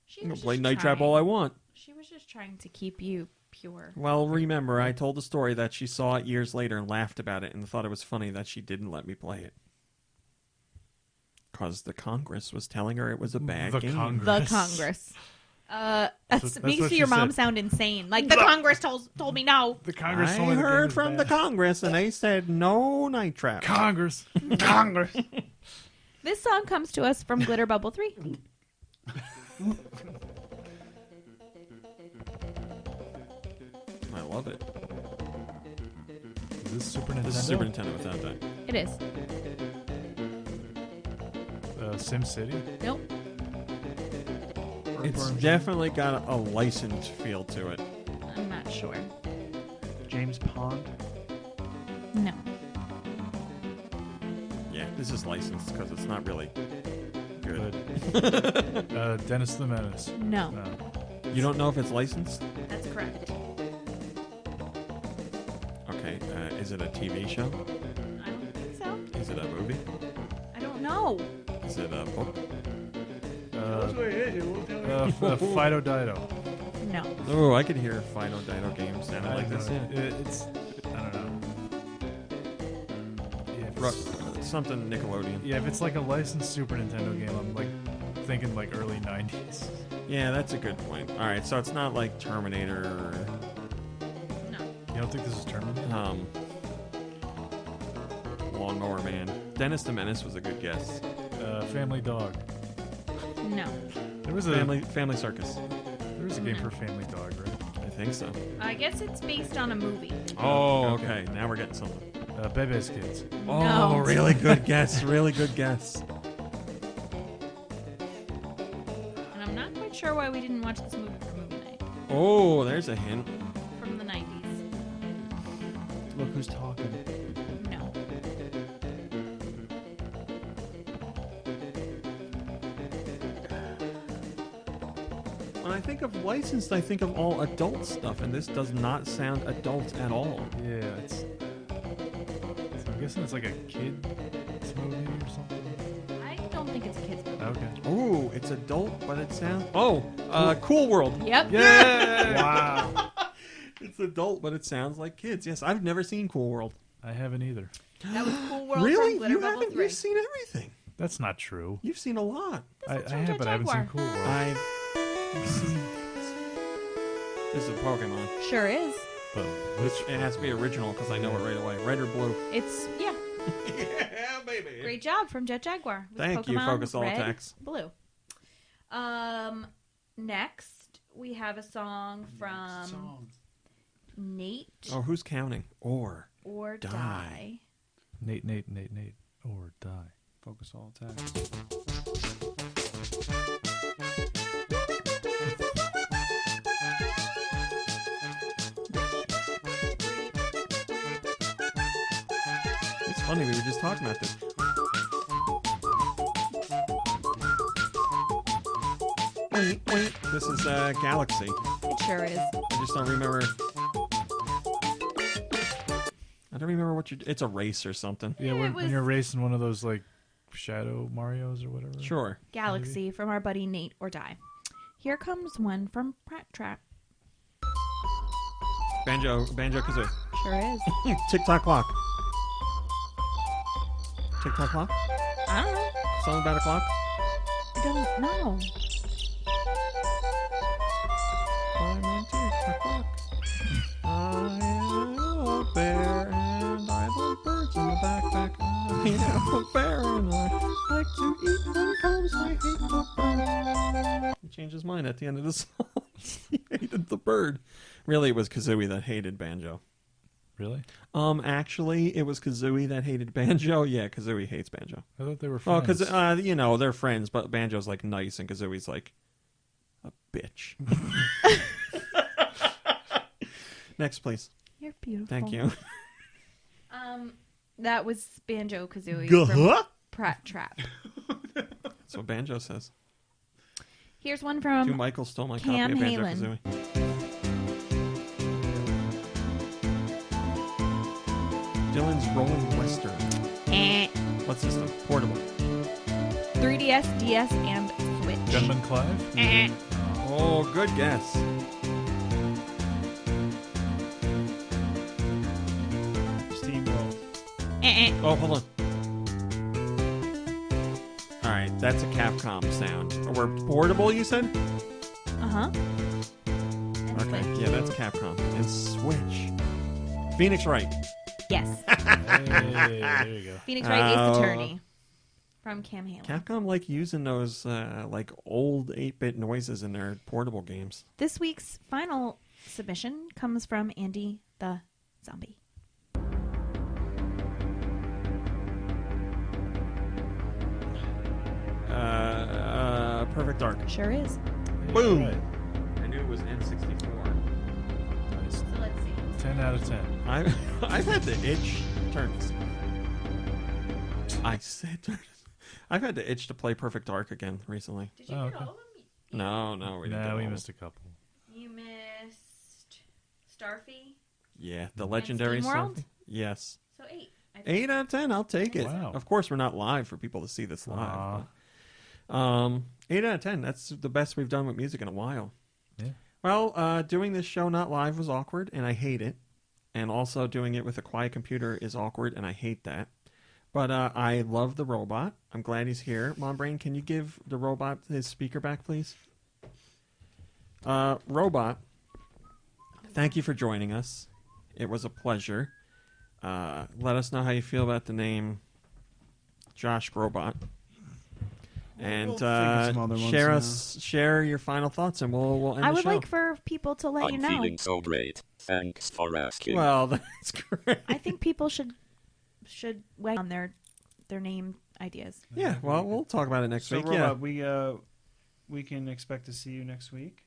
She I'm going was to play just Night Trap trying. all I want. She was just trying to keep you pure. Well, remember, I told the story that she saw it years later and laughed about it and thought it was funny that she didn't let me play it. Because the Congress was telling her it was a bad The game. Congress. The Congress. That's Makes what she your mom said. sound insane. Like, the Congress told me no. The Congress I told me the game heard was from bad. the Congress and they said no Night Trap. Congress. Congress. This song comes to us from Glitter Bubble 3. I love it. Is this Super Nintendo? This is Super Nintendo without that. It is. Sim City? Nope. It's definitely got a licensed feel to it. I'm not sure. James Pond. No. Yeah, this is licensed because it's not really good. Dennis the Menace. No. No. You don't know if it's licensed? That's correct. Okay, is it a TV show? I don't think so. Is it a movie? I don't know. Is it a book? Fido Dido. No. Oh, I could hear Fido Dido games sounding like this. Yeah. It's, I don't know. Yeah, if it's- Something Nickelodeon. yeah, if it's like a licensed Super Nintendo game, I'm like thinking like early 90s. Yeah, that's a good point. All right, so it's not like Terminator or No. You don't think this is Terminator? Lawnmower Man. Dennis the Menace was a good guess. Family Dog. No. There was a Family Circus. There was a game for Family Dog, right? I think so. I guess it's based on a movie. Oh, okay. Now we're getting something. Bebe's Kids. Oh, No. really good guess. Really good guess. And I'm not quite sure why we didn't watch this movie for movie night. Oh, there's a hint. From the 90s. Look who's talking. No. When I think of licensed, I think of all adult stuff, and this does not sound adult at all. Yeah, it's. So I'm guessing it's like a kid's movie or something. I don't think it's a kid's movie. Okay. Oh, it's adult, but it sounds. Oh, Cool World. Yep. Yeah. Wow. It's adult, but it sounds like kids. Yes, I've never seen Cool World. I haven't either. That was Cool World Really? from Glitter You Bubble haven't? 3. You've seen everything. That's not true. You've seen a lot. I one's from have, but I haven't seen Jaguar. Cool World. I've seen. This is a Pokemon. Sure is. But which? It has to be original because I know it right away. Red or blue? It's, yeah. Yeah, baby. Great job from Jet Jaguar. With Thank you, Pokemon Focus All Red, Attacks. Blue. Next, we have a song from Nate Oh, who's counting? Or Die. Die. Nate, or die. Focus all attack. It's funny, we were just talking about this. Wait. This is Galaxy. It sure is. I just don't remember. I don't remember what you. It's a race or something. Yeah, Yeah, when, it was- when you're racing one of those like Shadow Marios or whatever. Sure. Galaxy from our buddy Nate or Die. Here comes one from Pratt Trap. Banjo Kazooie. Sure is. Tick tock clock. Tick tock clock. I don't know. Song about a clock. I don't know. I'm on tick tock clock. I am a bear and I love birds in the backpack. I am a bear and I like to eat honeycombs. I hate the bird. He changed his mind at the end of the song. He hated the bird. Really, it was Kazooie that hated Banjo. Really? Actually, it was Kazooie that hated Banjo. Yeah, Kazooie hates Banjo. I thought they were Oh, friends. because you know they're friends, but Banjo's like nice and Kazooie's like a bitch. Next, please. You're beautiful. Thank you. That was Banjo Kazooie from Pratt Trap. That's what Banjo says. Here's one from Michael stole my Cam copy of Halen. Banjo Kazooie. Dylan's Rolling Western. What system? Portable. 3DS, DS, and Switch. Gunman Clive? Oh, good guess. Steamroll. Oh, hold on. All right, that's a Capcom sound. Or portable, you said? Uh-huh. Okay, yeah, that's Capcom. And Switch. Phoenix Wright. Yes. Hey, there you go. Phoenix Wright Ace Attorney from Cam Halen. Capcom like using those like old 8-bit noises in their portable games. This week's final submission comes from Andy the Zombie. Perfect Dark. Sure is. Boom! Right. I knew it was N64. Nice. So let's see. 10 out of 10. I've had the itch. Turn this. I said turn this. I've had the itch to play Perfect Dark again recently. Did you Oh, get okay. all of them? No, we didn't. get Nah, we all of missed a couple. You missed Starfy. Yeah, the legendary SteamWorld? stuff. Yes. So 8. 8 out of 10. I'll take it. Wow. Of course, we're not live for people to see this live. But, 8 out of 10. That's the best we've done with music in a while. Yeah. Well, doing this show not live was awkward, and I hate it. And also doing it with a quiet computer is awkward, and I hate that. But I love the robot. I'm glad he's here. Mom Brain, can you give the robot his speaker back, please? Robot, thank you for joining us. It was a pleasure. Let us know how you feel about the name Josh Robot. And We'll think of some other ones share your final thoughts, and we'll end I the would show. like for people to let you I'm know. feeling so great. Thanks for asking. Well, that's great. I think people should should weigh on their name ideas. Yeah, well, we'll talk about it next So, week. Robot, we can expect to see you next week.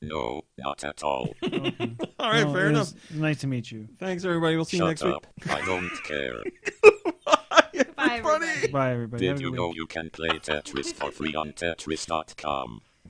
No, not at all. Okay. All right, Well, fair it enough. was Nice to meet you. Thanks, everybody. We'll see you Shut next up. week. I don't care. Bye, everybody. Bye, everybody. Have Did a you good know week. you can play Tetris for free on Tetris.com?